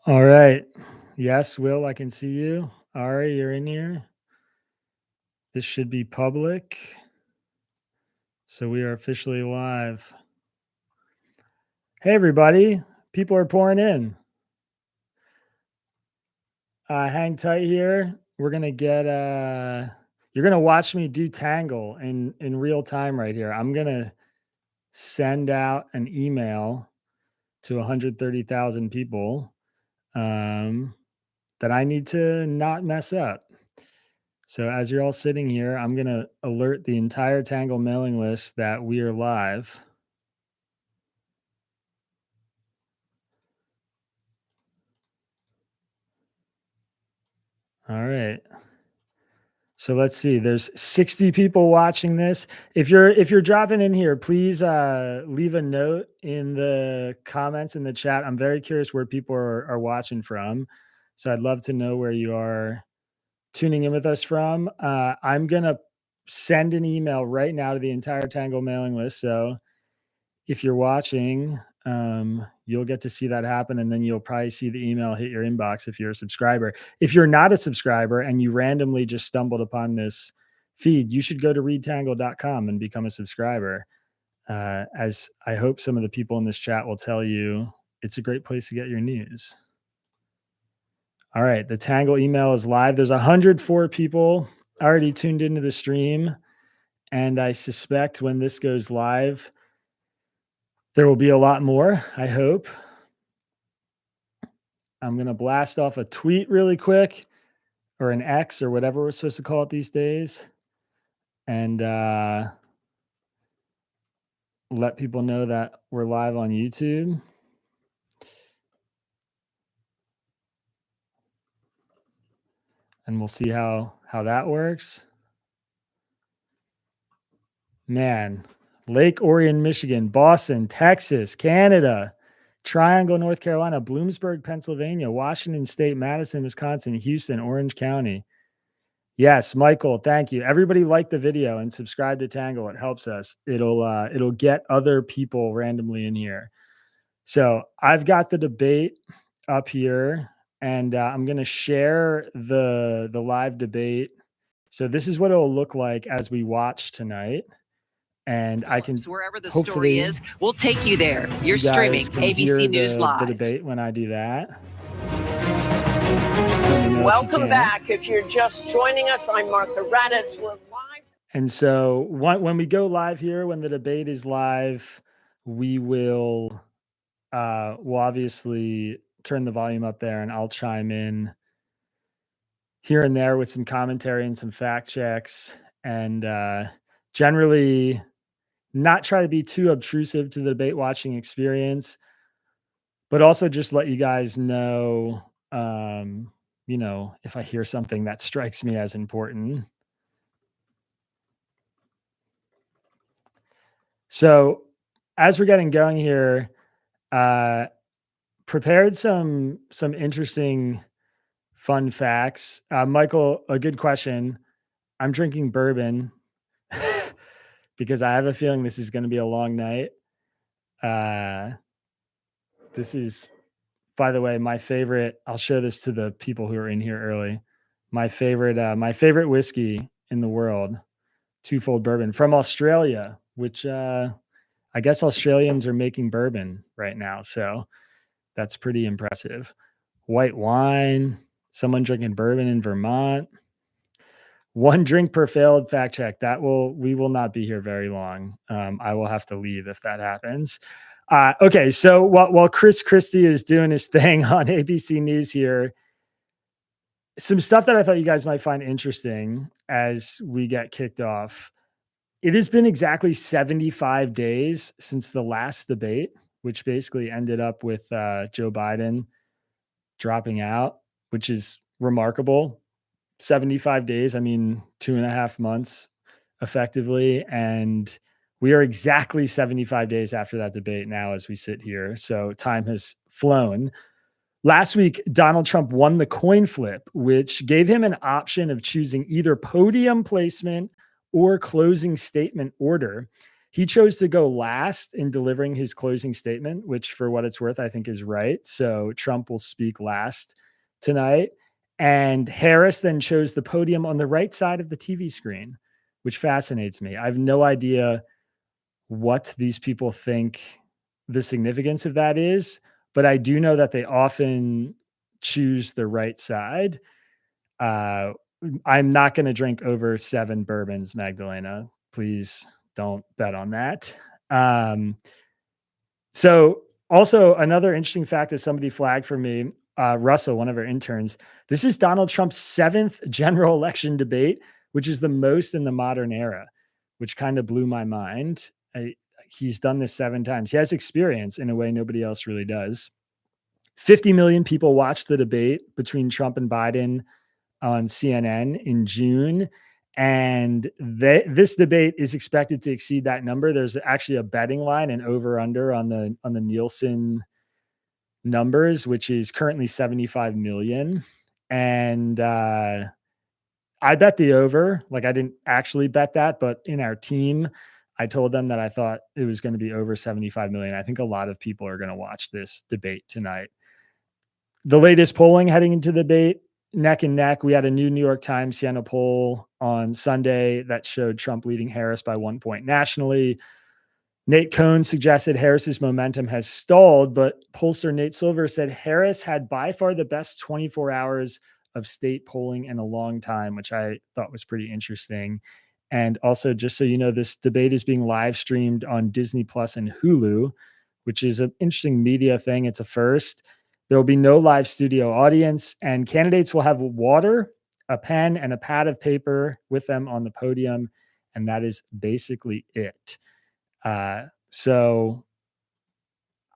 All right. Yes, Will, I can see you. Ari, you're in here. This should be public. So we are officially live. Hey, everybody. People are pouring in. Hang tight here. We're going to get, you're going to watch me do Tangle in real time right here. I'm going to send out an email to 130,000 people that I need to not mess up. So as you're all sitting here, I'm going to alert the entire Tangle mailing list that we are live. All right. So let's see. There's 60 people watching this. If you're dropping in here, please leave a note in the comments in the chat. I'm very curious where people are watching from. So I'd love to know where you are tuning in with us from. I'm going to send an email right now to the entire Tangle mailing list. So if you're watching, you'll get to see that happen. And then you'll probably see the email hit your inbox if you're a subscriber. If you're not a subscriber and you randomly just stumbled upon this feed, you should go to readtangle.com and become a subscriber. As I hope some of the people in this chat will tell you, it's a great place to get your news. All right, the Tangle email is live. There's 104 people already tuned into the stream. And I suspect when this goes live, there will be a lot more, I hope. I'm going to blast off a tweet really quick, or an X, or whatever we're supposed to call it these days, and let people know that we're live on YouTube. And we'll see how that works. Man, Lake Orion, Michigan, Boston, Texas, Canada, Triangle, North Carolina, Bloomsburg, Pennsylvania, Washington State, Madison, Wisconsin, Houston, Orange County. Yes, Michael, thank you. Everybody like the video and subscribe to Tangle. It helps us. It'll get other people randomly in here. So I've got the debate up here, and I'm going to share the live debate. So this is what it'll look like as we watch tonight. And I can, wherever the story is, we'll take you there. You're streaming ABC News Live. The debate when I do that. Welcome back. If you're just joining us, I'm Martha Raddatz. We're live. And so when we go live here, when the debate is live, we will we'll obviously turn the volume up there, and I'll chime in here and there with some commentary and some fact checks, and generally not try to be too obtrusive to the debate watching experience, but also just let you guys know, you know, if I hear something that strikes me as important. So as we're getting going here, prepared some interesting fun facts. Michael, a good question. I'm drinking bourbon because I have a feeling this is going to be a long night. This is, by the way, my favorite. I'll show this to the people who are in here early. My favorite whiskey in the world, twofold bourbon from Australia, which I guess Australians are making bourbon right now. So that's pretty impressive. White wine, someone drinking bourbon in Vermont. One drink per failed fact check. We will not be here very long. I will have to leave if that happens. Okay, so while Chris Christie is doing his thing on ABC News here, some stuff that I thought you guys might find interesting as we get kicked off. It has been exactly 75 days since the last debate, which basically ended up with Joe Biden dropping out, which is remarkable. 75 days, I mean, 2.5 months effectively. And we are exactly 75 days after that debate now as we sit here. So time has flown. Last week, Donald Trump won the coin flip, which gave him an option of choosing either podium placement or closing statement order. He chose to go last in delivering his closing statement, which for what it's worth, I think is right. So Trump will speak last tonight. And Harris then chose the podium on the right side of the TV screen, which fascinates me. I have no idea what these people think the significance of that is, but I do know that they often choose the right side. I'm not going to drink over 7 bourbons, Magdalena. Please don't bet on that. So also another interesting fact that somebody flagged for me, Russell, one of our interns, this is Donald Trump's 7th general election debate, which is the most in the modern era, which kind of blew my mind. He's done this 7 times. He has experience in a way nobody else really does. 50 million people watched the debate between Trump and Biden on CNN in June. And this debate is expected to exceed that number. There's actually a betting line, an over under on the Nielsen numbers, which is currently 75 million. And I bet the over. Like, I didn't actually bet that, but in our team, I told them that I thought it was going to be over 75 million. I think a lot of people are going to watch this debate tonight. The latest polling heading into the debate, neck and neck. We had a new New York Times Siena poll on Sunday that showed Trump leading Harris by 1 point nationally. Nate Cohn suggested Harris's momentum has stalled, but pollster Nate Silver said Harris had by far the best 24 hours of state polling in a long time, which I thought was pretty interesting. And also, just so you know, this debate is being live streamed on Disney Plus and Hulu, which is an interesting media thing. It's a first. There will be no live studio audience, and candidates will have water, a pen, and a pad of paper with them on the podium. And that is basically it. So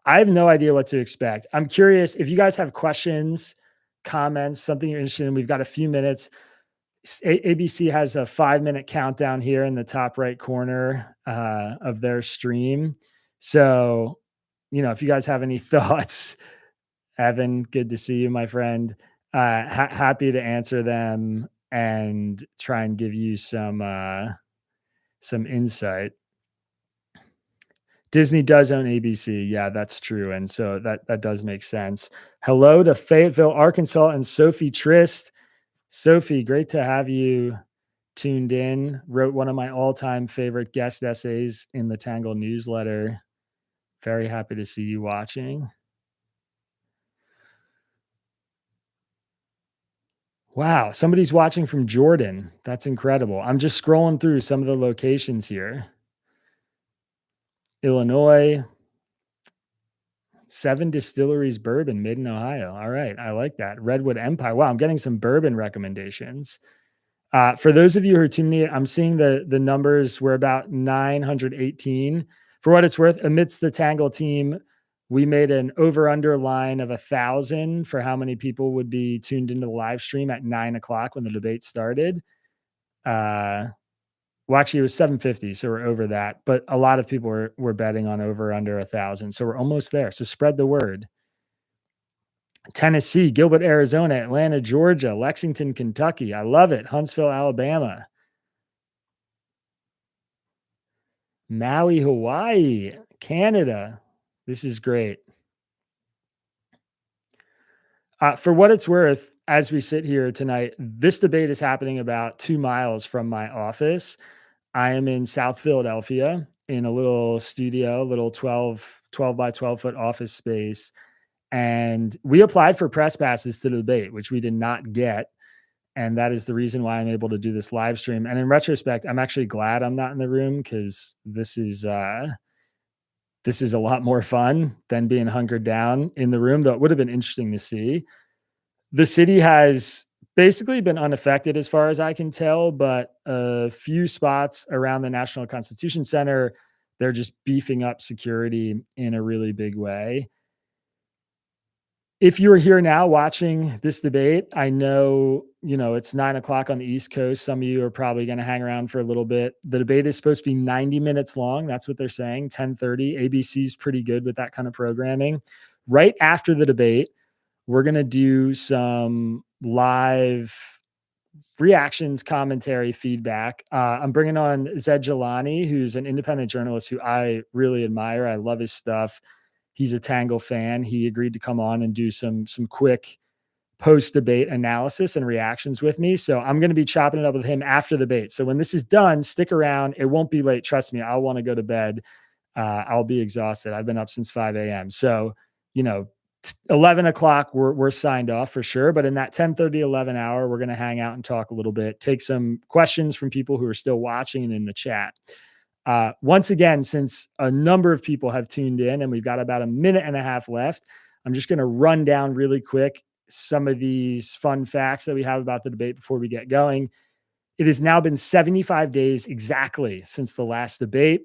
I have no idea what to expect. I'm curious if you guys have questions, comments, something you're interested in. We've got a few minutes. ABC has a 5-minute countdown here in the top right corner of their stream. So, if you guys have any thoughts, Evan, good to see you, my friend. Happy to answer them and try and give you some insight. Disney does own ABC. Yeah, that's true. And so that does make sense. Hello to Fayetteville, Arkansas, and Sophie Trist. Sophie, great to have you tuned in. Wrote one of my all-time favorite guest essays in the Tangle newsletter. Very happy to see you watching. Wow, somebody's watching from Jordan. That's incredible. I'm just scrolling through some of the locations here. Illinois, 7 Distilleries bourbon made in Ohio. All right, I like that. Redwood Empire. Wow, I'm getting some bourbon recommendations. For those of you who are tuning in, I'm seeing the numbers. We're about 918. For what it's worth, amidst the Tangle team, we made an over-under line of 1,000 for how many people would be tuned into the live stream at 9 o'clock when the debate started. Well, actually, it was 750, so we're over that. But a lot of people were betting on over under 1,000, so we're almost there. So spread the word. Tennessee, Gilbert, Arizona, Atlanta, Georgia, Lexington, Kentucky. I love it. Huntsville, Alabama. Maui, Hawaii, Canada. This is great. For what it's worth, as we sit here tonight, this debate is happening about 2 miles from my office. I am in South Philadelphia in a little studio, little 12 by 12 foot office space. And we applied for press passes to the debate, which we did not get. And that is the reason why I'm able to do this live stream. And in retrospect, I'm actually glad I'm not in the room, because this is a lot more fun than being hunkered down in the room, though it would have been interesting to see. The city has basically been unaffected as far as I can tell, but a few spots around the National Constitution Center, they're just beefing up security in a really big way. If you're here now watching this debate, I know, it's 9 o'clock on the East Coast. Some of you are probably going to hang around for a little bit. The debate is supposed to be 90 minutes long. That's what they're saying, 10:30. ABC's pretty good with that kind of programming. Right after the debate, we're going to do some live reactions, commentary, feedback. I'm bringing on Zed Jelani, who's an independent journalist who I really admire. I love his stuff. He's a Tangle fan. He agreed to come on and do some quick post-debate analysis and reactions with me. So I'm going to be chopping it up with him after the debate. So when this is done, stick around. It won't be late. Trust me, I'll want to go to bed. I'll be exhausted. I've been up since 5 a.m. So, 11 o'clock, we're signed off for sure. But in that 10:30, 11 hour, we're going to hang out and talk a little bit, take some questions from people who are still watching and in the chat. Once again, since a number of people have tuned in and we've got about a minute and a half left, I'm just going to run down really quick some of these fun facts that we have about the debate before we get going. It has now been 75 days exactly since the last debate.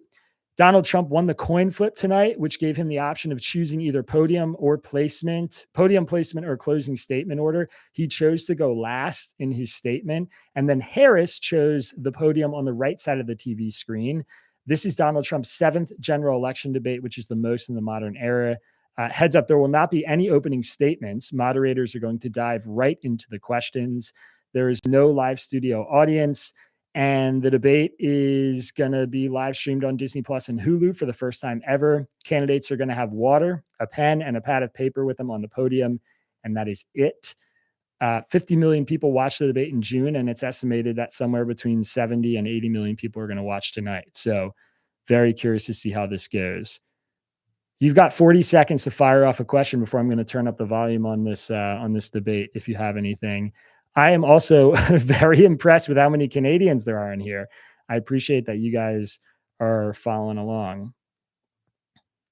Donald Trump won the coin flip tonight, which gave him the option of choosing either podium placement or closing statement order. He chose to go last in his statement. And then Harris chose the podium on the right side of the TV screen. This is Donald Trump's 7th general election debate, which is the most in the modern era. Heads up, there will not be any opening statements. Moderators are going to dive right into the questions. There is no live studio audience. And the debate is going to be live streamed on Disney Plus and Hulu for the first time ever. Candidates are going to have water, a pen, and a pad of paper with them on the podium. And that is it. 50 million people watched the debate in June, and it's estimated that somewhere between 70 and 80 million people are going to watch tonight. So very curious to see how this goes. You've got 40 seconds to fire off a question before I'm going to turn up the volume on this debate, if you have anything. I am also very impressed with how many Canadians there are in here. I appreciate that you guys are following along.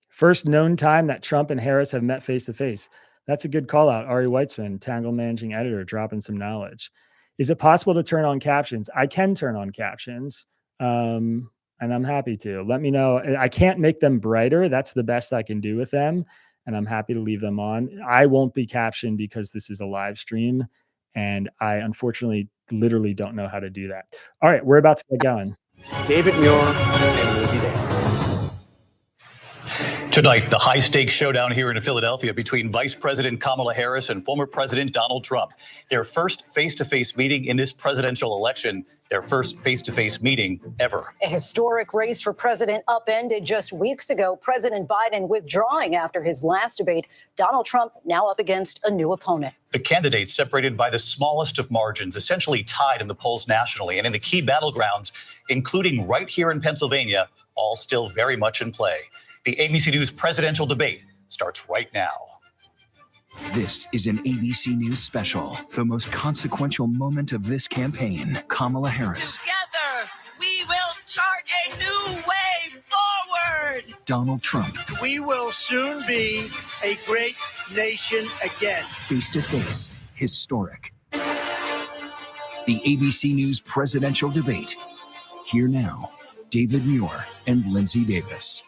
First known time that Trump and Harris have met face-to-face. That's a good call out. Ari Weitzman, Tangle managing editor, dropping some knowledge. Is it possible to turn on captions? I can turn on captions, and I'm happy to. Let me know. I can't make them brighter. That's the best I can do with them, and I'm happy to leave them on. I won't be captioned because this is a live stream. And I unfortunately literally don't know how to do that. All right, we're about to get going. David Muir and Lindsay Davis. Tonight, the high-stakes showdown here in Philadelphia between Vice President Kamala Harris and former President Donald Trump. Their first face-to-face meeting in this presidential election, their first face-to-face meeting ever. A historic race for president upended just weeks ago. President Biden withdrawing after his last debate. Donald Trump now up against a new opponent. The candidates separated by the smallest of margins, essentially tied in the polls nationally and in the key battlegrounds, including right here in Pennsylvania, all still very much in play. The ABC News presidential debate starts right now. This is an ABC News special, the most consequential moment of this campaign. Kamala Harris. Together, we will chart a new way forward. Donald Trump. We will soon be a great nation again. Face to face, historic. The ABC News presidential debate. Here now, David Muir and Lindsay Davis.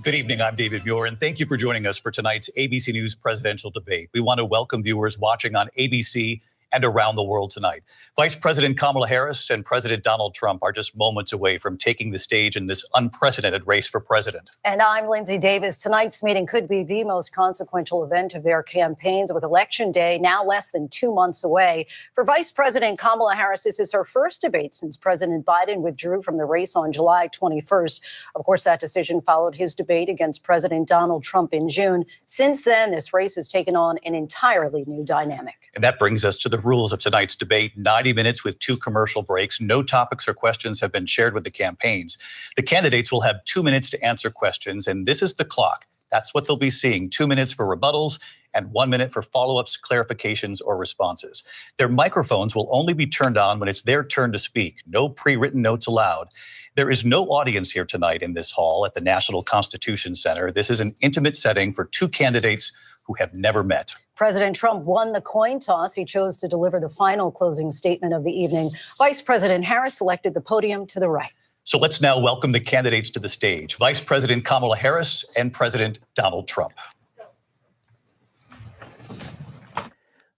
Good evening, I'm David Muir, and thank you for joining us for tonight's ABC News presidential debate. We want to welcome viewers watching on ABC and around the world tonight. Vice President Kamala Harris and President Donald Trump are just moments away from taking the stage in this unprecedented race for president. And I'm Lindsay Davis. Tonight's meeting could be the most consequential event of their campaigns, with Election Day now less than 2 months away. For Vice President Kamala Harris, this is her first debate since President Biden withdrew from the race on July 21st. Of course, that decision followed his debate against President Donald Trump in June. Since then, this race has taken on an entirely new dynamic. And that brings us to the rules of tonight's debate. 90 minutes with 2 commercial breaks. No topics or questions have been shared with the campaigns. The candidates will have 2 minutes to answer questions, and this is the clock. That's what they'll be seeing. 2 minutes for rebuttals and 1 minute for follow-ups, clarifications, or responses. Their microphones will only be turned on when it's their turn to speak. No pre-written notes allowed. There is no audience here tonight in this hall at the National Constitution Center. This is an intimate setting for 2 candidates who have never met. President Trump won the coin toss. He chose to deliver the final closing statement of the evening. Vice President Harris selected the podium to the right. So let's now welcome the candidates to the stage. Vice President Kamala Harris and President Donald Trump.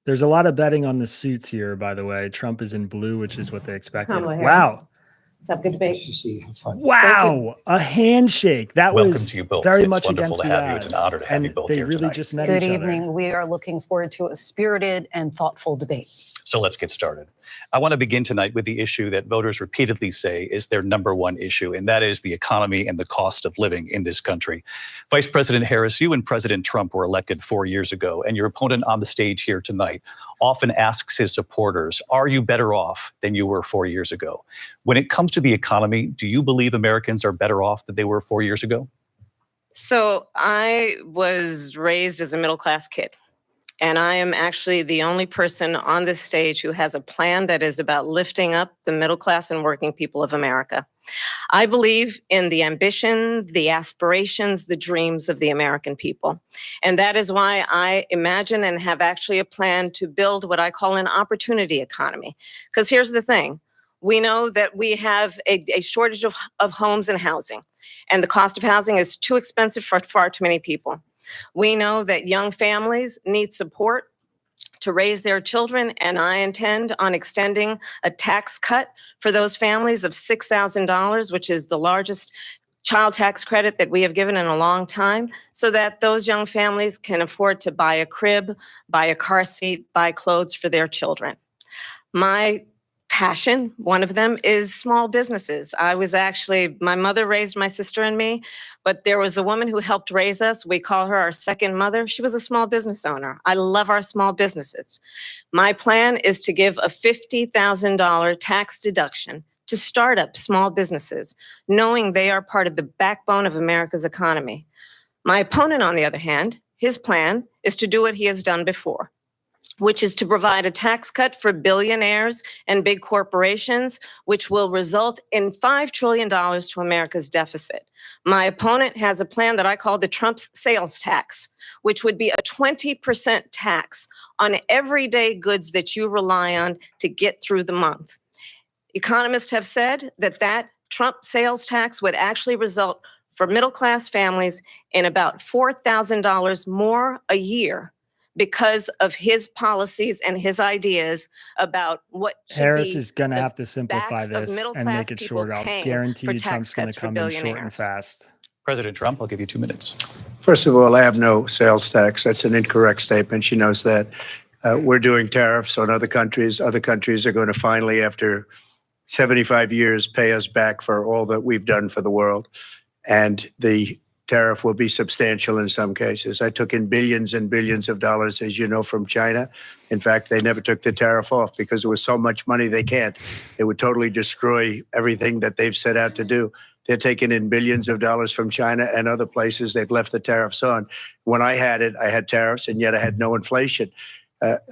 There's a lot of betting on the suits here, by the way. Trump is in blue, which is what they expected. Kamala Harris. Wow. Let's have a good debate. Have fun. Wow, a handshake. That Welcome was to you both. very It's much wonderful against to the have you. It's an odds. honor to have you both they here really tonight. just met Good each evening. other. We are looking forward to a spirited and thoughtful debate. So let's get started. I want to begin tonight with the issue that voters repeatedly say is their number one issue, and that is the economy and the cost of living in this country. Vice President Harris, you and President Trump were elected 4 years ago, and your opponent on the stage here tonight often asks his supporters, are you better off than you were 4 years ago? When it comes to the economy, do you believe Americans are better off than they were 4 years ago? So I was raised as a middle-class kid. And I am actually the only person on this stage who has a plan that is about lifting up the middle class and working people of America. I believe in the ambition, the aspirations, the dreams of the American people. And that is why I imagine and have actually a plan to build what I call an opportunity economy. Because here's the thing. We know that we have a shortage of homes and housing. And the cost of housing is too expensive for far too many people. We know that young families need support to raise their children, and I intend on extending a tax cut for those families of $6,000, which is the largest child tax credit that we have given in a long time, so that those young families can afford to buy a crib, buy a car seat, buy clothes for their children. My passion, one of them, is small businesses. My mother raised my sister and me, but there was a woman who helped raise us. We call her our second mother. She was a small business owner. I love our small businesses. My plan is to give a $50,000 tax deduction to start up small businesses, knowing they are part of the backbone of America's economy. My opponent, on the other hand, his plan is to do what he has done before, which is to provide a tax cut for billionaires and big corporations, which will result in $5 trillion to America's deficit. My opponent has a plan that I call the Trump's sales tax, which would be a 20% tax on everyday goods that you rely on to get through the month. Economists have said that Trump sales tax would actually result for middle-class families in about $4,000 more a year, because of his policies and his ideas about what Harris is going to have to simplify this and make it short. I'll guarantee you Trump's going to come in short and fast. President Trump, I'll give you 2 minutes. First of all, I have no sales tax. That's an incorrect statement. She knows that. We're doing tariffs on other countries. Other countries are going to finally, after 75 years, pay us back for all that we've done for the world. And the tariff will be substantial in some cases. I took in billions and billions of dollars, as you know, from China. In fact, they never took the tariff off because there was so much money they can't. It would totally destroy everything that they've set out to do. They're taking in billions of dollars from China and other places. They've left the tariffs on. When I had it, I had tariffs, and yet I had no inflation.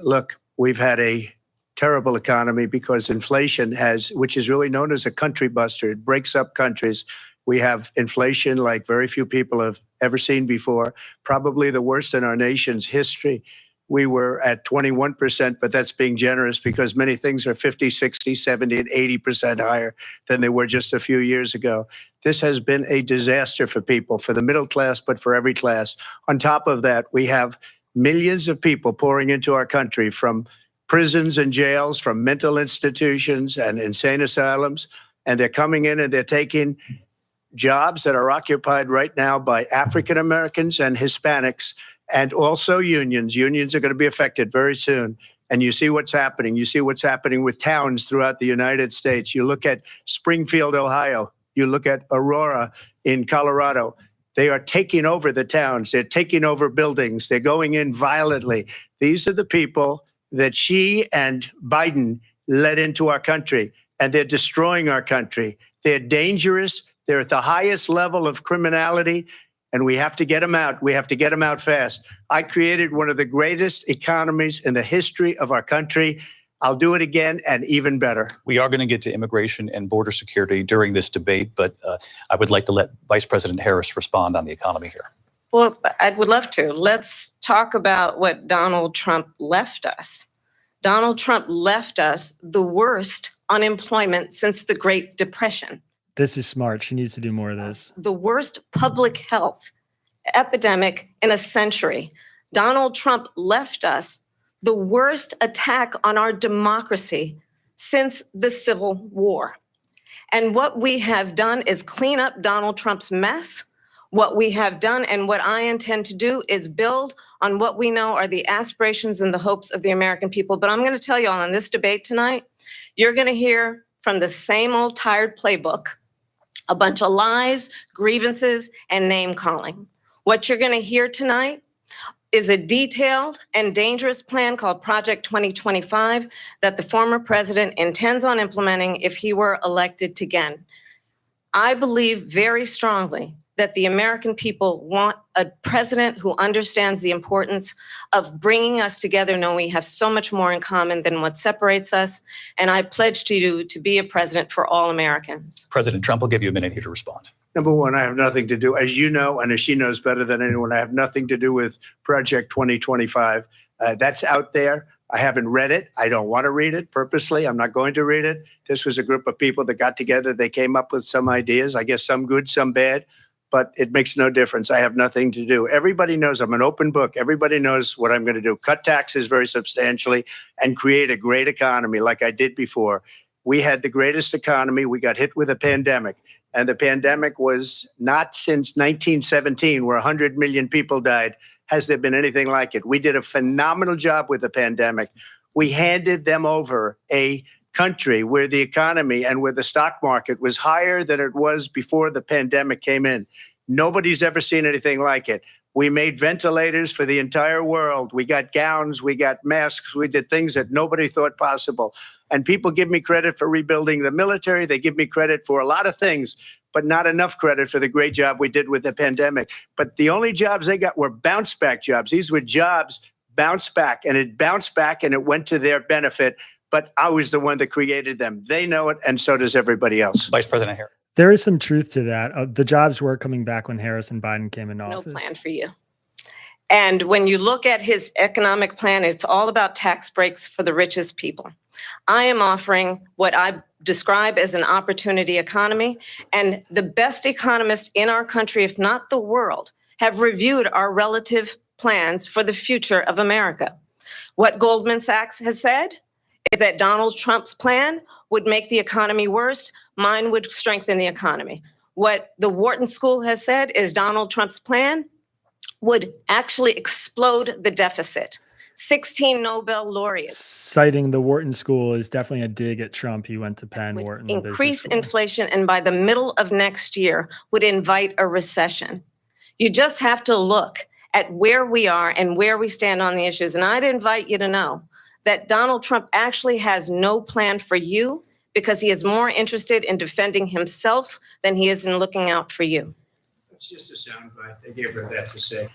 Look, we've had a terrible economy because inflation which is really known as a country buster. It breaks up countries. We have inflation like very few people have ever seen before, probably the worst in our nation's history. We were at 21%, but that's being generous because many things are 50, 60, 70, and 80% higher than they were just a few years ago. This has been a disaster for people, for the middle class, but for every class. On top of that, we have millions of people pouring into our country from prisons and jails, from mental institutions and insane asylums, and they're coming in and they're taking jobs that are occupied right now by African Americans and Hispanics, and also unions. Unions are going to be affected very soon. And you see what's happening. You see what's happening with towns throughout the United States. You look at Springfield, Ohio. You look at Aurora in Colorado. They are taking over the towns. They're taking over buildings. They're going in violently. These are the people that Xi and Biden led into our country, and they're destroying our country. They're dangerous. They're at the highest level of criminality, and we have to get them out. We have to get them out fast. I created one of the greatest economies in the history of our country. I'll do it again and even better. We are going to get to immigration and border security during this debate, but I would like to let Vice President Harris respond on the economy here. Well, I would love to. Let's talk about what Donald Trump left us. Donald Trump left us the worst unemployment since the Great Depression. This is smart. She needs to do more of this. The worst public health epidemic in a century. Donald Trump left us the worst attack on our democracy since the Civil War. And what we have done is clean up Donald Trump's mess. What we have done and what I intend to do is build on what we know are the aspirations and the hopes of the American people. But I'm going to tell you all in this debate tonight, you're going to hear from the same old tired playbook, a bunch of lies, grievances, and name calling. What you're going to hear tonight is a detailed and dangerous plan called Project 2025 that the former president intends on implementing if he were elected again. I believe very strongly that the American people want a president who understands the importance of bringing us together, knowing we have so much more in common than what separates us. And I pledge to you to be a president for all Americans. President Trump will give you a minute here to respond. Number one, I have nothing to do, as you know, and as she knows better than anyone, I have nothing to do with Project 2025. That's out there. I haven't read it. I don't want to read it purposely. I'm not going to read it. This was a group of people that got together. They came up with some ideas, I guess some good, some bad, but it makes no difference. I have nothing to do. Everybody knows I'm an open book. Everybody knows what I'm going to do. Cut taxes very substantially and create a great economy like I did before. We had the greatest economy. We got hit with a pandemic. And the pandemic was not since 1917, where 100 million people died, has there been anything like it. We did a phenomenal job with the pandemic. We handed them over a country where the economy and where the stock market was higher than it was before the pandemic came in. Nobody's ever seen anything like it. We made ventilators for the entire world. We got gowns, we got masks, we did things that nobody thought possible. And people give me credit for rebuilding the military. They give me credit for a lot of things, but not enough credit for the great job we did with the pandemic. But the only jobs they got were bounce back jobs. These were jobs bounced back, and it bounced back and it went to their benefit. But I was the one that created them. They know it, and so does everybody else. Vice President Harris. There is some truth to that. The jobs were coming back when Harris and Biden came in office. No plan for you. And when you look at his economic plan, it's all about tax breaks for the richest people. I am offering what I describe as an opportunity economy. And the best economists in our country, if not the world, have reviewed our relative plans for the future of America. What Goldman Sachs has said is that Donald Trump's plan would make the economy worse. Mine would strengthen the economy. What the Wharton School has said is Donald Trump's plan would actually explode the deficit. 16 Nobel laureates. Citing the Wharton School is definitely a dig at Trump. He went to Penn, Wharton. Increase inflation, and by the middle of next year would invite a recession. You just have to look at where we are and where we stand on the issues. And I'd invite you to know that Donald Trump actually has no plan for you because he is more interested in defending himself than he is in looking out for you. It's just a soundbite. They gave her that to say.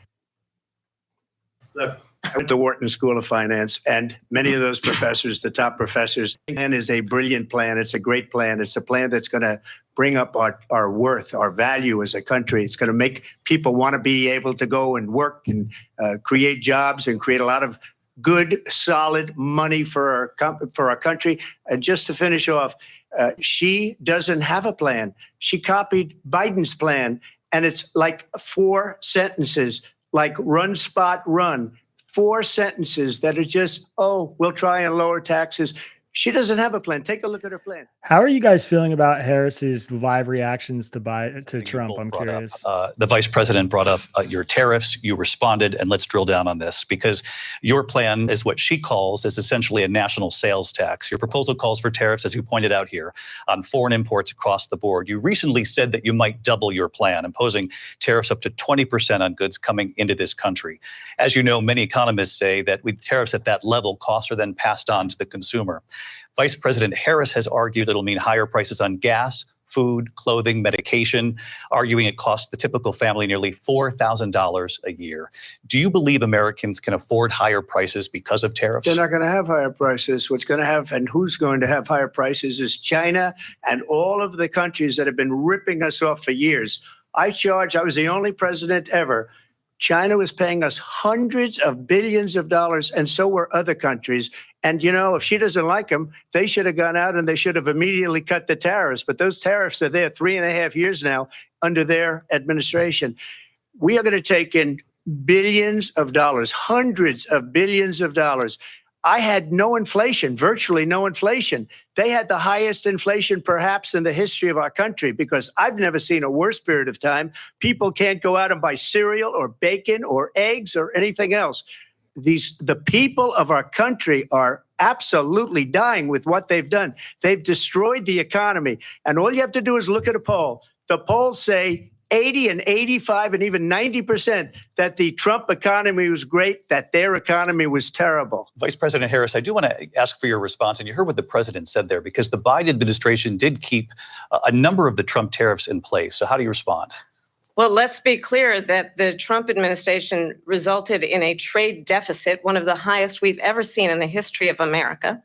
Look, I went to Wharton School of Finance, and many of those professors, the top professors, the plan is a brilliant plan. It's a great plan. It's a plan that's going to bring up our worth, our value as a country. It's going to make people want to be able to go and work and create jobs and create a lot of good, solid money for our country. And just to finish off, she doesn't have a plan. She copied Biden's plan, and it's like 4 sentences, like run, spot, run. 4 sentences that are just, oh, we'll try and lower taxes. She doesn't have a plan. Take a look at her plan. How are you guys feeling about Harris's live reactions to Trump? I'm curious. The vice president brought up your tariffs. You responded, and let's drill down on this because your plan is what she calls is essentially a national sales tax. Your proposal calls for tariffs, as you pointed out here, on foreign imports across the board. You recently said that you might double your plan, imposing tariffs up to 20% on goods coming into this country. As you know, many economists say that with tariffs at that level, costs are then passed on to the consumer. Vice President Harris has argued it'll mean higher prices on gas, food, clothing, medication, arguing it costs the typical family nearly $4,000 a year. Do you believe Americans can afford higher prices because of tariffs? They're not going to have higher prices. What's going to have and who's going to have higher prices is China and all of the countries that have been ripping us off for years. I was the only president ever. China was paying us hundreds of billions of dollars, and so were other countries. And, you know, if she doesn't like them, they should have gone out and they should have immediately cut the tariffs. But those tariffs are there 3.5 years now under their administration. We are going to take in billions of dollars, hundreds of billions of dollars. I had no inflation, virtually no inflation. They had the highest inflation perhaps in the history of our country, because I've never seen a worse period of time. People can't go out and buy cereal or bacon or eggs or anything else. The people of our country are absolutely dying with what they've done. They've destroyed the economy. And all you have to do is look at a poll. The polls say 80 and 85 and even 90% that the Trump economy was great, that their economy was terrible. Vice President Harris, I do want to ask for your response. And you heard what the president said there, because the Biden administration did keep a number of the Trump tariffs in place. So how do you respond? Well, let's be clear that the Trump administration resulted in a trade deficit, one of the highest we've ever seen in the history of America.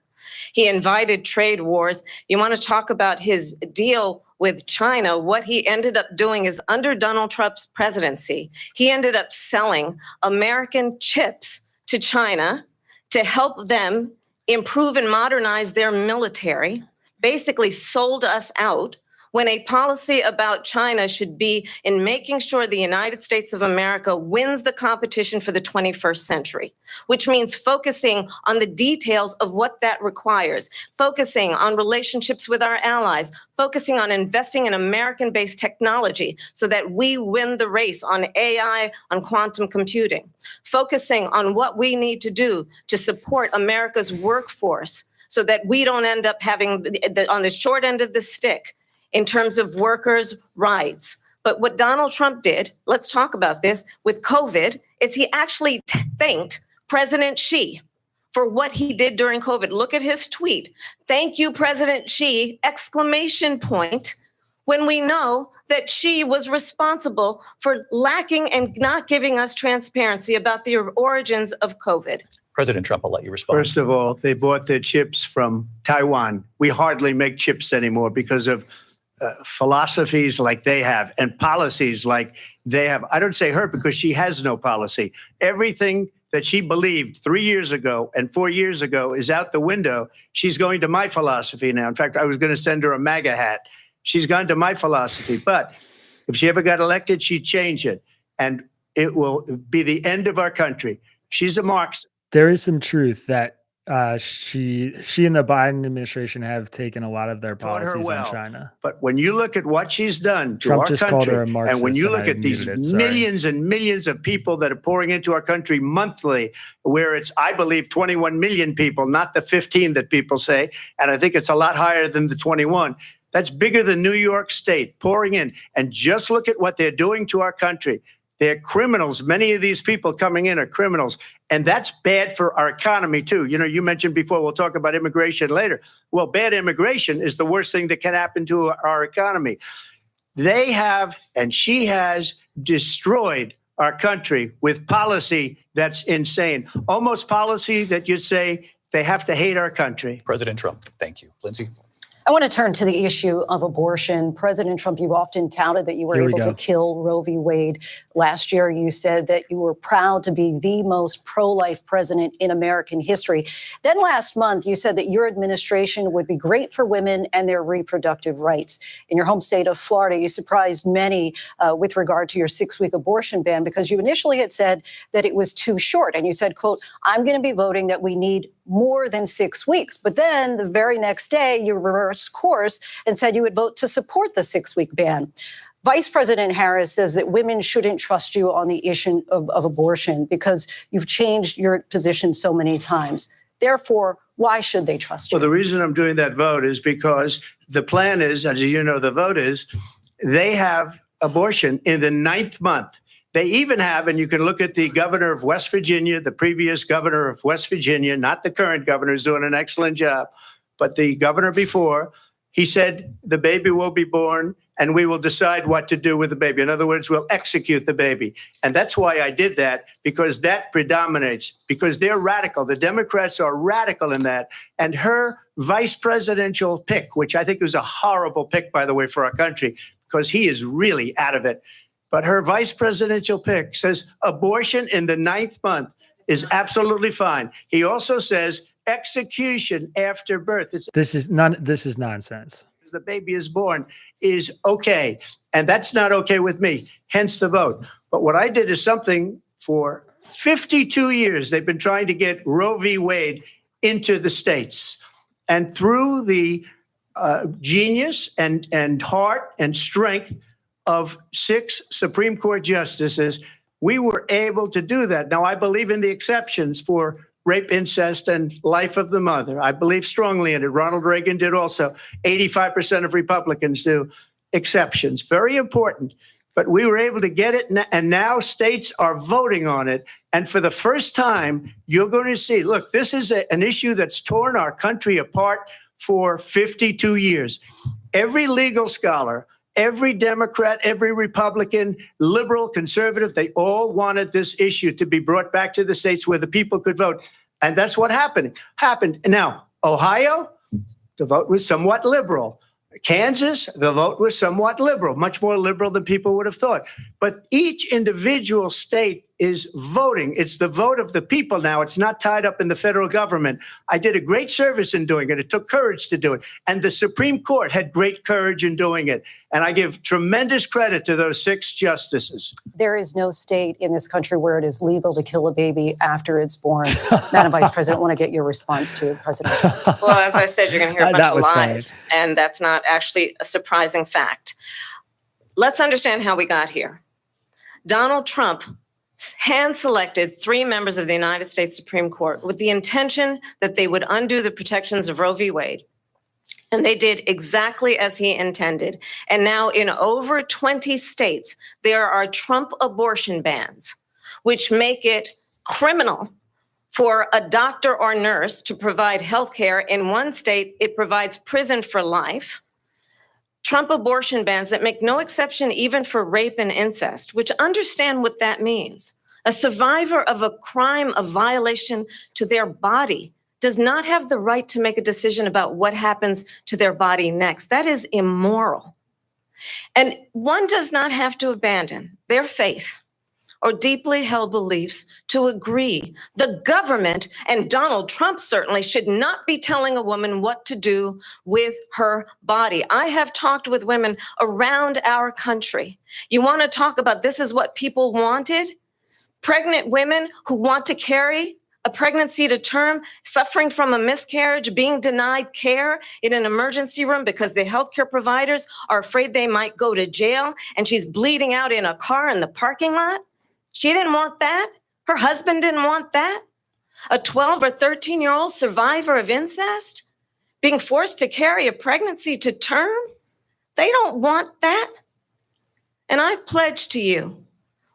He invited trade wars. You want to talk about his deal with China? What he ended up doing is, under Donald Trump's presidency, he ended up selling American chips to China to help them improve and modernize their military, basically sold us out, when a policy about China should be in making sure the United States of America wins the competition for the 21st century, which means focusing on the details of what that requires, focusing on relationships with our allies, focusing on investing in American-based technology so that we win the race on AI, on quantum computing, focusing on what we need to do to support America's workforce so that we don't end up having on the short end of the stick in terms of workers' rights. But what Donald Trump did, let's talk about this, with COVID, is he actually thanked President Xi for what he did during COVID. Look at his tweet. Thank you, President Xi, exclamation point, when we know that Xi was responsible for lacking and not giving us transparency about the origins of COVID. President Trump, I'll let you respond. First of all, they bought their chips from Taiwan. We hardly make chips anymore because of philosophies like they have and policies like they have. I don't say her because she has no policy. Everything that she believed 3 years ago and 4 years ago is out the window. She's going to my philosophy now. In fact, I was going to send her a MAGA hat. She's gone to my philosophy. But if she ever got elected, she'd change it. And it will be the end of our country. She's a Marxist. There is some truth that she and the Biden administration have taken a lot of their policies on China. But when you look at what she's done to Trump our just country, called her a Marxist, and when you look and I at these muted it, sorry. millions and millions of people that are pouring into our country monthly, where it's, I believe, 21 million people, not the 15 that people say, and I think it's a lot higher than the 21. That's bigger than New York State pouring in. And just look at what they're doing to our country. They're criminals. Many of these people coming in are criminals. And that's bad for our economy, too. You know, you mentioned before, we'll talk about immigration later. Well, bad immigration is the worst thing that can happen to our economy. They have, and she has, destroyed our country with policy that's insane. Almost policy that you'd say they have to hate our country. President Trump, thank you. Lindsay? I want to turn to the issue of abortion. President Trump, you've often touted that you were able to kill Roe v. Wade. Last year, you said that you were proud to be the most pro-life president in American history. Then last month, you said that your administration would be great for women and their reproductive rights. In your home state of Florida, you surprised many with regard to your 6-week abortion ban, because you initially had said that it was too short. And you said, quote, I'm going to be voting that we need more than 6 weeks. But then the very next day, you reversed course and said you would vote to support the 6-week ban. Vice President Harris says that women shouldn't trust you on the issue of abortion because you've changed your position so many times. Therefore, why should they trust you? Well, the reason I'm doing that vote is because the plan is, as you know, the vote is, they have abortion in the 9th month. They even have, and you can look at the governor of West Virginia, the previous governor of West Virginia, not the current governor, is doing an excellent job, but the governor before, he said the baby will be born and we will decide what to do with the baby. In other words, we'll execute the baby. And that's why I did that, because that predominates, because they're radical. The Democrats are radical in that. And her vice presidential pick, which I think was a horrible pick, by the way, for our country, because he is really out of it. But her vice presidential pick says abortion in the 9th month is absolutely fine. He also says execution after birth. This is nonsense. The baby is born is okay. And that's not okay with me, hence the vote. But what I did is something for 52 years. They've been trying to get Roe v. Wade into the states. And through the genius and heart and strength of 6 Supreme Court justices, we were able to do that. Now, I believe in the exceptions for rape, incest, and life of the mother. I believe strongly in it. Ronald Reagan did also. 85% of Republicans do. Exceptions, very important. But we were able to get it, and now states are voting on it. And for the first time, you're going to see, look, this is an issue that's torn our country apart for 52 years. Every legal scholar, every Democrat, every Republican, liberal, conservative, they all wanted this issue to be brought back to the states where the people could vote. And that's what happened. Now, Ohio, the vote was somewhat liberal. Kansas, the vote was somewhat liberal, much more liberal than people would have thought. But each individual state is voting. It's the vote of the people now. It's not tied up in the federal government. I did a great service in doing it. It took courage to do it. And the Supreme Court had great courage in doing it. And I give tremendous credit to those 6 justices. There is no state in this country where it is legal to kill a baby after it's born. Madam Vice President, I want to get your response to President Trump. Well, as I said, you're going to hear a bunch That of was lies, funny. and that's not actually a surprising fact. Let's understand how we got here. Donald Trump hand-selected 3 members of the United States Supreme Court with the intention that they would undo the protections of Roe v. Wade. And they did exactly as he intended. And now in over 20 states, there are Trump abortion bans, which make it criminal for a doctor or nurse to provide health care. In one state, it provides prison for life. Trump abortion bans that make no exception even for rape and incest, which understand what that means. A survivor of a crime of violation to their body does not have the right to make a decision about what happens to their body next. That is immoral. And one does not have to abandon their faith or deeply held beliefs to agree. The government, and Donald Trump certainly, should not be telling a woman what to do with her body. I have talked with women around our country. You want to talk about this is what people wanted? Pregnant women who want to carry a pregnancy to term, suffering from a miscarriage, being denied care in an emergency room because the healthcare providers are afraid they might go to jail, and she's bleeding out in a car in the parking lot. She didn't want that. Her husband didn't want that. A 12 or 13-year-old survivor of incest being forced to carry a pregnancy to term. They don't want that. And I pledge to you,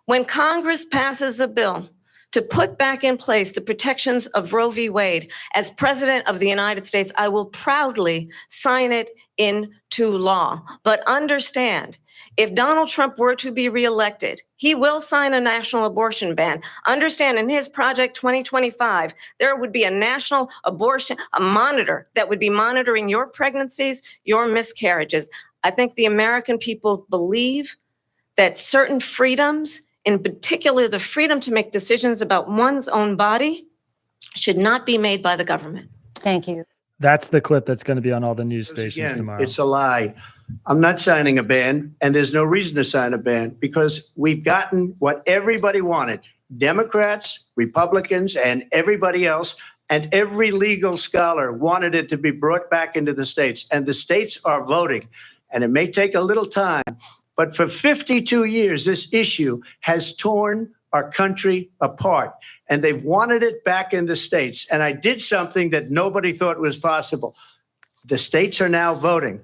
when Congress passes a bill to put back in place the protections of Roe v. Wade, as President of the United States, I will proudly sign it into law. But understand, if Donald Trump were to be reelected, he will sign a national abortion ban. Understand, in his Project 2025, there would be a national abortion, a monitor that would be monitoring your pregnancies, your miscarriages. I think the American people believe that certain freedoms, in particular the freedom to make decisions about one's own body, should not be made by the government. Thank you. That's the clip that's going to be on all the news stations Again, tomorrow. it's a lie. I'm not signing a ban, and there's no reason to sign a ban because we've gotten what everybody wanted. Democrats, Republicans, and everybody else, and every legal scholar wanted it to be brought back into the states, and the states are voting. And it may take a little time, but for 52 years, this issue has torn our country apart, and they've wanted it back in the states. And I did something that nobody thought was possible. The states are now voting.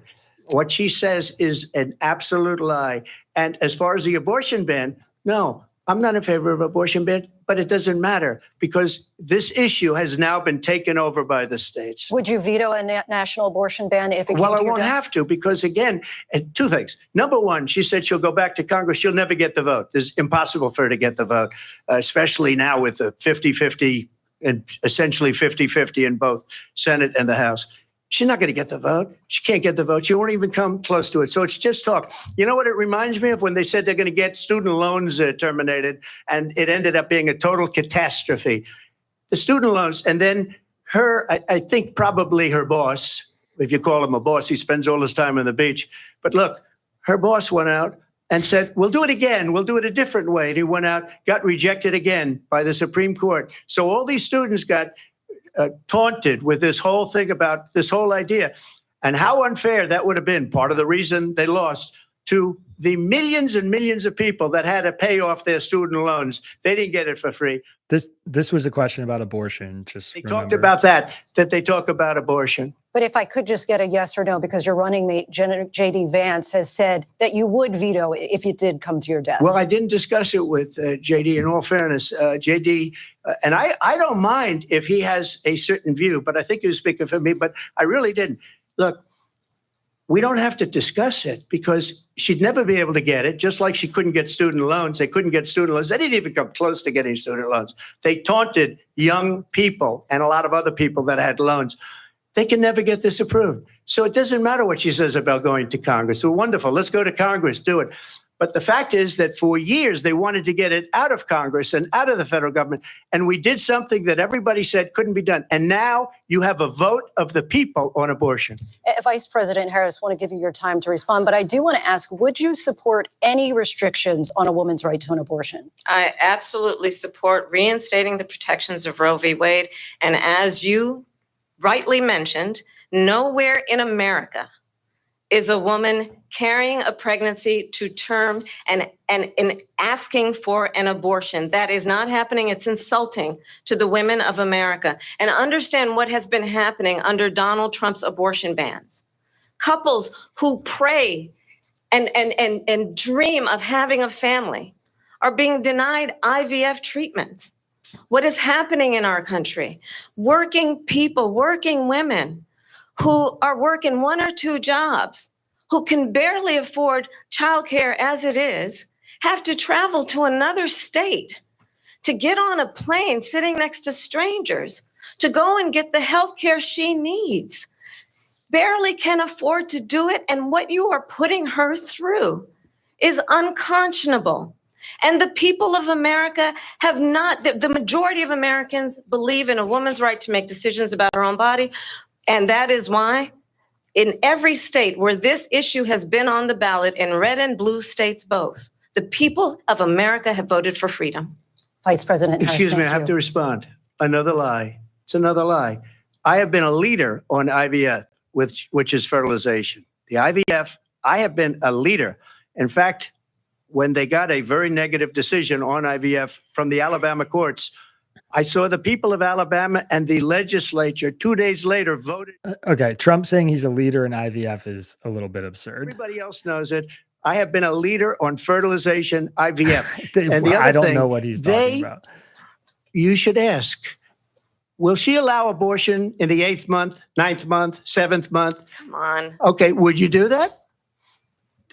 What she says is an absolute lie. And as far as the abortion ban, no, I'm not in favor of abortion ban, but it doesn't matter because this issue has now been taken over by the states. Would you veto a national abortion ban if it came Well, to I your won't desk? have to because, again, 2 things. Number one, she said she'll go back to Congress. She'll never get the vote. It's impossible for her to get the vote, especially now with the 50-50 and essentially 50-50 in both Senate and the House. She's not going to get the vote. She can't get the vote. She won't even come close to it. So it's just talk. You know what it reminds me of when they said they're going to get student loans terminated, and it ended up being a total catastrophe. The student loans, and then I think probably her boss, if you call him a boss, he spends all his time on the beach. But look, her boss went out and said, we'll do it again. We'll do it a different way. And he went out, got rejected again by the Supreme Court. So all these students got taunted with this whole thing about this whole idea. And how unfair that would have been, part of the reason they lost, to the millions and millions of people that had to pay off their student loans. They didn't get it for free. This was a question about abortion. They talked about that they talk about abortion. But if I could just get a yes or no, because your running mate, J.D. Vance, has said that you would veto it if it did come to your desk. Well, I didn't discuss it with J.D. In all fairness, J.D., and I don't mind if he has a certain view, but I think he was speaking for me, but I really didn't. Look, we don't have to discuss it because she'd never be able to get it, just like she couldn't get student loans. They couldn't get student loans. They didn't even come close to getting student loans. They taunted young people and a lot of other people that had loans. They can never get this approved. So it doesn't matter what she says about going to Congress. So wonderful. Let's go to Congress, do it. But the fact is that for years, they wanted to get it out of Congress and out of the federal government. And we did something that everybody said couldn't be done. And now you have a vote of the people on abortion. Vice President Harris, I want to give you your time to respond. But I do want to ask, would you support any restrictions on a woman's right to an abortion? I absolutely support reinstating the protections of Roe v. Wade. And as you rightly mentioned, nowhere in America is a woman carrying a pregnancy to term and asking for an abortion. That is not happening. It's insulting to the women of America. And understand what has been happening under Donald Trump's abortion bans. Couples who pray and dream of having a family are being denied IVF treatments. What is happening in our country? Working people, working women who are working one or two jobs, who can barely afford childcare as it is, have to travel to another state to get on a plane sitting next to strangers to go and get the health care she needs. Barely can afford to do it, and what you are putting her through is unconscionable. And the people of America have not, the majority of Americans believe in a woman's right to make decisions about her own body. And that is why in every state where this issue has been on the ballot, in red and blue states both, the people of America have voted for freedom. Vice President Harris, excuse me, I have to respond. Another lie. It's another lie. I have been a leader on IVF, which is fertilization. The IVF, I have been a leader. In fact, when they got a very negative decision on IVF from the Alabama courts, I saw the people of Alabama and the legislature 2 days later voted. Okay, Trump saying he's a leader in IVF is a little bit absurd. Everybody else knows it. I have been a leader on fertilization, IVF. And the other I don't know what he's talking about. You should ask, will she allow abortion in the 8th month, 9th month, 7th month? Come on. Okay, would you do that?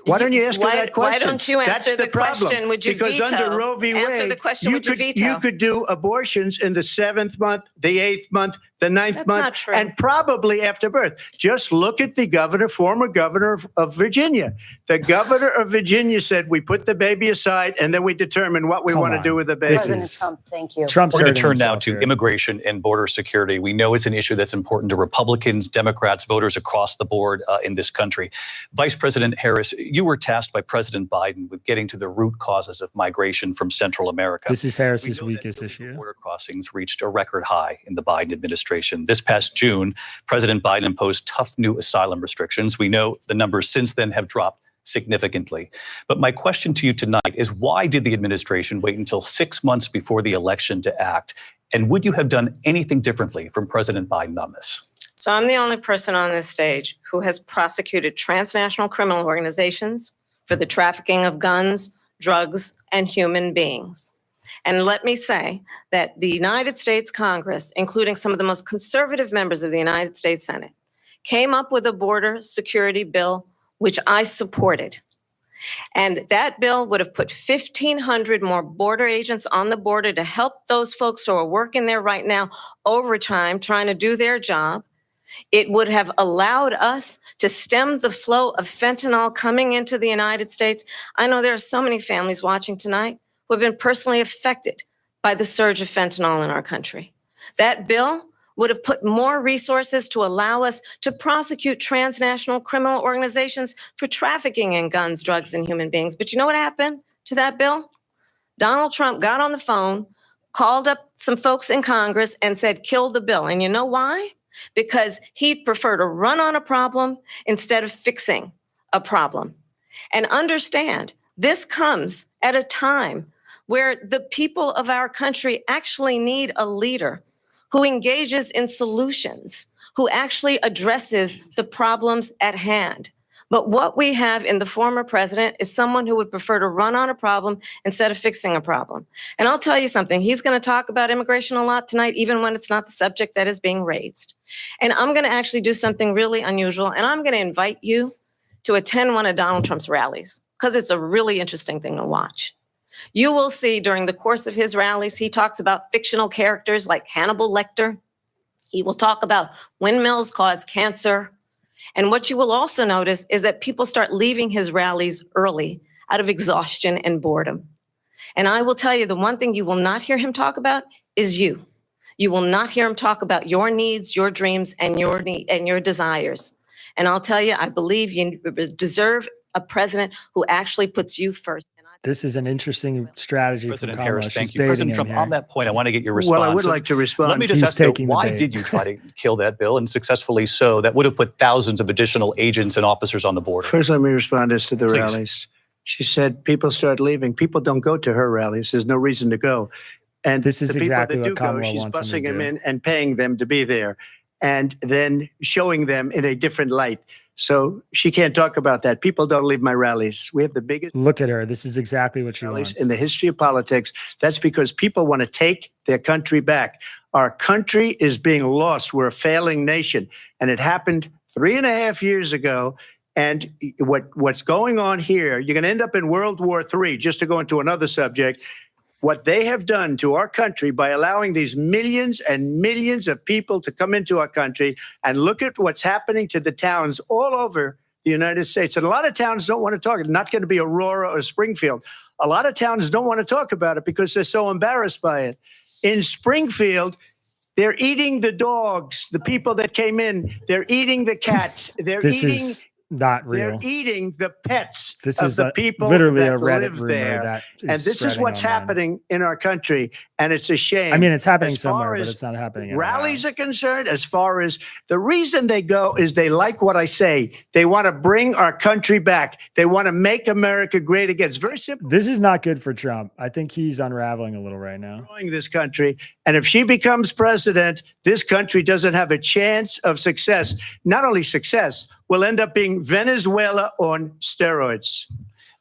Why don't you ask her that question? Why don't you answer the question? Would you because veto? Under Roe v. Wade, answer the question, would you veto? You could do abortions in the 7th month, the 8th month, the 9th That's month, not true. and probably after birth. Just look at the former governor of Virginia. The governor of Virginia said, we put the baby aside and then we determine what we want to do with the baby. President Trump, thank you. Trump's We're going to turn now to immigration and border security. We know it's an issue that's important to Republicans, Democrats, voters across the board in this country. Vice President Harris, you were tasked by President Biden with getting to the root causes of migration from Central America. This is Harris's weakest issue. Border crossings reached a record high in the Biden administration. This past June, President Biden imposed tough new asylum restrictions. We know the numbers since then have dropped significantly. But my question to you tonight is, why did the administration wait until 6 months before the election to act? And would you have done anything differently from President Biden on this? So I'm the only person on this stage who has prosecuted transnational criminal organizations for the trafficking of guns, drugs, and human beings. And let me say that the United States Congress, including some of the most conservative members of the United States Senate, came up with a border security bill, which I supported. And that bill would have put 1,500 more border agents on the border to help those folks who are working there right now overtime, trying to do their job. It would have allowed us to stem the flow of fentanyl coming into the United States. I know there are so many families watching tonight who have been personally affected by the surge of fentanyl in our country. That bill would have put more resources to allow us to prosecute transnational criminal organizations for trafficking in guns, drugs, and human beings. But you know what happened to that bill? Donald Trump got on the phone, called up some folks in Congress and said, kill the bill. And you know why? Because he'd prefer to run on a problem instead of fixing a problem. And understand, this comes at a time where the people of our country actually need a leader who engages in solutions, who actually addresses the problems at hand. But what we have in the former president is someone who would prefer to run on a problem instead of fixing a problem. And I'll tell you something, he's going to talk about immigration a lot tonight, even when it's not the subject that is being raised. And I'm going to actually do something really unusual, and I'm going to invite you to attend one of Donald Trump's rallies, because it's a really interesting thing to watch. You will see during the course of his rallies, he talks about fictional characters like Hannibal Lecter. He will talk about windmills cause cancer. And what you will also notice is that people start leaving his rallies early out of exhaustion and boredom. And I will tell you, the one thing you will not hear him talk about is you. You will not hear him talk about your needs, your dreams, and your desires. And I'll tell you, I believe you deserve a president who actually puts you first. This is an interesting strategy. President from Harris, Kamala. thank She's you. President baiting him Trump, on here. that point, I want to get your response. Well, I would like to respond. Let me just He's ask you, taking the why bait. did you try to kill that bill, and successfully so? That would have put thousands of additional agents and officers on the border. First, let me respond as to the Please. rallies. She said people start leaving. People don't go to her rallies. There's no reason to go. And This is the people exactly that what do go, Kamala she's wants them to bussing them do. in and paying them to be there, and then showing them in a different light. So she can't talk about that. People don't leave my rallies. We have the biggest Look at her. This is exactly what she rallies wants. in the history of politics. That's because people want to take their country back. Our country is being lost. We're a failing nation. And it happened 3.5 years ago. And what's going on here, you're going to end up in World War III, just to go into another subject. What they have done to our country by allowing these millions and millions of people to come into our country, and look at what's happening to the towns all over the United States. And a lot of towns don't want to talk. It's not going to be Aurora or Springfield. A lot of towns don't want to talk about it because they're so embarrassed by it. In Springfield, they're eating the dogs, the people that came in. They're eating the cats. They're This eating. is not real. They're eating the pets This of is the people literally that a Reddit live rumor there. that And this is spreading what's online. happening in our country. And it's a shame. I mean, it's happening As far somewhere, but as it's not happening. rallies are concerned, as far as the reason they go is they like what I say. They want to bring our country back. They want to make America great again. It's very simple. This is not good for Trump. I think he's unraveling a little right now. Destroying this country. And if she becomes president, this country doesn't have a chance of success. Not only success, we'll end up being Venezuela on steroids.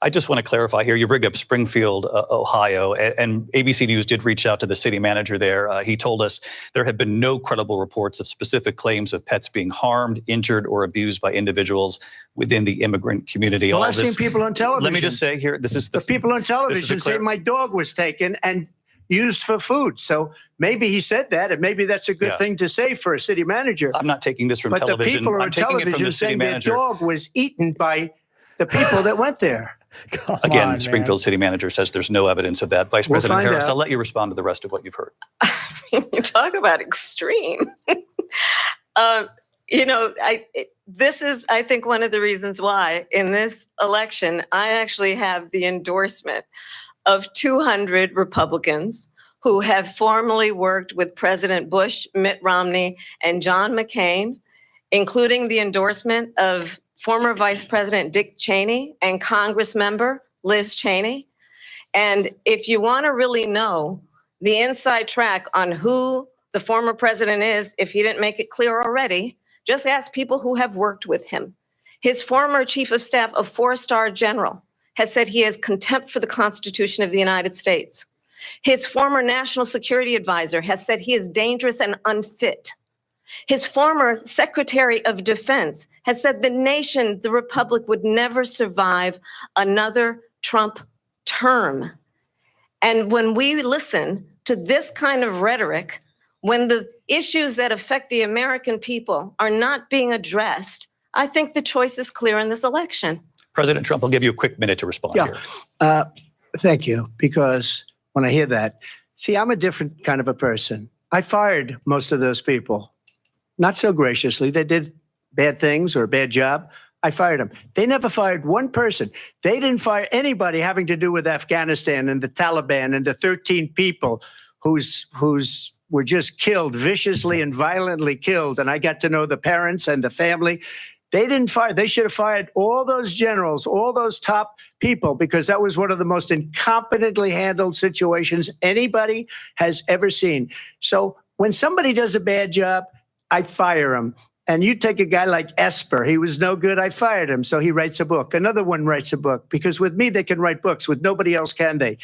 I just want to clarify here. You bring up Springfield, Ohio, and ABC News did reach out to the city manager there. He told us there have been no credible reports of specific claims of pets being harmed, injured, or abused by individuals within the immigrant community. Well, All I've seen this- people on television. Let me just say here, this is The people on this is television a say my dog was taken and used for food. So maybe he said that, and maybe that's a good Yeah. thing to say for a city manager. I'm not taking this from But the television. people I'm on taking it from television the city saying their manager. dog was eaten by the people that went there. Come Again, on, Springfield city manager says there's no evidence of that. Vice We'll President find Harris, out. I'll let you respond to the rest of what you've heard. You talk about extreme. This is, I think, one of the reasons why in this election, I actually have the endorsement of 200 Republicans who have formerly worked with President Bush, Mitt Romney, and John McCain, including the endorsement of former Vice President Dick Cheney and Congress member Liz Cheney. And if you want to really know the inside track on who the former president is, if he didn't make it clear already, just ask people who have worked with him. His former chief of staff, a 4-star general, has said he has contempt for the Constitution of the United States. His former national security advisor has said he is dangerous and unfit. His former Secretary of Defense has said the nation, the republic, would never survive another Trump term. And when we listen to this kind of rhetoric, when the issues that affect the American people are not being addressed, I think the choice is clear in this election. President Trump, I'll give you a quick minute to respond here. Thank you. Because when I hear that, see, I'm a different kind of a person. I fired most of those people. Not so graciously. They did bad things or a bad job. I fired them. They never fired one person. They didn't fire anybody having to do with Afghanistan and the Taliban and the 13 people were just killed, viciously and violently killed. And I got to know the parents and the family. They didn't fire. They should have fired all those generals, all those top people, because that was one of the most incompetently handled situations anybody has ever seen. So when somebody does a bad job, I fire him. And you take a guy like Esper, he was no good, I fired him. So he writes a book. Another one writes a book, because with me, they can write books. With nobody else can they?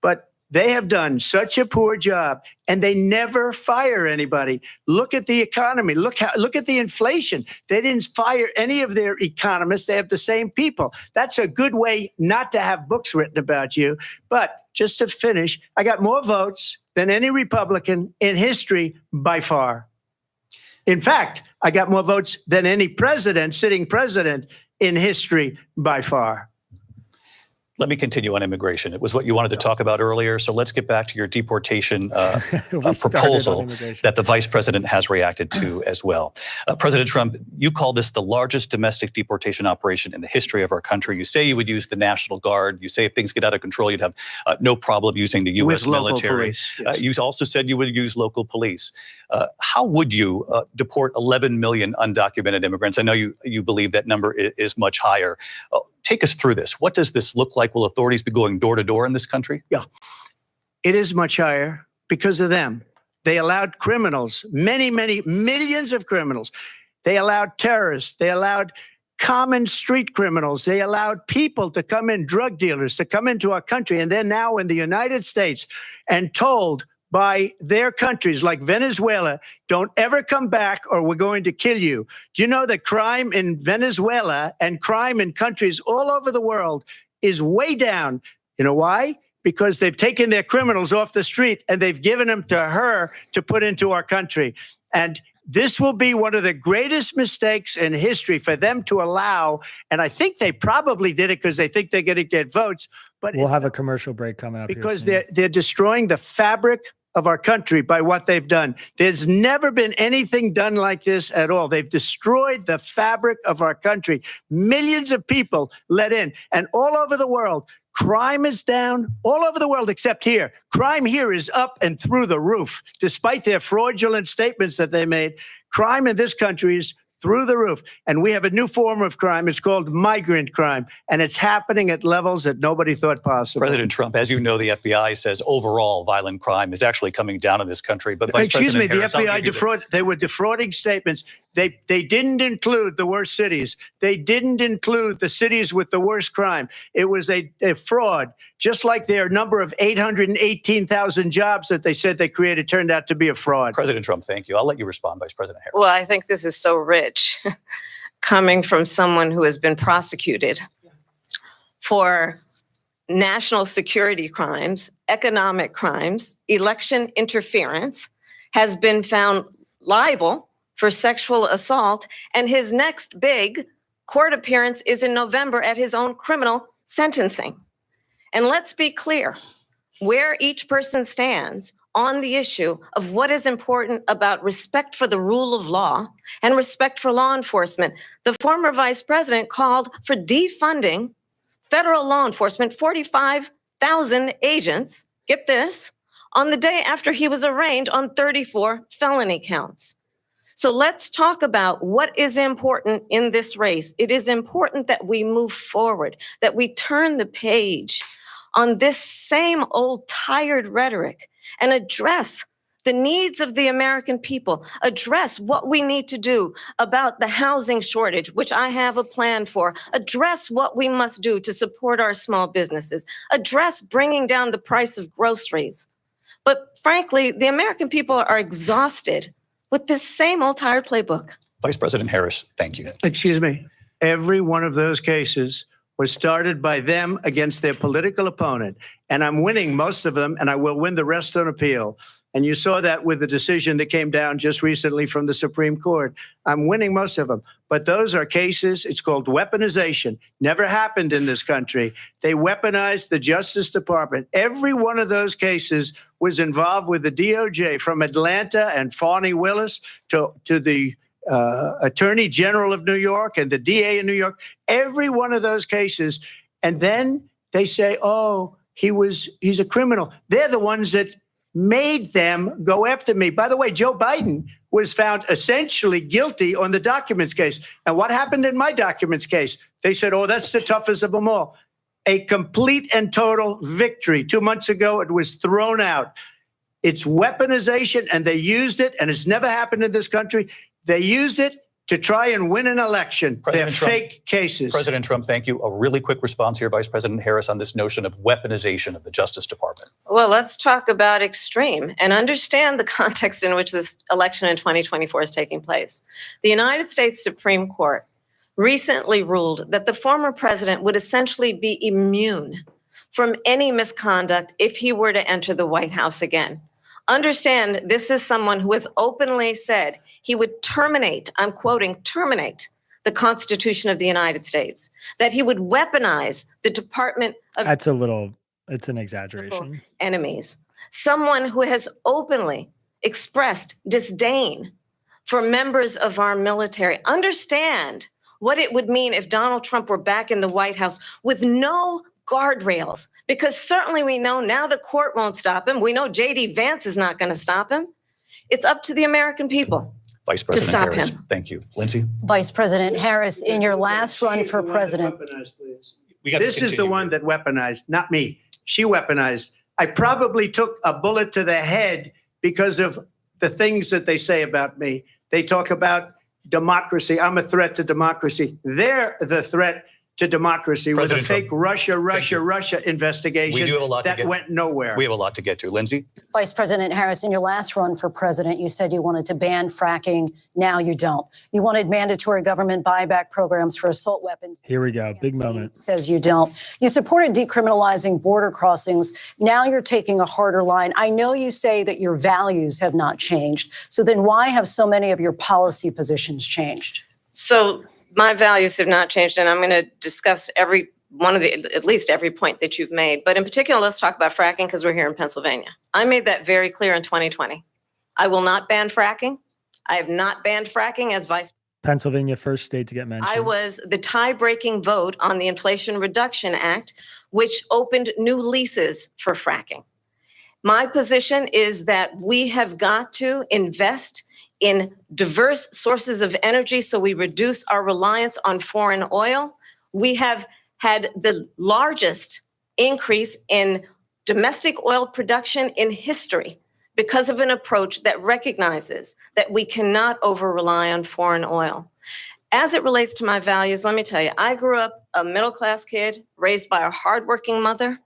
But they have done such a poor job, and they never fire anybody. Look at the economy. Look at the inflation. They didn't fire any of their economists. They have the same people. That's a good way not to have books written about you. But just to finish, I got more votes than any Republican in history by far. In fact, I got more votes than any sitting president in history by far. Let me continue on immigration. It was what you wanted to talk about earlier. So let's get back to your deportation proposal that the vice president has reacted to as well. President Trump, you call this the largest domestic deportation operation in the history of our country. You say you would use the National Guard. You say if things get out of control, you'd have no problem using the U.S. military. Police, yes. You also said you would use local police. How would you deport 11 million undocumented immigrants? I know you believe that number is much higher. Take us through this. What does this look like? Will authorities be going door to door in this country? Yeah, it is much higher because of them. They allowed criminals, many millions of criminals. They allowed terrorists. They allowed common street criminals. They allowed people to come in, drug dealers, to come into our country. And they're now in the United States and told by their countries like Venezuela, don't ever come back or we're going to kill you. Do you know that crime in Venezuela and crime in countries all over the world is way down? You know why? Because they've taken their criminals off the street and they've given them to her to put into our country. And this will be one of the greatest mistakes in history for them to allow. And I think they probably did it because they think they're going to get votes. But we'll have a commercial break coming up because here they're destroying the fabric of our country by what they've done. There's never been anything done like this at all. They've destroyed the fabric of our country. Millions of people let in, and all over the world, crime is down all over the world except here. Crime here is up and through the roof. Despite their fraudulent statements that they made, crime in this country is through the roof. And we have a new form of crime. It's called migrant crime. And it's happening at levels that nobody thought possible. President Trump, as you know, the FBI says overall violent crime is actually coming down in this country. But Vice President Harris, the FBI they were defrauding statements. They didn't include the worst cities. They didn't include the cities with the worst crime. It was a fraud. Just like their number of 818,000 jobs that they said they created turned out to be a fraud. President Trump, thank you. I'll let you respond, Vice President Harris. Well, I think this is so rich coming from someone who has been prosecuted for national security crimes, economic crimes, election interference, has been found liable for sexual assault, and his next big court appearance is in November at his own criminal sentencing. And let's be clear where each person stands on the issue of what is important about respect for the rule of law and respect for law enforcement. The former vice president called for defunding federal law enforcement, 45,000 agents, get this, on the day after he was arraigned on 34 felony counts. So let's talk about what is important in this race. It is important that we move forward, that we turn the page on this same old tired rhetoric and address the needs of the American people, address what we need to do about the housing shortage, which I have a plan for, address what we must do to support our small businesses, address bringing down the price of groceries. But frankly, the American people are exhausted with this same old tired playbook. Vice President Harris, thank you. Excuse me. Every one of those cases was started by them against their political opponent. And I'm winning most of them, and I will win the rest on appeal. And you saw that with the decision that came down just recently from the Supreme Court. I'm winning most of them. But those are cases, it's called weaponization. Never happened in this country. They weaponized the Justice Department. Every one of those cases was involved with the DOJ, from Atlanta and Fani Willis to the Attorney General of New York and the DA in New York. Every one of those cases. And then they say, oh, he's a criminal. They're the ones that made them go after me. By the way, Joe Biden was found essentially guilty on the documents case. And what happened in my documents case? They said, oh, that's the toughest of them all. A complete and total victory. 2 months ago, it was thrown out. It's weaponization, and they used it, and it's never happened in this country. They used it to try and win an election. They're fake cases. President Trump, thank you. A really quick response here, Vice President Harris, on this notion of weaponization of the Justice Department. Well, let's talk about extreme and understand the context in which this election in 2024 is taking place. The United States Supreme Court recently ruled that the former president would essentially be immune from any misconduct if he were to enter the White House again. Understand, this is someone who has openly said he would terminate, I'm quoting, terminate the Constitution of the United States, that he would weaponize the Department of it's an exaggeration. Enemies. Someone who has openly expressed disdain for members of our military. Understand what it would mean if Donald Trump were back in the White House with no guardrails, because certainly we know now the court won't stop him. We know J.D. Vance is not going to stop him. It's up to the American people. Vice President stop Harris, him. Thank you. Lindsay? Vice President Harris, in your last run for president. This is the one that weaponized, not me. She weaponized. I probably took a bullet to the head because of the things that they say about me. They talk about democracy. I'm a threat to democracy. They're the threat to democracy with a fake Russia investigation We do have a lot that went nowhere. We have a lot to get to. Lindsay? Vice President Harris, in your last run for president, you said you wanted to ban fracking. Now you don't. You wanted mandatory government buyback programs for assault weapons. Here we go. Big moment. Says you don't. You supported decriminalizing border crossings. Now you're taking a harder line. I know you say that your values have not changed. So then why have so many of your policy positions changed? So my values have not changed, and I'm going to discuss every one of at least every point that you've made. But in particular, let's talk about fracking because we're here in Pennsylvania. I made that very clear in 2020. I will not ban fracking. I have not banned fracking as vice. Pennsylvania, first state to get mentioned. I was the tie-breaking vote on the Inflation Reduction Act, which opened new leases for fracking. My position is that we have got to invest in diverse sources of energy so we reduce our reliance on foreign oil. We have had the largest increase in domestic oil production in history because of an approach that recognizes that we cannot over-rely on foreign oil. As it relates to my values, let me tell you, I grew up a middle-class kid raised by a hardworking mother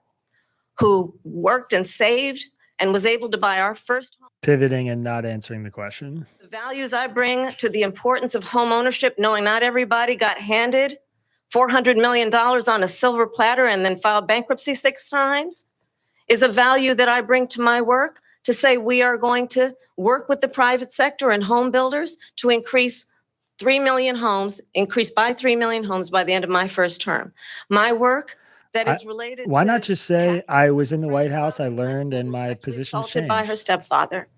who worked and saved and was able to buy our first home. Pivoting and not answering the question. The values I bring to the importance of home ownership, knowing not everybody got handed $400 million on a silver platter and then filed bankruptcy 6 times, is a value that I bring to my work to say we are going to work with the private sector and home builders to increase 3 million homes, increase by 3 million homes by the end of my first term. My work that is related Why to not just say, I was in the White House, I learned, and my position assaulted changed? by her stepfather.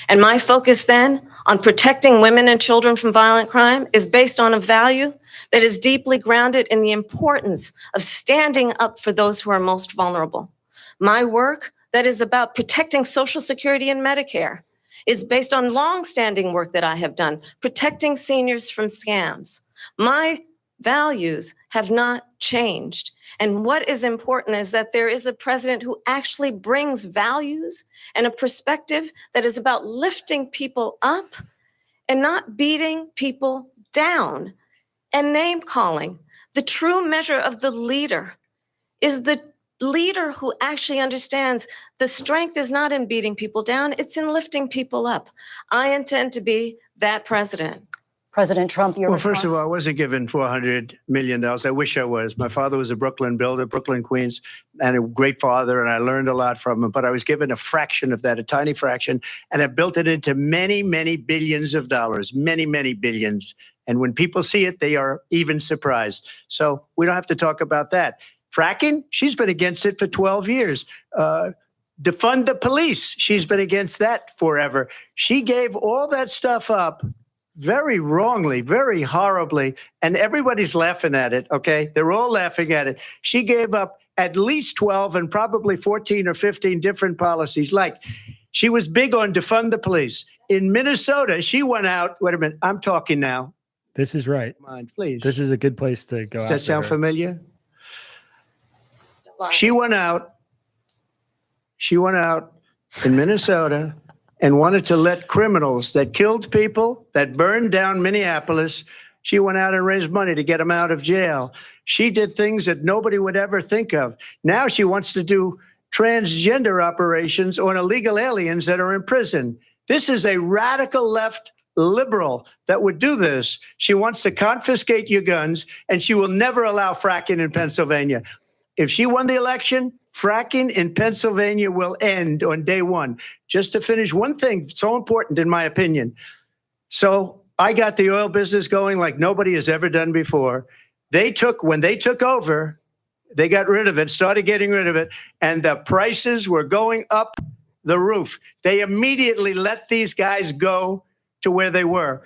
And my focus then on protecting women and children from violent crime is based on a value that is deeply grounded in the importance of standing up for those who are most vulnerable. My work that is about protecting Social Security and Medicare is based on longstanding work that I have done, protecting seniors from scams. My values have not changed. And what is important is that there is a president who actually brings values and a perspective that is about lifting people up and not beating people down and name calling. The true measure of the leader is the leader who actually understands the strength is not in beating people down, it's in lifting people up. I intend to be that president. President Trump, your response? First of all, I wasn't given $400 million. I wish I was. My father was a Brooklyn builder, Brooklyn, Queens, and a great father, and I learned a lot from him. But I was given a fraction of that, a tiny fraction, and I built it into many, many billions of dollars, many, many billions. And when people see it, they are even surprised. So we don't have to talk about that. Fracking, she's been against it for 12 years. Defund the police, she's been against that forever. She gave all that stuff up very wrongly, very horribly, and everybody's laughing at it, okay? They're all laughing at it. She gave up at least 12 and probably 14 or 15 different policies. Like, She was big on defund the police. In Minnesota, she went out. Wait a minute. I'm talking now. This is right. Come on, please. This is a good place to go. Does that sound familiar? She went out in Minnesota and wanted to let criminals that killed people, that burned down Minneapolis, she went out and raised money to get them out of jail. She did things that nobody would ever think of. Now she wants to do transgender operations on illegal aliens that are in prison. This is a radical left liberal that would do this. She wants to confiscate your guns, and she will never allow fracking in Pennsylvania. If she won the election, fracking in Pennsylvania will end on day one. Just to finish, one thing so important in my opinion. So I got the oil business going like nobody has ever done before. When they took over, they got rid of it, started getting rid of it, and the prices were going up the roof. They immediately let these guys go to where they were.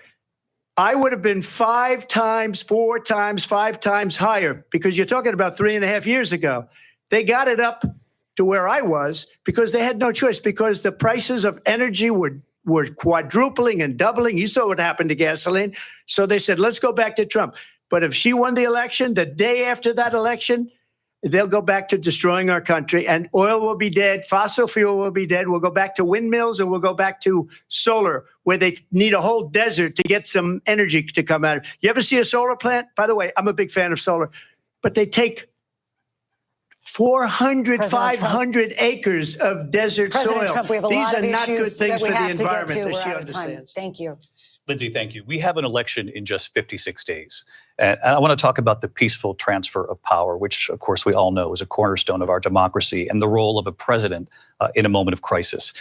I would have been 5 times, 4 times, 5 times higher, because you're talking about 3.5 years ago. They got it up to where I was because they had no choice, because the prices of energy were quadrupling and doubling. You saw what happened to gasoline. So they said, let's go back to Trump. But if she won the election, the day after that election, they'll go back to destroying our country, and oil will be dead. Fossil fuel will be dead. We'll go back to windmills, and we'll go back to solar, where they need a whole desert to get some energy to come out. You ever see a solar plant? By the way, I'm a big fan of solar, but they take 400, 500 acres of desert President soil. Trump, we have a These lot are of not good issues things that for we the have to get environment to. that We're she out of time. understands. Thank you. Lindsay, thank you. We have an election in just 56 days. And I want to talk about the peaceful transfer of power, which, of course, we all know is a cornerstone of our democracy, and the role of a president in a moment of crisis.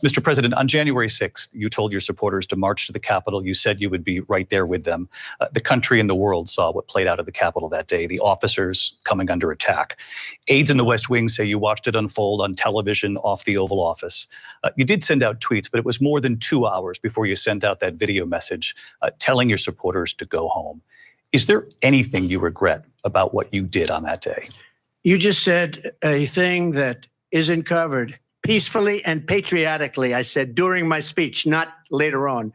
Mr. President, on January 6th, you told your supporters to march to the Capitol. You said you would be right there with them. The country and the world saw what played out at the Capitol that day, the officers coming under attack. Aides in the West Wing say you watched it unfold on television off the Oval Office. You did send out tweets, but it was more than 2 hours before you sent out that video message telling your supporters to go home. Is there anything you regret about what you did on that day? You just said a thing that isn't covered. Peacefully and patriotically, I said during my speech, not later on.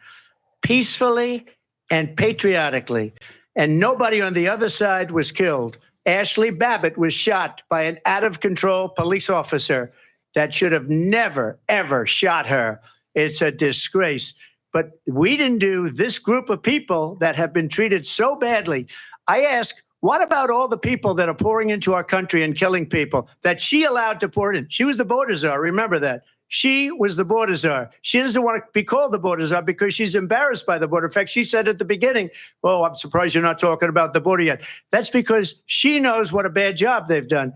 Peacefully and patriotically. And nobody on the other side was killed. Ashley Babbitt was shot by an out-of-control police officer that should have never, ever shot her. It's a disgrace. But we didn't do this group of people that have been treated so badly. I ask, what about all the people that are pouring into our country and killing people that she allowed to pour in? She was the border czar. Remember that. She was the border czar. She doesn't want to be called the border czar because she's embarrassed by the border. In fact, she said at the beginning, oh, I'm surprised you're not talking about the border yet. That's because she knows what a bad job they've done.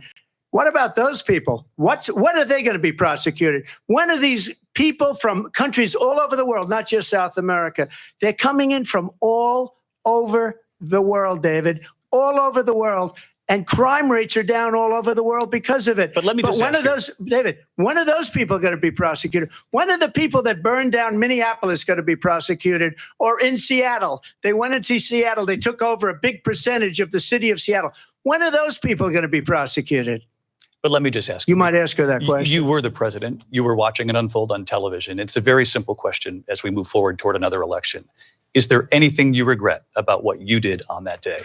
What about those people? When are they going to be prosecuted? When are these people from countries all over the world, not just South America? They're coming in from all over the world, David, all over the world. And crime rates are down all over the world because of it. But let me just when are those, David, when are those people going to be prosecuted? When are the people that burned down Minneapolis going to be prosecuted? Or in Seattle? They went into Seattle. They took over a big percentage of the city of Seattle. When are those people going to be prosecuted? But let me just ask you. You might ask her that question. You were the president. You were watching it unfold on television. It's a very simple question as we move forward toward another election. Is there anything you regret about what you did on that day?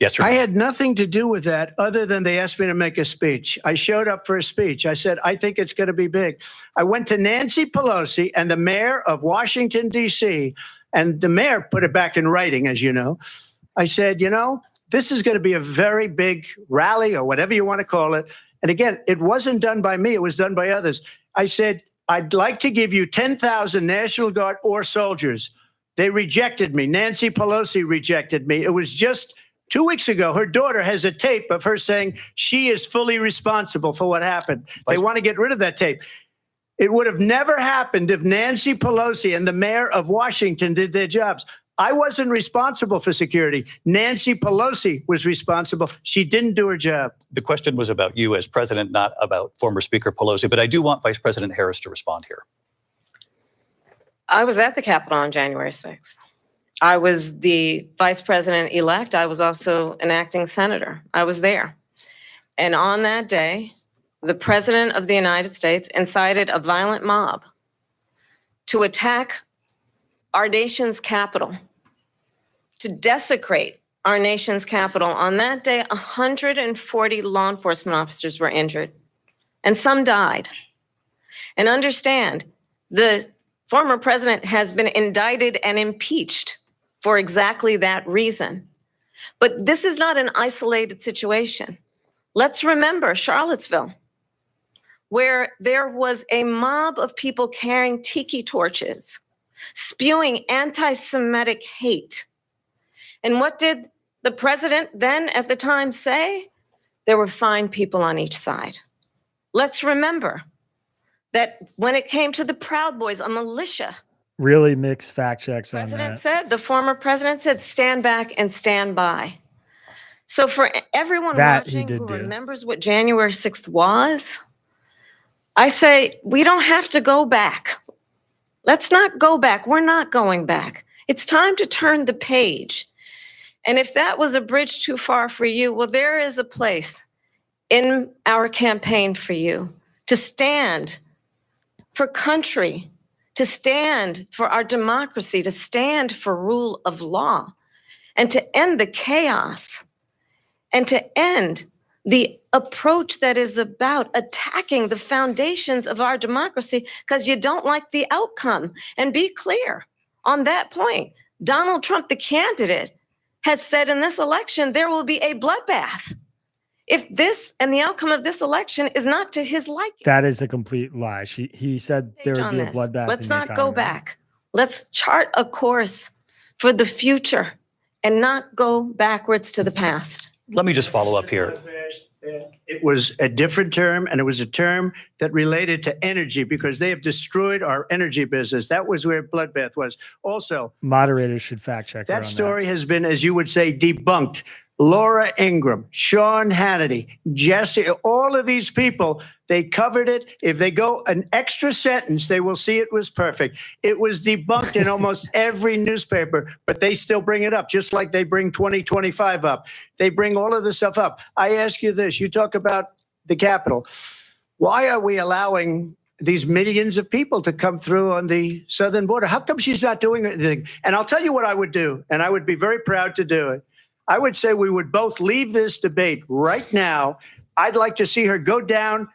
Yes or no? I had nothing to do with that other than they asked me to make a speech. I showed up for a speech. I said, I think it's going to be big. I went to Nancy Pelosi and the mayor of Washington, D.C., and the mayor put it back in writing, as you know. I said, this is going to be a very big rally or whatever you want to call it. And again, it wasn't done by me. It was done by others. I said, I'd like to give you 10,000 National Guard or soldiers. They rejected me. Nancy Pelosi rejected me. It was just 2 weeks ago. Her daughter has a tape of her saying she is fully responsible for what happened. They want to get rid of that tape. It would have never happened if Nancy Pelosi and the mayor of Washington did their jobs. I wasn't responsible for security. Nancy Pelosi was responsible. She didn't do her job. The question was about you as president, not about former Speaker Pelosi, but I do want Vice President Harris to respond here. I was at the Capitol on January 6th. I was the vice president-elect. I was also an acting senator. I was there. And on that day, the President of the United States incited a violent mob to attack our nation's capital, to desecrate our nation's capital. On that day, 140 law enforcement officers were injured, and some died. And understand, the former president has been indicted and impeached for exactly that reason. But this is not an isolated situation. Let's remember Charlottesville, where there was a mob of people carrying tiki torches, spewing anti-Semitic hate. And what did the president then at the time say? There were fine people on each side. Let's remember that when it came to the Proud Boys, a militia, really mixed fact checks on that. The former president said, stand back and stand by. So for everyone watching who remembers what January 6th was, I say, we don't have to go back. Let's not go back. We're not going back. It's time to turn the page. And if that was a bridge too far for you, well, there is a place in our campaign for you to stand for country, to stand for our democracy, to stand for rule of law, and to end the chaos, and to end the approach that is about attacking the foundations of our democracy because you don't like the outcome. And be clear on that point. Donald Trump, the candidate, has said in this election there will be a bloodbath if this and the outcome of this election is not to his liking. That is a complete lie. He said there would be a bloodbath. Let's not go back. Let's chart a course for the future and not go backwards to the past. Let me just follow up here. It was a different term, and it was a term that related to energy because they have destroyed our energy business. That was where bloodbath was. Also, moderators should fact check that story has been, as you would say, debunked. Laura Ingraham, Sean Hannity, Jesse, all of these people, they covered it. If they go an extra sentence, they will see it was perfect. It was debunked in almost every newspaper, but they still bring it up, just like they bring 2025 up. They bring all of this stuff up. I ask you this, you talk about the Capitol. Why are we allowing these millions of people to come through on the southern border? How come she's not doing anything? And I'll tell you what I would do, and I would be very proud to do it. I would say we would both leave this debate right now. I'd like to see her go down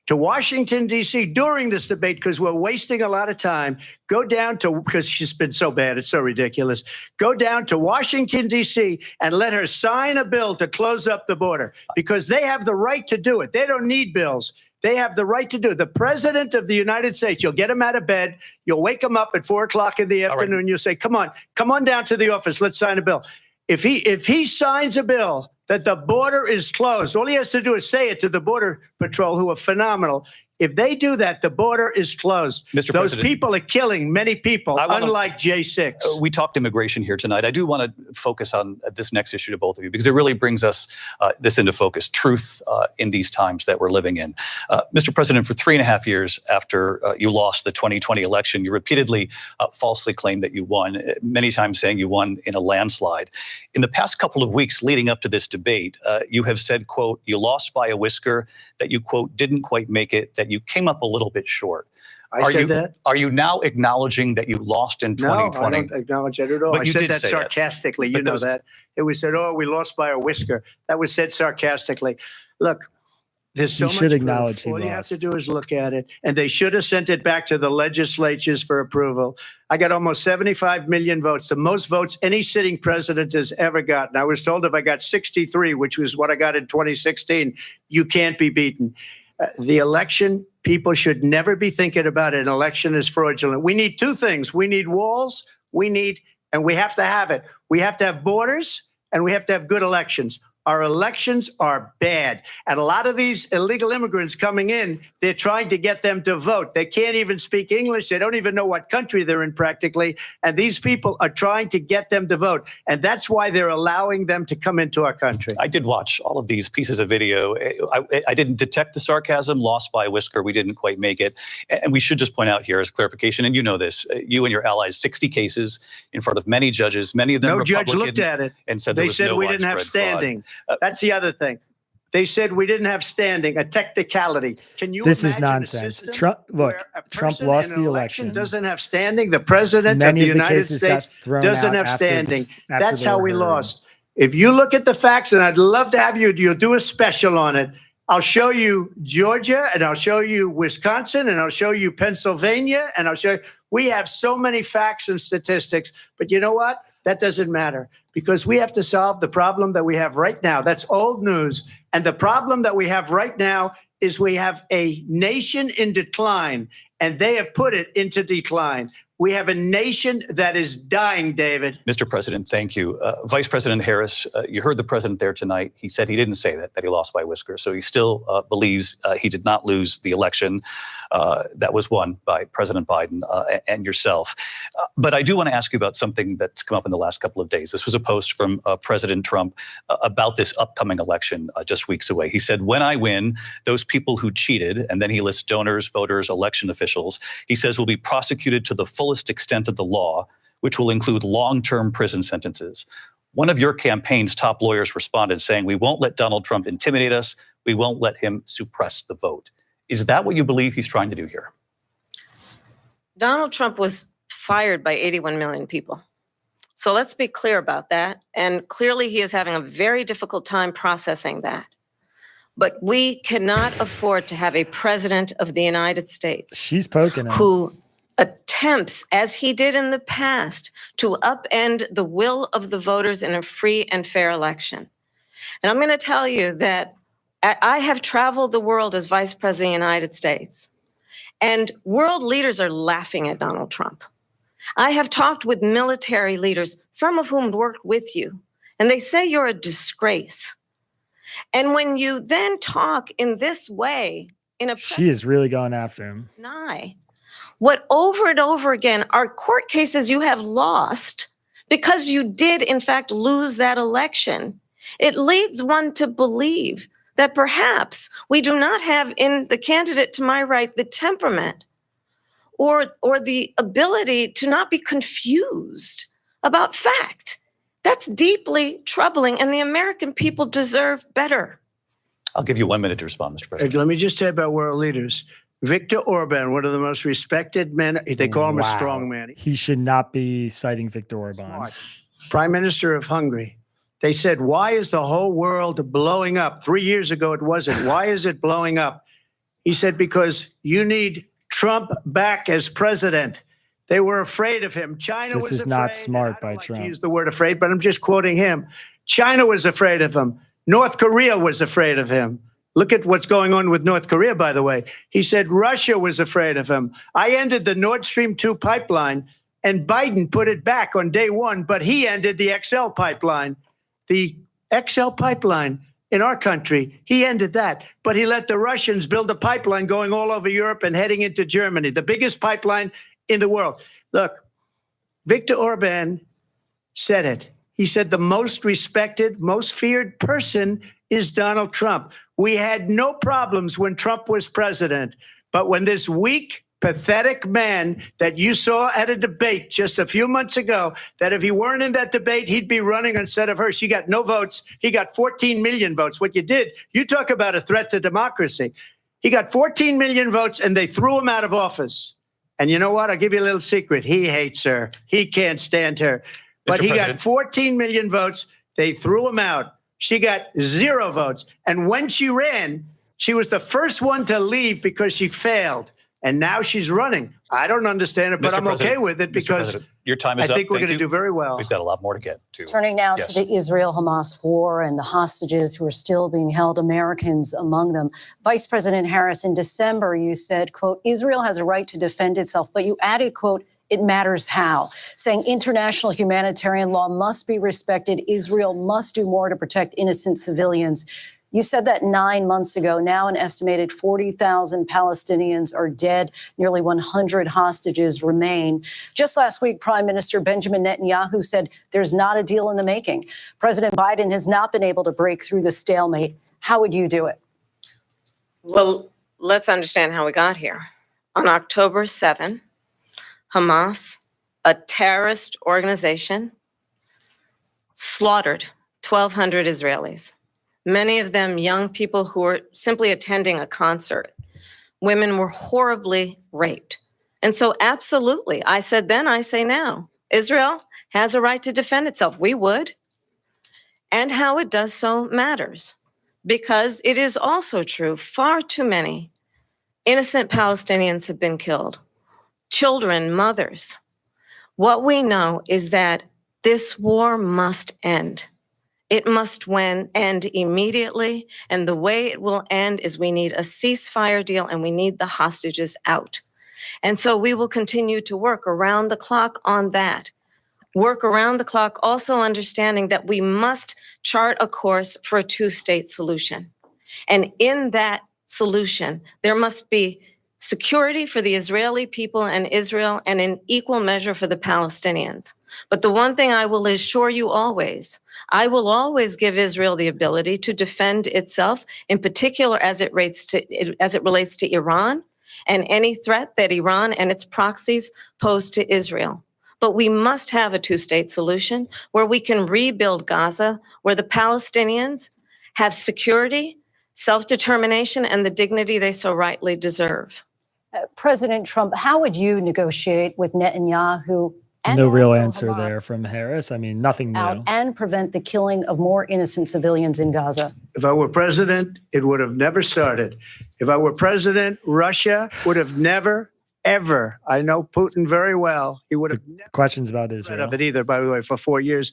to Washington, D.C. during this debate because we're wasting a lot of time. Go down to, because she's been so bad, it's so ridiculous. Go down to Washington, D.C. and let her sign a bill to close up the border because they have the right to do it. They don't need bills. They have the right to do it. The president of the United States, you'll get him out of bed. You'll wake him up at 4 o'clock in the afternoon. Right. You'll say, come on down to the office. Let's sign a bill. If he signs a bill that the border is closed, all he has to do is say it to the Border Patrol, who are phenomenal. If they do that, the border is closed. Mr. Those President, people are killing many people, unlike J6. We talked immigration here tonight. I do want to focus on this next issue to both of you because it really brings us this into focus, truth in these times that we're living in. Mr. President, for 3.5 years after you lost the 2020 election, you repeatedly falsely claimed that you won, many times saying you won in a landslide. In the past couple of weeks leading up to this debate, you have said, quote, you lost by a whisker, that you, quote, didn't quite make it, that you came up a little bit short. I said that? Are you now acknowledging that you lost in 2020? No, I don't acknowledge that at all. But I you said did that say sarcastically. That. You know that. It was said, oh, we lost by a whisker. That was said sarcastically. Look, there's so much acknowledge proof. All you have to do is look at it. And they should have sent it back to the legislatures for approval. I got almost 75 million votes, the most votes any sitting president has ever gotten. I was told if I got 63, which was what I got in 2016, you can't be beaten. The election, people should never be thinking about an election as fraudulent. We need two things. We need walls, and we have to have it. We have to have borders, and we have to have good elections. Our elections are bad. And a lot of these illegal immigrants coming in, they're trying to get them to vote. They can't even speak English. They don't even know what country they're in practically. And these people are trying to get them to vote. And that's why they're allowing them to come into our country. I did watch all of these pieces of video. I didn't detect the sarcasm, lost by a whisker. We didn't quite make it. And we should just point out here as clarification, and you know this, you and your allies, 60 cases in front of many judges, many of them no Republican. judge looked at it and said they there was said no we didn't have widespread fraud. standing. That's the other thing. They said we didn't have standing, a technicality. Can you This is imagine a nonsense. system Trump, look, where a Trump person lost in an the election election. doesn't have standing? The president Many of the of the United cases got States thrown doesn't out have after standing. after That's they how were we heard. lost. If you look at the facts, and I'd love to have you'll do a special on it. I'll show you Georgia, and I'll show you Wisconsin, and I'll show you Pennsylvania, and I'll show you. We have so many facts and statistics, but you know what? That doesn't matter, because we have to solve the problem that we have right now. That's old news. And the problem that we have right now is we have a nation in decline, and they have put it into decline. We have a nation that is dying, David. Mr. President, thank you. Vice President Harris, you heard the president there tonight. He said he didn't say that he lost by a whisker. So he still believes he did not lose the election that was won by President Biden and yourself. But I do want to ask you about something that's come up in the last couple of days. This was a post from President Trump about this upcoming election just weeks away. He said, when I win, those people who cheated, and then he lists donors, voters, election officials, he says will be prosecuted to the fullest extent of the law, which will include long-term prison sentences. One of your campaign's top lawyers responded saying, we won't let Donald Trump intimidate us. We won't let him suppress the vote. Is that what you believe he's trying to do here? Donald Trump was fired by 81 million people. So let's be clear about that. And clearly he is having a very difficult time processing that. But we cannot afford to have a president of the United States She's poking him. who attempts, as he did in the past, to upend the will of the voters in a free and fair election. And I'm going to tell you that I have traveled the world as Vice President of the United States, and world leaders are laughing at Donald Trump. I have talked with military leaders, some of whom worked with you, and they say you're a disgrace. And when you then talk in this way, She is really going after him. What over and over again are court cases you have lost because you did, in fact, lose that election. It leads one to believe that perhaps we do not have in the candidate to my right the temperament or the ability to not be confused about fact. That's deeply troubling, and the American people deserve better. I'll give you 1 minute to respond, Mr. President. Let me just say about world leaders. Viktor Orban, one of the most respected men, they call him a strong man. He should not be citing Viktor Orban. Prime Minister of Hungary. They said, why is the whole world blowing up? 3 years ago, it wasn't. Why is it blowing up? He said, because you need Trump back as president. They were afraid of him. China was afraid. This is not smart by Trump. I use the word afraid, but I'm just quoting him. China was afraid of him. North Korea was afraid of him. Look at what's going on with North Korea, by the way. He said Russia was afraid of him. I ended the Nord Stream 2 pipeline, and Biden put it back on day one, but he ended the XL pipeline. The XL pipeline in our country, he ended that. But he let the Russians build a pipeline going all over Europe and heading into Germany, the biggest pipeline in the world. Look, Viktor Orban said it. He said the most respected, most feared person is Donald Trump. We had no problems when Trump was president, but when this weak, pathetic man that you saw at a debate just a few months ago, that if he weren't in that debate, he'd be running instead of her. She got no votes. He got 14 million votes. What you did, you talk about a threat to democracy. He got 14 million votes and they threw him out of office. And you know what? I'll give you a little secret. He hates her. He can't stand her. But he got 14 million votes. They threw him out. She got 0 votes. And when she ran, she was the first one to leave because she failed. And now she's running. I don't understand it, but I'm okay with it because your time is I up. think we're going to do very well. We've got a lot more to get to. Turning now to the Israel-Hamas war and the hostages who are still being held, Americans among them. Vice President Harris, in December, you said, quote, Israel has a right to defend itself, but you added, quote, it matters how, saying international humanitarian law must be respected. Israel must do more to protect innocent civilians. You said that 9 months ago. Now an estimated 40,000 Palestinians are dead. Nearly 100 hostages remain. Just last week, Prime Minister Benjamin Netanyahu said there's not a deal in the making. President Biden has not been able to break through the stalemate. How would you do it? Well, let's understand how we got here. On October 7, Hamas, a terrorist organization, slaughtered 1,200 Israelis. many of them young people who were simply attending a concert. Women were horribly raped. And so absolutely, I said then, I say now, Israel has a right to defend itself. We would. And how it does so matters, because it is also true, far too many innocent Palestinians have been killed. Children, mothers. What we know is that this war must end. It must end immediately. And the way it will end is we need a ceasefire deal and we need the hostages out. And so we will continue to work around the clock on that. Work around the clock, also understanding that we must chart a course for a two-state solution. And in that solution, there must be security for the Israeli people and Israel, and in equal measure for the Palestinians. But the one thing I will assure you always, I will always give Israel the ability to defend itself, in particular as it relates to Iran and any threat that Iran and its proxies pose to Israel. But we must have a two-state solution where we can rebuild Gaza, where the Palestinians have security, self-determination, and the dignity they so rightly deserve. President Trump, how would you negotiate with Netanyahu? And no real also answer Hamas there from Harris. I mean, nothing new. out and prevent the killing of more innocent civilians in Gaza? If I were president, it would have never started. If I were president, Russia would have never, ever, I know Putin very well, he would have never Questions about read Israel. of it either, by the way, for 4 years,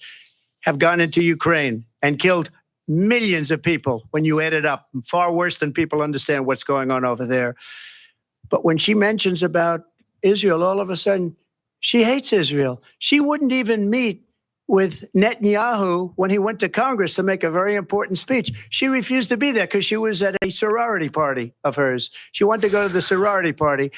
have gone into Ukraine and killed millions of people when you add it up, far worse than people understand what's going on over there. But when she mentions about Israel, all of a sudden, she hates Israel. She wouldn't even meet with Netanyahu when he went to Congress to make a very important speech. She refused to be there because she was at a sorority party of hers. She wanted to go to the sorority party.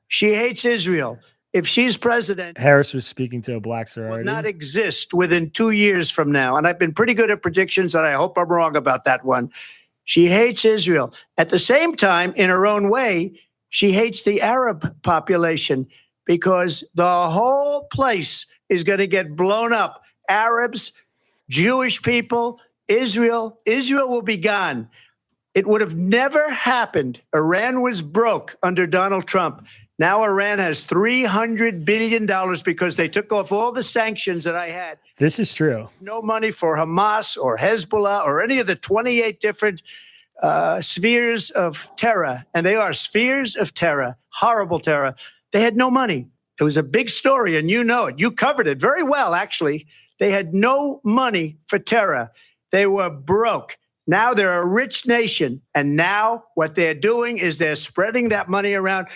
She hates Israel. If she's president, Harris was speaking to a black will sorority. not exist within 2 years from now. And I've been pretty good at predictions, and I hope I'm wrong about that one. She hates Israel. At the same time, in her own way, she hates the Arab population because the whole place is going to get blown up. Arabs, Jewish people, Israel will be gone. It would have never happened. Iran was broke under Donald Trump. Now Iran has $300 billion because they took off all the sanctions that I had. This is true. No money for Hamas or Hezbollah or any of the 28 different spheres of terror. And they are spheres of terror, horrible terror. They had no money. It was a big story, and you know it. You covered it very well, actually. They had no money for terror. They were broke. Now they're a rich nation. And now what they're doing is they're spreading that money around.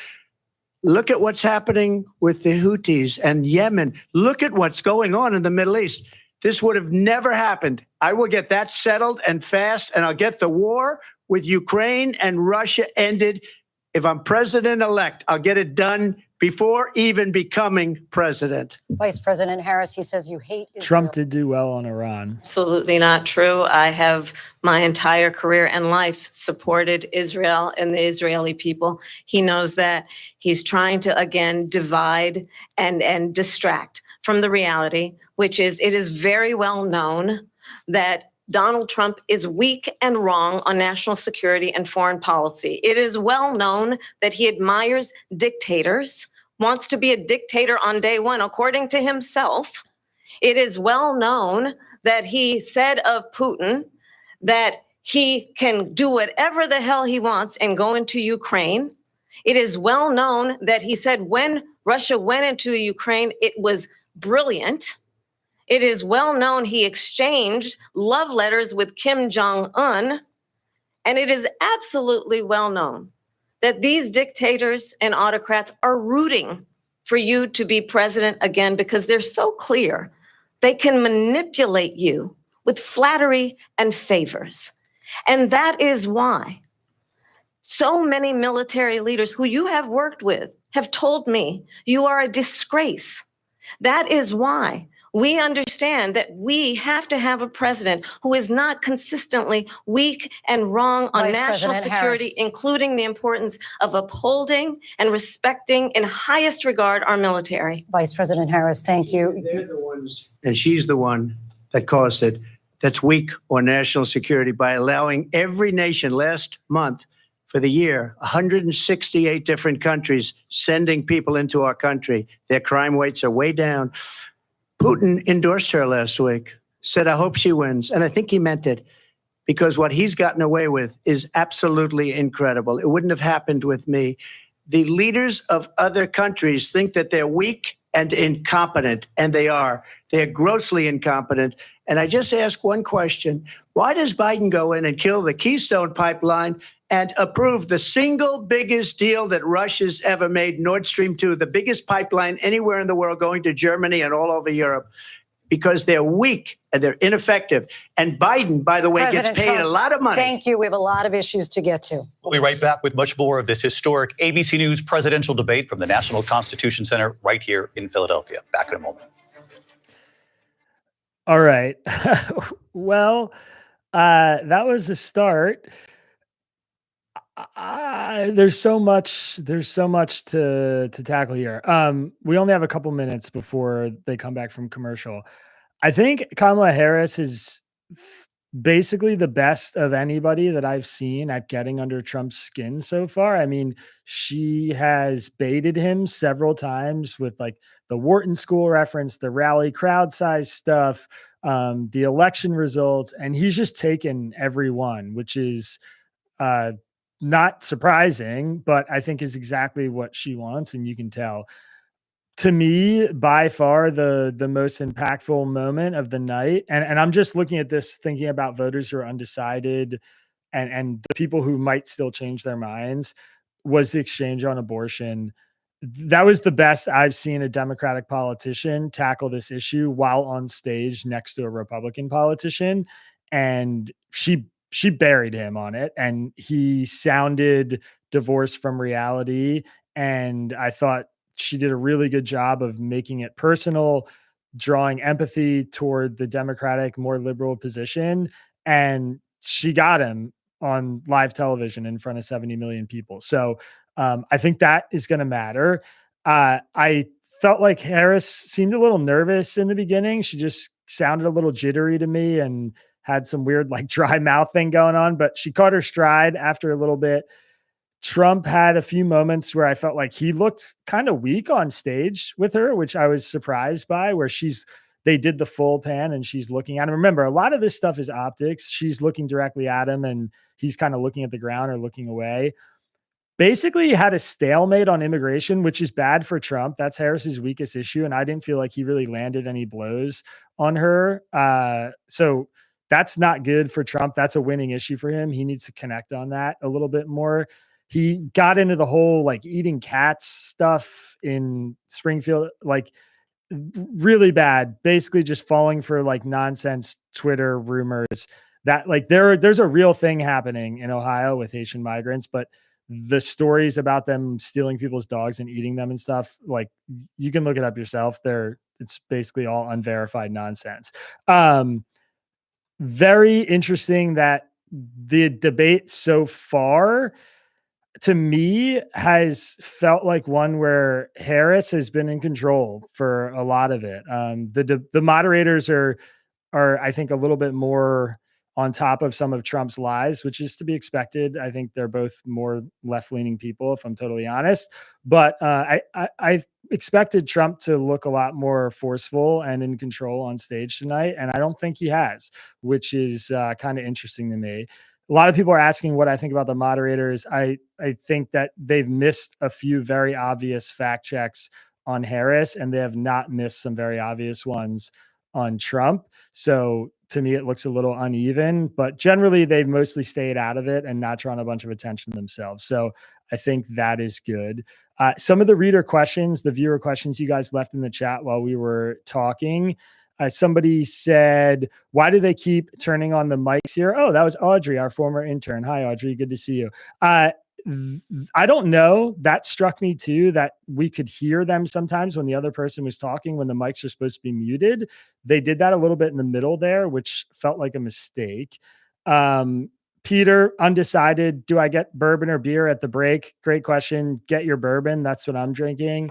Look at what's happening with the Houthis and Yemen. Look at what's going on in the Middle East. This would have never happened. I will get that settled and fast, and I'll get the war with Ukraine and Russia ended. If I'm president-elect, I'll get it done before even becoming president. Vice President Harris, he says you hate Israel. Trump did do well on Iran. Absolutely not true. I have my entire career and life supported Israel and the Israeli people. He knows that. He's trying to, again, divide and distract from the reality, which is it is very well known that Donald Trump is weak and wrong on national security and foreign policy. It is well known that he admires dictators, wants to be a dictator on day one, according to himself. It is well known that he said of Putin that he can do whatever the hell he wants and go into Ukraine. It is well known that he said when Russia went into Ukraine, it was brilliant. It is well known he exchanged love letters with Kim Jong-un, and it is absolutely well known that these dictators and autocrats are rooting for you to be president again because they're so clear they can manipulate you with flattery and favors. And that is why so many military leaders who you have worked with have told me you are a disgrace. That is why we understand that we have to have a president who is not consistently weak and wrong on Vice national President security, Harris. including the importance of upholding and respecting in highest regard our military. Vice President Harris, thank you. They're the ones, and she's the one that caused it. that's weak on national security by allowing every nation last month for the year, 168 different countries sending people into our country. Their crime rates are way down. Putin endorsed her last week, said, I hope she wins. And I think he meant it, because what he's gotten away with is absolutely incredible. It wouldn't have happened with me. The leaders of other countries think that they're weak and incompetent, and they are. They're grossly incompetent. And I just ask one question. Why does Biden go in and kill the Keystone Pipeline and approve the single biggest deal that Russia's ever made, Nord Stream 2, the biggest pipeline anywhere in the world going to Germany and all over Europe? Because they're weak and they're ineffective. And Biden, by the way, President gets paid Trump, a lot of money. Thank you. We have a lot of issues to get to. We'll be right back with much more of this historic ABC News presidential debate from the National Constitution Center right here in Philadelphia. Back in a moment. All right. Well, that was a start. There's so much to tackle here. We only have a couple minutes before they come back from commercial. I think Kamala Harris is basically the best of anybody that I've seen at getting under Trump's skin so far. I mean, she has baited him several times with like the Wharton School reference, the rally crowd size stuff, the election results, and he's just taken every one, which is not surprising, but I think is exactly what she wants, and you can tell. To me, by far the most impactful moment of the night, and I'm just looking at this thinking about voters who are undecided and the people who might still change their minds, was the exchange on abortion. That was the best I've seen a Democratic politician tackle this issue while on stage next to a Republican politician, and she buried him on it, and he sounded divorced from reality. And I thought she did a really good job of making it personal, drawing empathy toward the Democratic, more liberal position. And she got him on live television in front of 70 million people. So I think that is going to matter. I felt like Harris seemed a little nervous in the beginning. She just sounded a little jittery to me and had some weird like dry mouth thing going on, but she caught her stride after a little bit. Trump had a few moments where I felt like he looked kind of weak on stage with her, which I was surprised by, where they did the full pan and she's looking at him. Remember, a lot of this stuff is optics. She's looking directly at him and he's kind of looking at the ground or looking away. Basically, he had a stalemate on immigration, which is bad for Trump. That's Harris's weakest issue. And I didn't feel like he really landed any blows on her. So that's not good for Trump. That's a winning issue for him. He needs to connect on that a little bit more. He got into the whole like eating cats stuff in Springfield, like really bad, basically just falling for like nonsense Twitter rumors that like there's a real thing happening in Ohio with Haitian migrants, but the stories about them stealing people's dogs and eating them and stuff, like you can look it up yourself. It's basically all unverified nonsense. Very interesting that the debate so far, to me, has felt like one where Harris has been in control for a lot of it. The moderators are, I think, a little bit more on top of some of Trump's lies, which is to be expected. I think they're both more left-leaning people, if I'm totally honest. But I expected Trump to look a lot more forceful and in control on stage tonight, and I don't think he has, which is kind of interesting to me. A lot of people are asking what I think about the moderators. I think that they've missed a few very obvious fact checks on Harris, and they have not missed some very obvious ones on Trump. So to me, it looks a little uneven, but generally they've mostly stayed out of it and not drawn a bunch of attention themselves. So I think that is good. Some of the reader questions, the viewer questions you guys left in the chat while we were talking, somebody said, why do they keep turning on the mics here? Oh, that was Audrey, our former intern. Hi, Audrey. Good to see you. I don't know. That struck me too, that we could hear them sometimes when the other person was talking, when the mics are supposed to be muted. They did that a little bit in the middle there, which felt like a mistake. Peter, undecided. Do I get bourbon or beer at the break? Great question. Get your bourbon. That's what I'm drinking.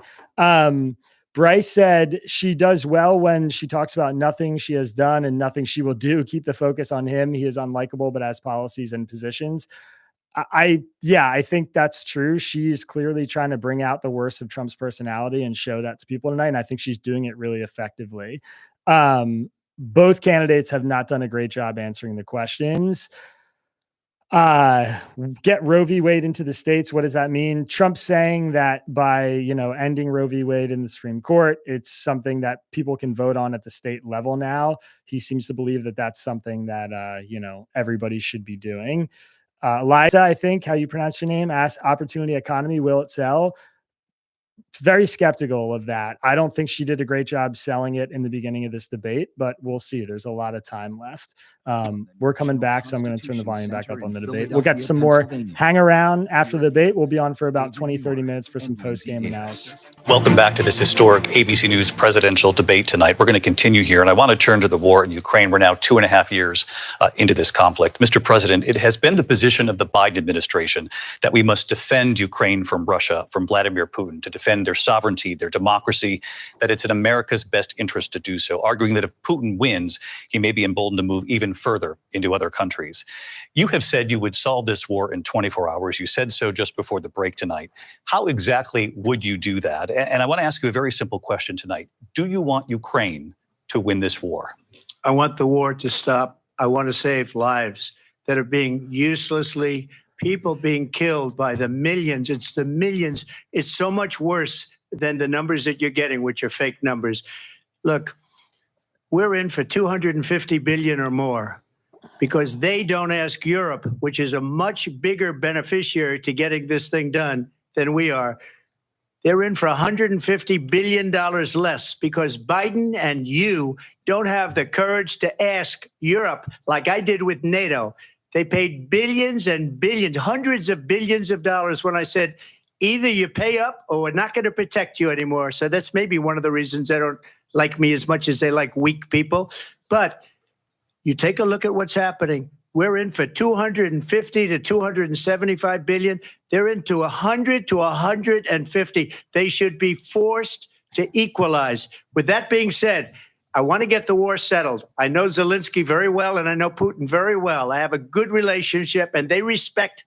Bryce said she does well when she talks about nothing she has done and nothing she will do. Keep the focus on him. He is unlikable, but has policies and positions. I think that's true. She's clearly trying to bring out the worst of Trump's personality and show that to people tonight. And I think she's doing it really effectively. Both candidates have not done a great job answering the questions. Get Roe v. Wade into the states. What does that mean? Trump saying that by, ending Roe v. Wade in the Supreme Court, it's something that people can vote on at the state level now. He seems to believe that that's something that, everybody should be doing. Liza, I think how you pronounce your name, asked opportunity economy, will it sell? Very skeptical of that. I don't think she did a great job selling it in the beginning of this debate, but we'll see. There's a lot of time left. We're coming back, so I'm going to turn the volume back up on the debate. We'll get some more hang around after the debate. We'll be on for about 20, 30 minutes for some post-game analysis. Welcome back to this historic ABC News presidential debate tonight. We're going to continue here, and I want to turn to the war in Ukraine. We're now 2.5 years into this conflict. Mr. President, it has been the position of the Biden administration that we must defend Ukraine from Russia, from Vladimir Putin, to defend their sovereignty, their democracy, that it's in America's best interest to do so, arguing that if Putin wins, he may be emboldened to move even further into other countries. You have said you would solve this war in 24 hours. You said so just before the break tonight. How exactly would you do that? And I want to ask you a very simple question tonight. Do you want Ukraine to win this war? I want the war to stop. I want to save lives that are being uselessly, people being killed by the millions. It's the millions. It's so much worse than the numbers that you're getting, which are fake numbers. Look, we're in for 250 billion or more because they don't ask Europe, which is a much bigger beneficiary to getting this thing done than we are. They're in for $150 billion less because Biden and you don't have the courage to ask Europe like I did with NATO. They paid billions and billions, hundreds of billions of dollars when I said, either you pay up or we're not going to protect you anymore. So that's maybe one of the reasons they don't like me as much as they like weak people. But you take a look at what's happening. We're in for 250 to 275 billion. They're into 100 to 150. They should be forced to equalize. With that being said, I want to get the war settled. I know Zelensky very well, and I know Putin very well. I have a good relationship, and they respect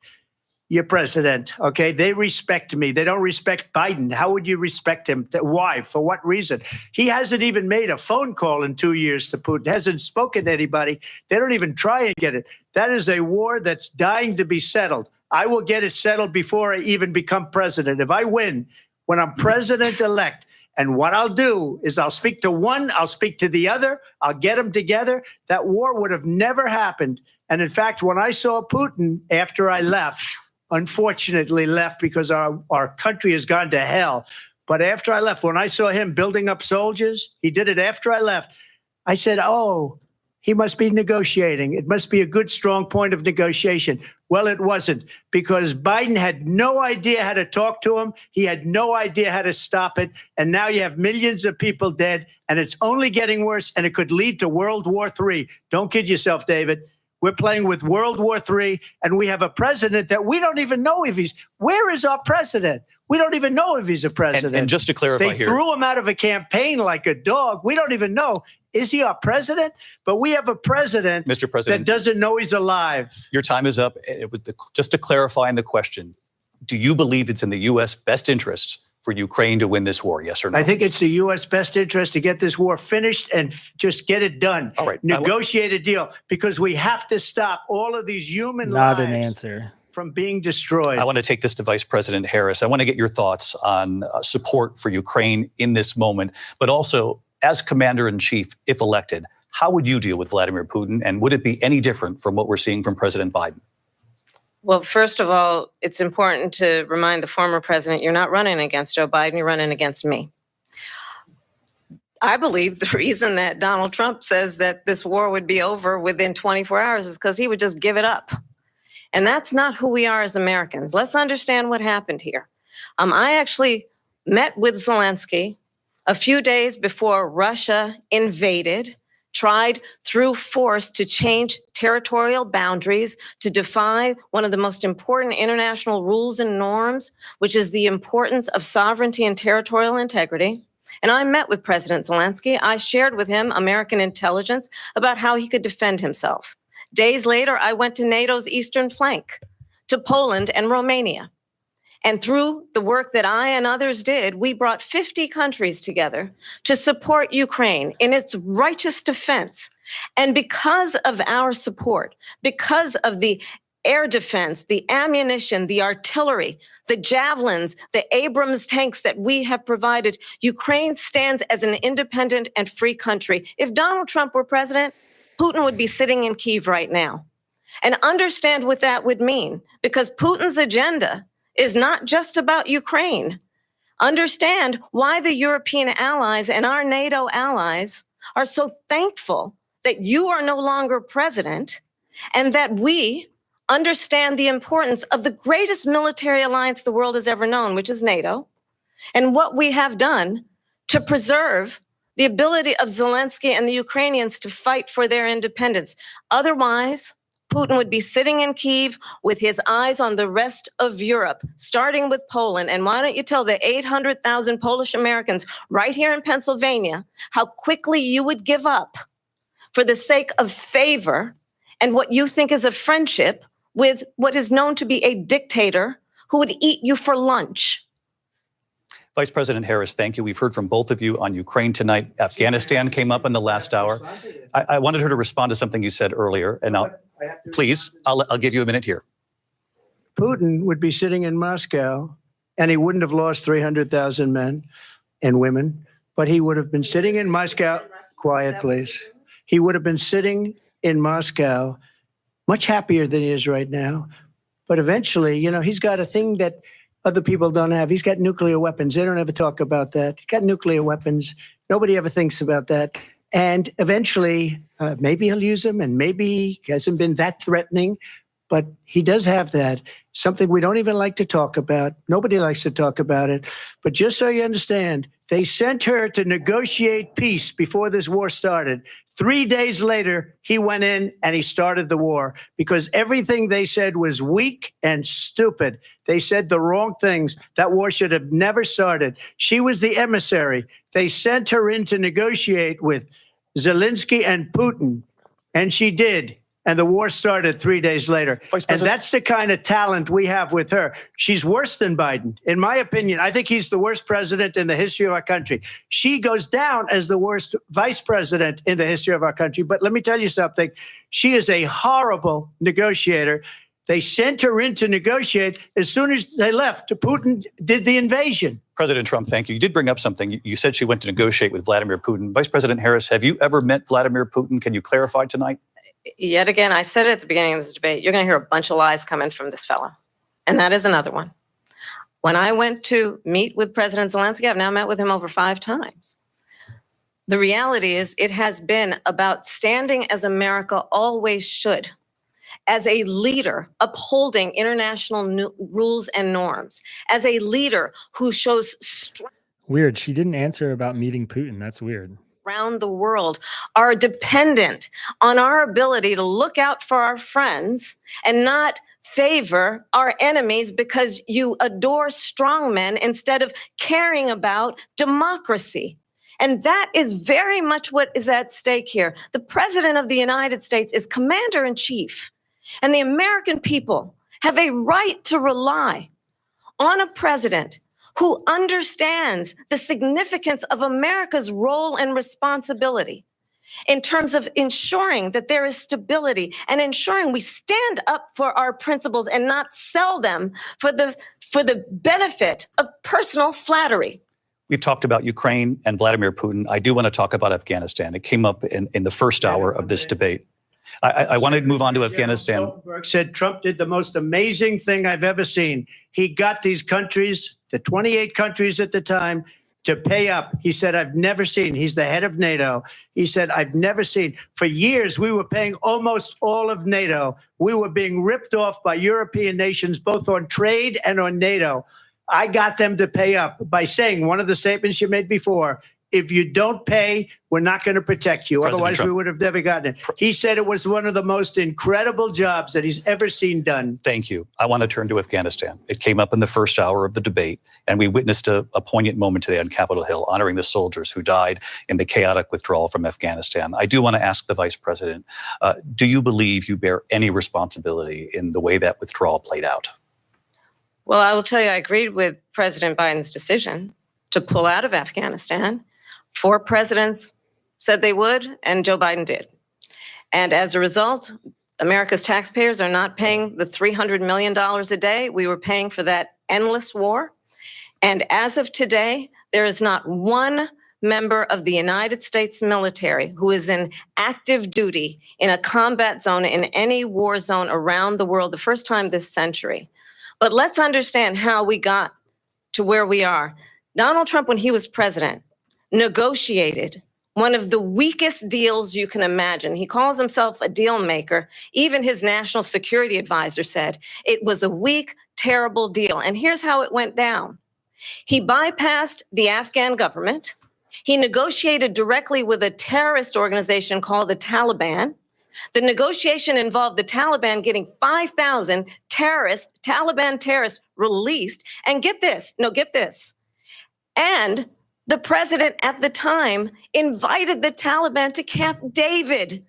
your president, okay? They respect me. They don't respect Biden. How would you respect him? Why? For what reason? He hasn't even made a phone call in 2 years to Putin, hasn't spoken to anybody. They don't even try and get it. That is a war that's dying to be settled. I will get it settled before I even become president. If I win, when I'm president-elect, and what I'll do is I'll speak to one, I'll speak to the other, I'll get them together. That war would have never happened. And in fact, when I saw Putin after I left, unfortunately left because our country has gone to hell. But after I left, when I saw him building up soldiers, he did it after I left. I said, oh, he must be negotiating. It must be a good, strong point of negotiation. Well, it wasn't, because Biden had no idea how to talk to him. He had no idea how to stop it. And now you have millions of people dead, and it's only getting worse, and it could lead to World War III. Don't kid yourself, David. We're playing with World War III, and we have a president that we don't even know if he's. Where is our president? We don't even know if he's a president. And just to clarify they threw him out of a campaign like a dog. We don't even know. Is he our president? But we have a president, Mr. President, that doesn't know he's alive. Your time is up. Just to clarify in the question, do you believe it's in the U.S. best interest for Ukraine to win this war, yes or no? I think it's the U.S. best interest to get this war finished and just get it done. All right. Negotiate a deal, because we have to stop all of these human Not lives an answer. from being destroyed. I want to take this to Vice President Harris. I want to get your thoughts on support for Ukraine in this moment, but also as Commander-in-Chief, if elected, how would you deal with Vladimir Putin, and would it be any different from what we're seeing from President Biden? Well, first of all, it's important to remind the former president, you're not running against Joe Biden, you're running against me. I believe the reason that Donald Trump says that this war would be over within 24 hours is because he would just give it up. And that's not who we are as Americans. Let's understand what happened here. I actually met with Zelensky a few days before Russia invaded, tried through force to change territorial boundaries, to defy one of the most important international rules and norms, which is the importance of sovereignty and territorial integrity. And I met with President Zelensky. I shared with him American intelligence about how he could defend himself. Days later, I went to NATO's eastern flank, to Poland and Romania. And through the work that I and others did, we brought 50 countries together to support Ukraine in its righteous defense. And because of our support, because of the air defense, the ammunition, the artillery, the javelins, the Abrams tanks that we have provided, Ukraine stands as an independent and free country. If Donald Trump were president, Putin would be sitting in Kyiv right now. And understand what that would mean, because Putin's agenda is not just about Ukraine. Understand why the European allies and our NATO allies are so thankful that you are no longer president, and that we understand the importance of the greatest military alliance the world has ever known, which is NATO, and what we have done to preserve the ability of Zelensky and the Ukrainians to fight for their independence. Otherwise, Putin would be sitting in Kyiv with his eyes on the rest of Europe, starting with Poland. And why don't you tell the 800,000 Polish Americans right here in Pennsylvania how quickly you would give up for the sake of favor and what you think is a friendship with what is known to be a dictator who would eat you for lunch. Vice President Harris, thank you. We've heard from both of you on Ukraine tonight. Afghanistan came up in the last hour. I wanted her to respond to something you said earlier, and I'll give you a minute here. Putin would be sitting in Moscow, and he wouldn't have lost 300,000 men and women, but he would have been sitting in Moscow. Quiet, please. He would have been sitting in Moscow much happier than he is right now. But eventually, you know, he's got a thing that other people don't have. He's got nuclear weapons. They don't ever talk about that. He's got nuclear weapons. Nobody ever thinks about that. And eventually, maybe he'll use them, and maybe he hasn't been that threatening, but he does have that. Something we don't even like to talk about. Nobody likes to talk about it. But just so you understand, they sent her to negotiate peace before this war started. 3 days later, he went in and he started the war because everything they said was weak and stupid. They said the wrong things. That war should have never started. She was the emissary. They sent her in to negotiate with Zelensky and Putin, and she did. And the war started 3 days later. And that's the kind of talent we have with her. She's worse than Biden. In my opinion, I think he's the worst president in the history of our country. She goes down as the worst vice president in the history of our country. But let me tell you something. She is a horrible negotiator. They sent her in to negotiate. As soon as they left, Putin did the invasion. President Trump, thank you. You did bring up something. You said she went to negotiate with Vladimir Putin. Vice President Harris, have you ever met Vladimir Putin? Can you clarify tonight? Yet again, I said it at the beginning of this debate, you're going to hear a bunch of lies coming from this fellow. And that is another one. When I went to meet with President Zelensky, I've now met with him over 5 times. The reality is it has been about standing as America always should, as a leader upholding international rules and norms, as a leader who shows strength. Weird. She didn't answer about meeting Putin. That's weird. Around the world are dependent on our ability to look out for our friends and not favor our enemies because you adore strong men instead of caring about democracy. And that is very much what is at stake here. The President of the United States is commander in chief, and the American people have a right to rely on a president who understands the significance of America's role and responsibility in terms of ensuring that there is stability and ensuring we stand up for our principles and not sell them for the benefit of personal flattery. We've talked about Ukraine and Vladimir Putin. I do want to talk about Afghanistan. It came up in the first hour of this debate. I want to move on to Afghanistan. Stoltenberg said Trump did the most amazing thing I've ever seen. He got these countries, the 28 countries at the time, to pay up. He said, I've never seen. He's the head of NATO. He said, I've never seen. For years, we were paying almost all of NATO. We were being ripped off by European nations, both on trade and on NATO. I got them to pay up by saying one of the statements you made before, if you don't pay, we're not going to protect you. President Otherwise, Trump. we would have never gotten it. He said it was one of the most incredible jobs that he's ever seen done. Thank you. I want to turn to Afghanistan. It came up in the first hour of the debate, and we witnessed a poignant moment today on Capitol Hill, honoring the soldiers who died in the chaotic withdrawal from Afghanistan. I do want to ask the Vice President, do you believe you bear any responsibility in the way that withdrawal played out? Well, I will tell you, I agreed with President Biden's decision to pull out of Afghanistan. 4 presidents said they would, and Joe Biden did. And as a result, America's taxpayers are not paying the $300 million a day we were paying for that endless war. And as of today, there is not one member of the United States military who is in active duty in a combat zone in any war zone around the world, the first time this century. But let's understand how we got to where we are. Donald Trump, when he was president, negotiated one of the weakest deals you can imagine. He calls himself a deal maker. Even his national security advisor said it was a weak, terrible deal. And here's how it went down. He bypassed the Afghan government. He negotiated directly with a terrorist organization called the Taliban. The negotiation involved the Taliban getting 5,000 Taliban terrorists released. And get this. And the president at the time invited the Taliban to Camp David,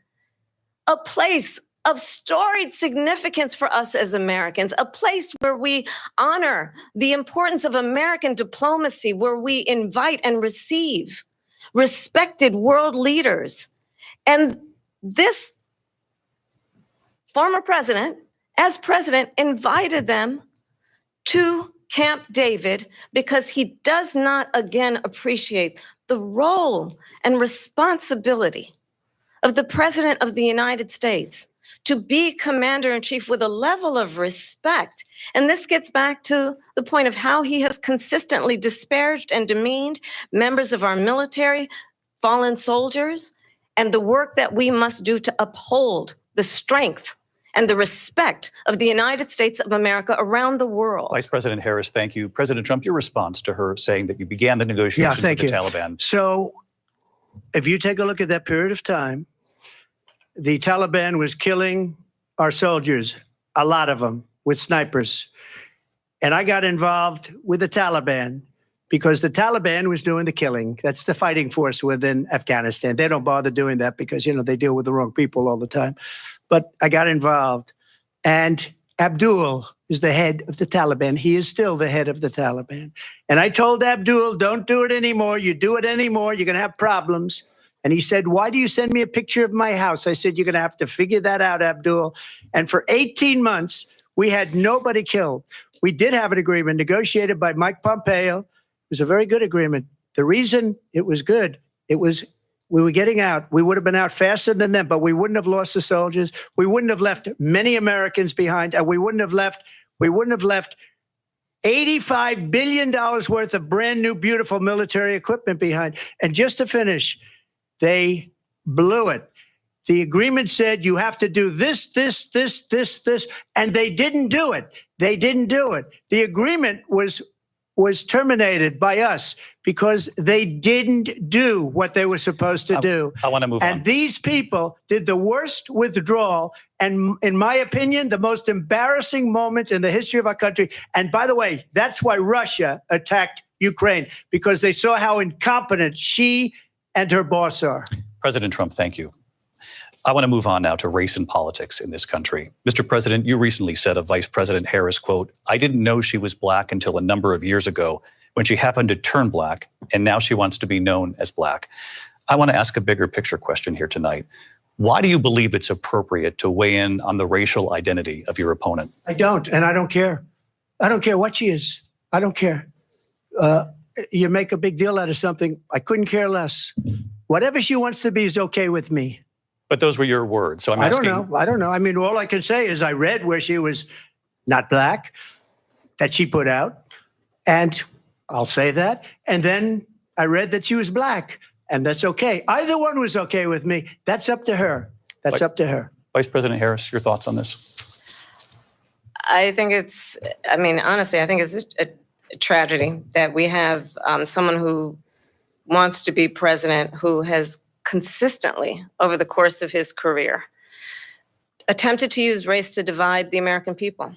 a place of storied significance for us as Americans, a place where we honor the importance of American diplomacy, where we invite and receive respected world leaders. And this former president, as president, invited them to Camp David because he does not again appreciate the role and responsibility of the President of the United States to be commander-in-chief with a level of respect. And this gets back to the point of how he has consistently disparaged and demeaned members of our military, fallen soldiers, and the work that we must do to uphold the strength and the respect of the United States of America around the world. Vice President Harris, thank you. President Trump, your response to her saying that you began the negotiations with the Taliban. So if you take a look at that period of time, the Taliban was killing our soldiers, a lot of them, with snipers. And I got involved with the Taliban because the Taliban was doing the killing. That's the fighting force within Afghanistan. They don't bother doing that because, they deal with the wrong people all the time. But I got involved. And Abdul is the head of the Taliban. He is still the head of the Taliban. And I told Abdul, don't do it anymore. You do it anymore, you're going to have problems. And he said, why do you send me a picture of my house? I said, you're going to have to figure that out, Abdul. And for 18 months, we had nobody killed. We did have an agreement negotiated by Mike Pompeo. It was a very good agreement. The reason it was good, we were getting out. We would have been out faster than them, but we wouldn't have lost the soldiers. We wouldn't have left many Americans behind, and we wouldn't have left $85 billion worth of brand new, beautiful military equipment behind. And just to finish, they blew it. The agreement said you have to do this, and they didn't do it. The agreement was terminated by us because they didn't do what they were supposed to do. I want to move on. And these people did the worst withdrawal, and in my opinion, the most embarrassing moment in the history of our country. And by the way, that's why Russia attacked Ukraine, because they saw how incompetent she and her boss are. President Trump, thank you. I want to move on now to race and politics in this country. Mr. President, you recently said of Vice President Harris, quote, I didn't know she was black until a number of years ago when she happened to turn black, and now she wants to be known as black. I want to ask a bigger picture question here tonight. Why do you believe it's appropriate to weigh in on the racial identity of your opponent? I don't, and I don't care. I don't care what she is. I don't care. You make a big deal out of something. I couldn't care less. Whatever she wants to be is okay with me. But those were your words. So I'm asking. I don't know. I mean, all I can say is I read where she was not black, that she put out, and I'll say that. And then I read that she was black, and that's okay. Either one was okay with me. That's up to her. That's up to her. Vice President Harris, your thoughts on this? Honestly, I think it's a tragedy that we have someone who wants to be president who has consistently, over the course of his career, attempted to use race to divide the American people.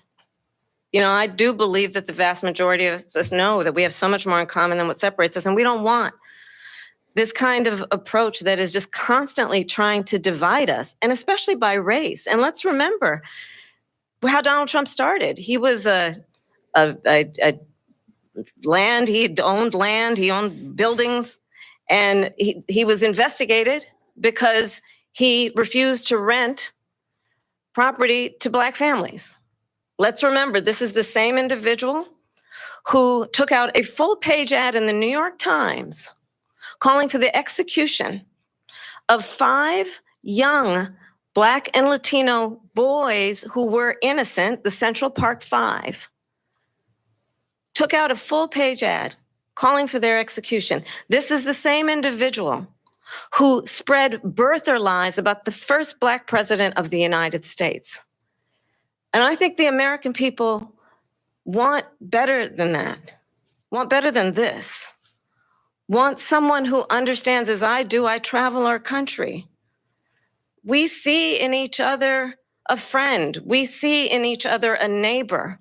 You know, I do believe that the vast majority of us know that we have so much more in common than what separates us, and we don't want this kind of approach that is just constantly trying to divide us, and especially by race. And let's remember how Donald Trump started. He was land, he owned buildings, and he was investigated because he refused to rent property to Black families. Let's remember, this is the same individual who took out a full-page ad in the New York Times calling for the execution of 5 young Black and Latino boys who were innocent, the Central Park 5. Took out a full-page ad calling for their execution. This is the same individual who spread birther lies about the first Black president of the United States. And I think the American people want better than that, want better than this, want someone who understands, as I do, I travel our country. We see in each other a friend. We see in each other a neighbor.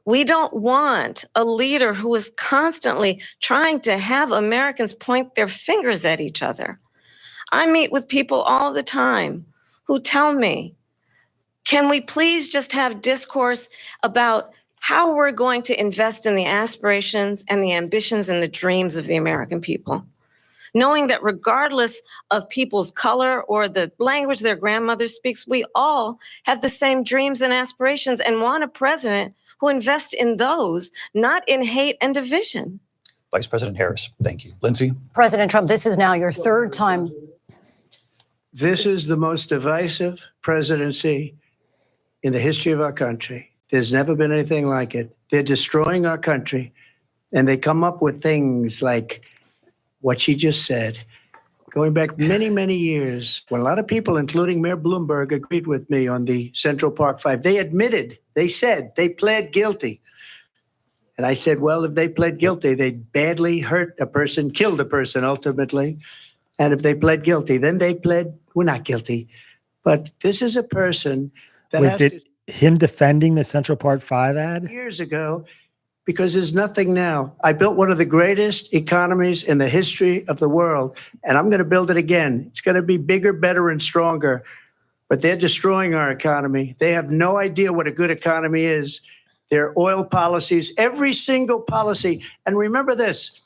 We don't want a leader who is constantly trying to have Americans point their fingers at each other. I meet with people all the time who tell me, can we please just have discourse about how we're going to invest in the aspirations and the ambitions and the dreams of the American people? Knowing that regardless of people's color or the language their grandmother speaks, we all have the same dreams and aspirations and want a president who invests in those, not in hate and division. Vice President Harris, thank you. Lindsay? President Trump, this is now your 3rd time. This is the most divisive presidency in the history of our country. There's never been anything like it. They're destroying our country, and they come up with things like what she just said. Going back many, many years, when a lot of people, including Mayor Bloomberg, agreed with me on the Central Park 5, they admitted, they said, they pled guilty. And I said, well, if they pled guilty, they badly hurt a person, killed a person ultimately. And if they pled guilty, then they pled, we're not guilty. But this is a person that him defending the Central Park 5 ad? Years ago, because there's nothing now. I built one of the greatest economies in the history of the world, and I'm going to build it again. It's going to be bigger, better, and stronger. But they're destroying our economy. They have no idea what a good economy is. Their oil policies, every single policy. And remember this,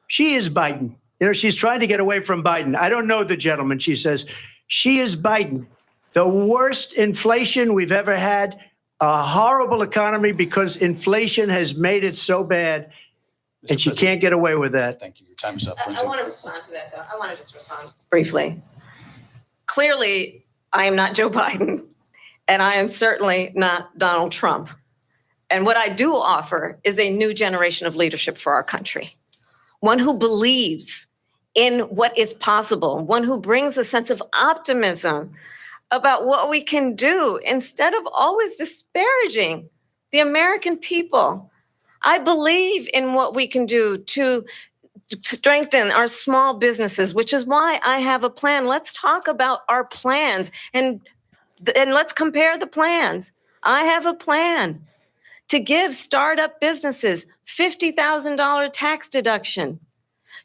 she is Biden. You know, she's trying to get away from Biden. I don't know the gentleman, she says. She is Biden. The worst inflation we've ever had, a horrible economy because inflation has made it so bad, and she can't get away with that. Thank you. Your time is up. I want to respond to that, though. I want to just respond briefly. Clearly, I am not Joe Biden, and I am certainly not Donald Trump. And what I do offer is a new generation of leadership for our country, one who believes in what is possible, one who brings a sense of optimism about what we can do instead of always disparaging the American people. I believe in what we can do to strengthen our small businesses, which is why I have a plan. Let's talk about our plans and let's compare the plans. I have a plan to give startup businesses $50,000 tax deduction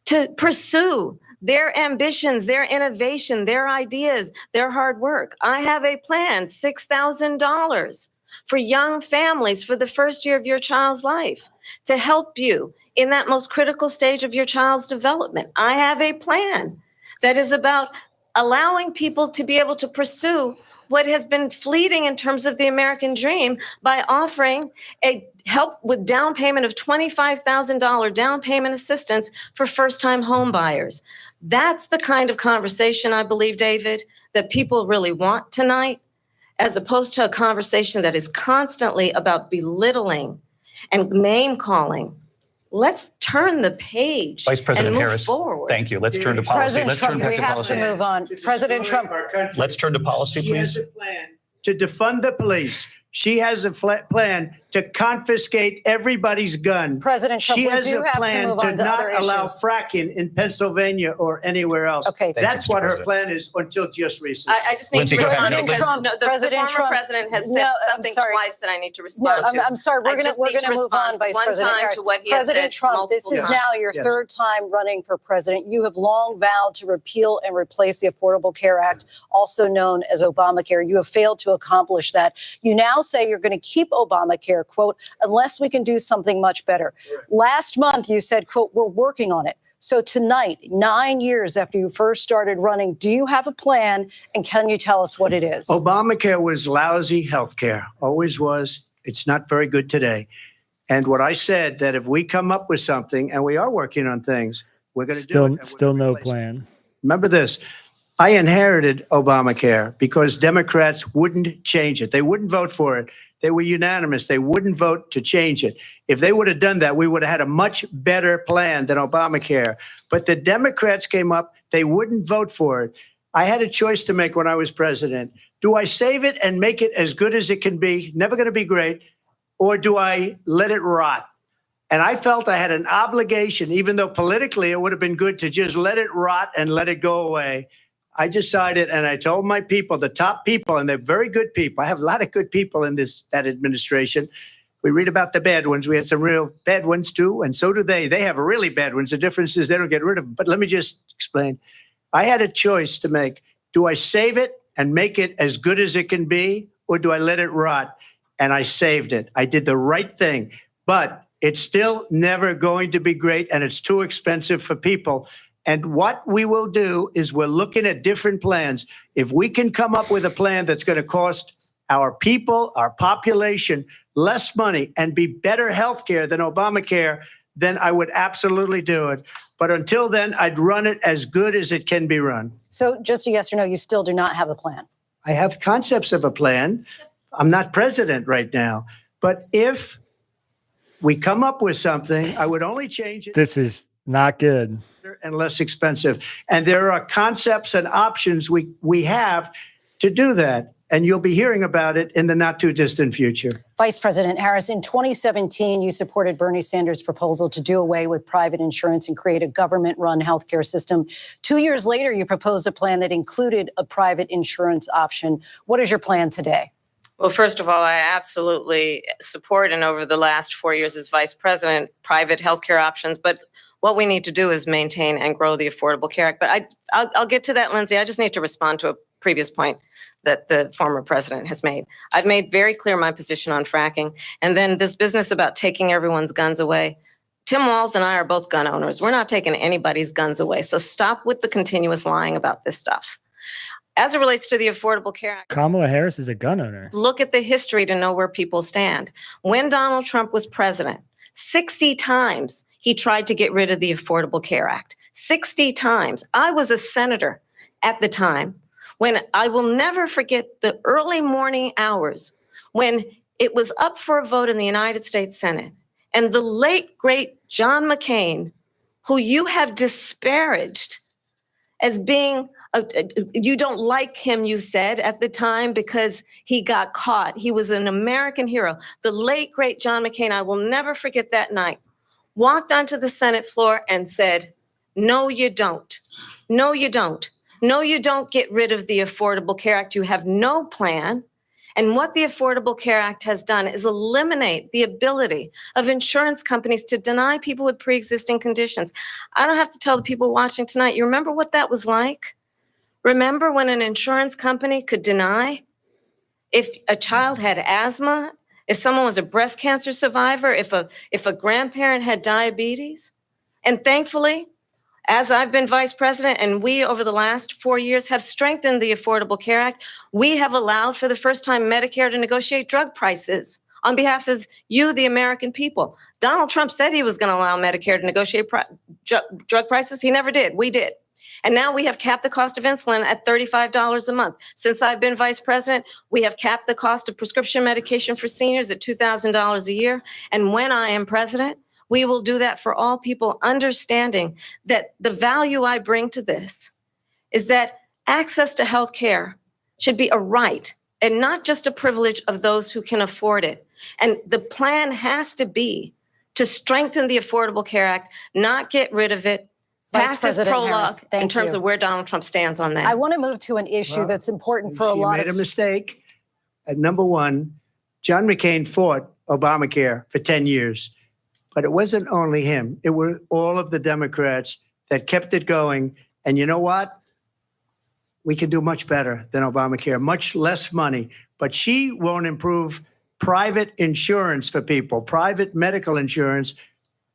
to pursue their ambitions, their innovation, their ideas, their hard work. I have a plan, $6,000 for young families for the first year of your child's life to help you in that most critical stage of your child's development. I have a plan that is about allowing people to be able to pursue what has been fleeting in terms of the American dream by offering a help with down payment of $25,000 down payment assistance for first-time home buyers. That's the kind of conversation, I believe, David, that people really want tonight, as opposed to a conversation that is constantly about belittling and name-calling. Let's turn the page. Vice President and move Harris, forward. Thank you. Let's turn to policy. President Trump, we have to move on. President Trump. Let's turn to policy, please. She has a plan to defund the police. She has a plan to confiscate everybody's gun. President Trump, she we has do a have to plan move to on to not other allow issues. fracking in Pennsylvania or anywhere else. Okay. That's you, what Mr. her plan is until just recently. I just need Lindsay, to go ahead. respond No, because Trump- the President former Trump- president has No, said I'm something sorry. twice that I need to No, respond to. I'm sorry. We're I just going need to to move on, respond Vice one President time Harris. to what he has President said Trump, this multiple is times. now your Yes. third time running for president. You have long vowed to repeal and replace the Affordable Care Act, also known as Obamacare. You have failed to accomplish that. You now say you're going to keep Obamacare, quote, unless we can do something much better. Last month, you said, quote, we're working on it. So tonight, 9 years after you first started running, do you have a plan? And can you tell us what it is? Obamacare was lousy health care, always was. It's not very good today. And what I said, that if we come up with something, and we are working on things, we're going to do it. and we're Still gonna no replace it. plan. Remember this. I inherited Obamacare because Democrats wouldn't change it. They wouldn't vote for it. They were unanimous. They wouldn't vote to change it. If they would have done that, we would have had a much better plan than Obamacare. But the Democrats came up. They wouldn't vote for it. I had a choice to make when I was president. Do I save it and make it as good as it can be? Never going to be great. Or do I let it rot? And I felt I had an obligation, even though politically it would have been good to just let it rot and let it go away. I decided, and I told my people, the top people, and they're very good people. I have a lot of good people in that administration. We read about the bad ones. We had some real bad ones too, and so do they. They have really bad ones. The difference is they don't get rid of them. But let me just explain. I had a choice to make. Do I save it and make it as good as it can be, or do I let it rot? And I saved it. I did the right thing. But it's still never going to be great, and it's too expensive for people. And what we will do is we're looking at different plans. If we can come up with a plan that's going to cost our people, our population, less money and be better health care than Obamacare, then I would absolutely do it. But until then, I'd run it as good as it can be run. So just a yes or no, you still do not have a plan. I have concepts of a plan. I'm not president right now. But if we come up with something, I would only change it. This is not good. And less expensive. And there are concepts and options we have to do that. And you'll be hearing about it in the not too distant future. Vice President Harris, in 2017, you supported Bernie Sanders' proposal to do away with private insurance and create a government-run healthcare system. 2 years later, you proposed a plan that included a private insurance option. What is your plan today? Well, first of all, I absolutely support, and over the last 4 years as vice president, private healthcare options. But what we need to do is maintain and grow the Affordable Care Act. But I'll get to that, Lindsay. I just need to respond to a previous point that the former president has made. I've made very clear my position on fracking. And then this business about taking everyone's guns away. Tim Walz and I are both gun owners. We're not taking anybody's guns away. So stop with the continuous lying about this stuff. As it relates to the Affordable Care Act, Kamala Harris is a gun owner. look at the history to know where people stand. When Donald Trump was president, 60 times he tried to get rid of the Affordable Care Act. 60 times. I was a senator at the time when I will never forget the early morning hours when it was up for a vote in the United States Senate. And the late, great John McCain, who you have disparaged as being, you don't like him, you said at the time, because he got caught. He was an American hero. The late, great John McCain, I will never forget that night, walked onto the Senate floor and said, no, you don't. No, you don't. No, you don't get rid of the Affordable Care Act. You have no plan. And what the Affordable Care Act has done is eliminate the ability of insurance companies to deny people with pre-existing conditions. I don't have to tell the people watching tonight, you remember what that was like? Remember when an insurance company could deny if a child had asthma, if someone was a breast cancer survivor, if a grandparent had diabetes? And thankfully, as I've been vice president and we over the last 4 years have strengthened the Affordable Care Act, we have allowed for the first time Medicare to negotiate drug prices on behalf of you, the American people. Donald Trump said he was going to allow Medicare to negotiate drug prices. He never did. We did. And now we have capped the cost of insulin at $35 a month. Since I've been vice president, we have capped the cost of prescription medication for seniors at $2,000 a year. And when I am president, we will do that for all people, understanding that the value I bring to this is that access to health care should be a right and not just a privilege of those who can afford it. And the plan has to be to strengthen the Affordable Care Act, not get rid of it. Vice Past his President prologue Harris, thank in terms you. of where Donald Trump stands on that. I want to move to an issue that's important for a She lot made of a mistake. Number one, John McCain fought Obamacare for 10 years, but it wasn't only him. It were all of the Democrats that kept it going. And you know what? We can do much better than Obamacare, much less money, but she won't improve private insurance for people, private medical insurance.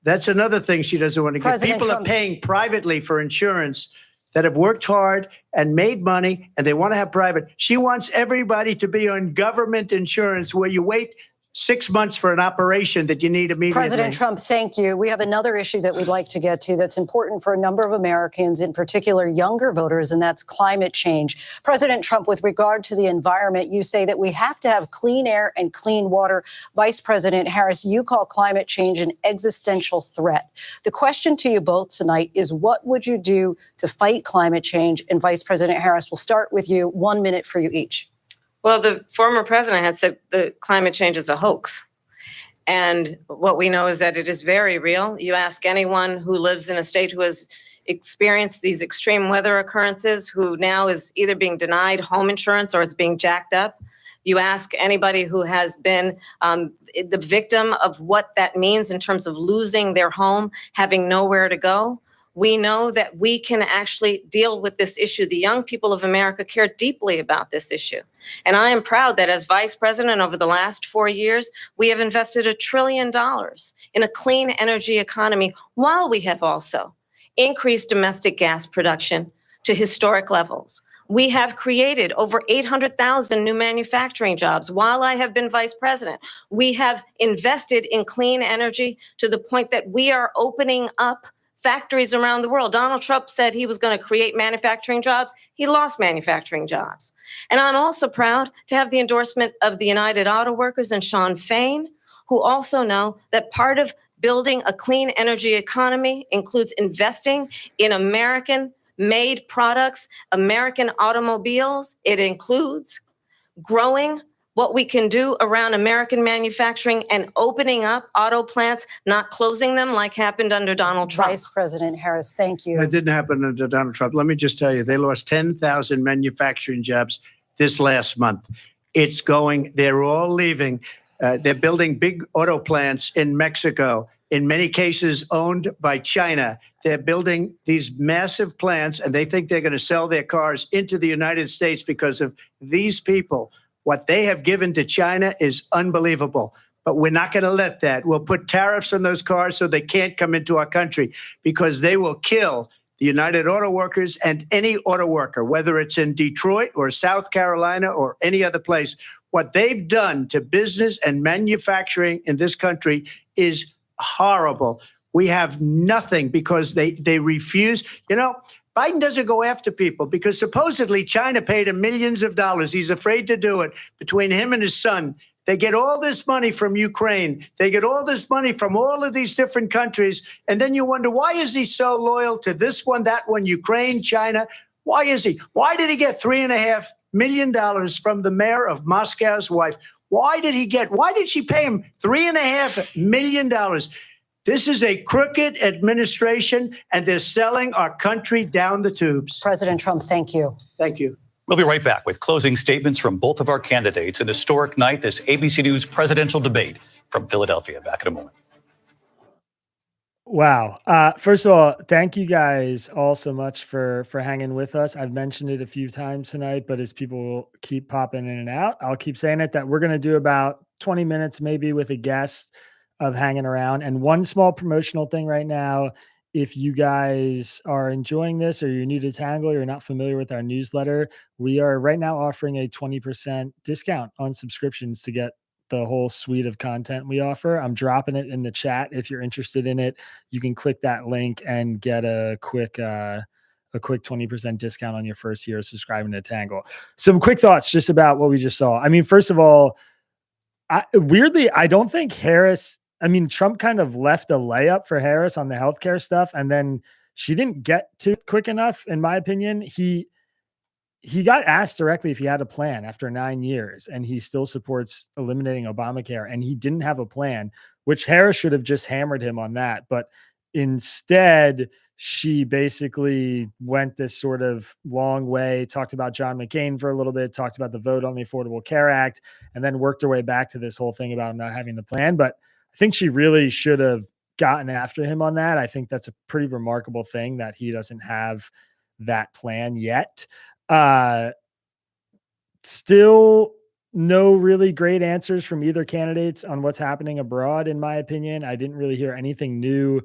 That's another thing she doesn't want to get. People are paying privately for insurance that have worked hard and made money, and they want to have private. She wants everybody to be on government insurance where you wait 6 months for an operation that you need immediately. President Trump, thank you. We have another issue that we'd like to get to that's important for a number of Americans, in particular younger voters, and that's climate change. President Trump, with regard to the environment, you say that we have to have clean air and clean water. Vice President Harris, you call climate change an existential threat. The question to you both tonight is, what would you do to fight climate change? And Vice President Harris, we'll start with you. 1 minute for you each. Well, the former president had said that climate change is a hoax. And what we know is that it is very real. You ask anyone who lives in a state who has experienced these extreme weather occurrences, who now is either being denied home insurance or it's being jacked up. You ask anybody who has been the victim of what that means in terms of losing their home, having nowhere to go. We know that we can actually deal with this issue. The young people of America care deeply about this issue. And I am proud that as vice president over the last 4 years, we have invested $1 trillion in a clean energy economy, while we have also increased domestic gas production to historic levels. We have created over 800,000 new manufacturing jobs while I have been vice president. We have invested in clean energy to the point that we are opening up factories around the world. Donald Trump said he was going to create manufacturing jobs. He lost manufacturing jobs. And I'm also proud to have the endorsement of the United Auto Workers and Sean Fain, who also know that part of building a clean energy economy includes investing in American-made products, American automobiles. It includes growing what we can do around American manufacturing and opening up auto plants, not closing them like happened under Donald Trump. Vice President Harris, thank you. That didn't happen under Donald Trump. Let me just tell you, they lost 10,000 manufacturing jobs this last month. It's going, they're all leaving. They're building big auto plants in Mexico, in many cases owned by China. They're building these massive plants, and they think they're going to sell their cars into the United States because of these people. What they have given to China is unbelievable, but we're not going to let that. We'll put tariffs on those cars so they can't come into our country, because they will kill the United Auto Workers and any auto worker, whether it's in Detroit or South Carolina or any other place. What they've done to business and manufacturing in this country is horrible. We have nothing because they refuse. You know, Biden doesn't go after people because supposedly China paid him millions of dollars. He's afraid to do it. Between him and his son, they get all this money from Ukraine. They get all this money from all of these different countries. And then you wonder, why is he so loyal to this one, that one, Ukraine, China? Why is he? Why did he get $3.5 million from the mayor of Moscow's wife? Why did she pay him $3.5 million? This is a crooked administration, and they're selling our country down the tubes. President Trump, thank you. Thank you. We'll be right back with closing statements from both of our candidates. An historic night, this ABC News presidential debate from Philadelphia. Back in a moment. Wow. First of all, thank you guys all so much for hanging with us. I've mentioned it a few times tonight, but as people keep popping in and out, I'll keep saying it, that we're going to do about 20 minutes maybe with a guest of hanging around. And one small promotional thing right now, if you guys are enjoying this or you're new to Tangle, you're not familiar with our newsletter, we are right now offering a 20% discount on subscriptions to get the whole suite of content we offer. I'm dropping it in the chat. If you're interested in it, you can click that link and get a quick 20% discount on your first year of subscribing to Tangle. Some quick thoughts just about what we just saw. I mean, first of all, weirdly, I don't think Trump kind of left a layup for Harris on the healthcare stuff, and then she didn't get to it quick enough, in my opinion. he got asked directly if he had a plan after 9 years, and he still supports eliminating Obamacare, and he didn't have a plan, which Harris should have just hammered him on that. But instead, she basically went this sort of long way, talked about John McCain for a little bit, talked about the vote on the Affordable Care Act, and then worked her way back to this whole thing about not having the plan. But I think she really should have gotten after him on that. I think that's a pretty remarkable thing that he doesn't have that plan yet. Still no really great answers from either candidates on what's happening abroad, in my opinion. I didn't really hear anything new,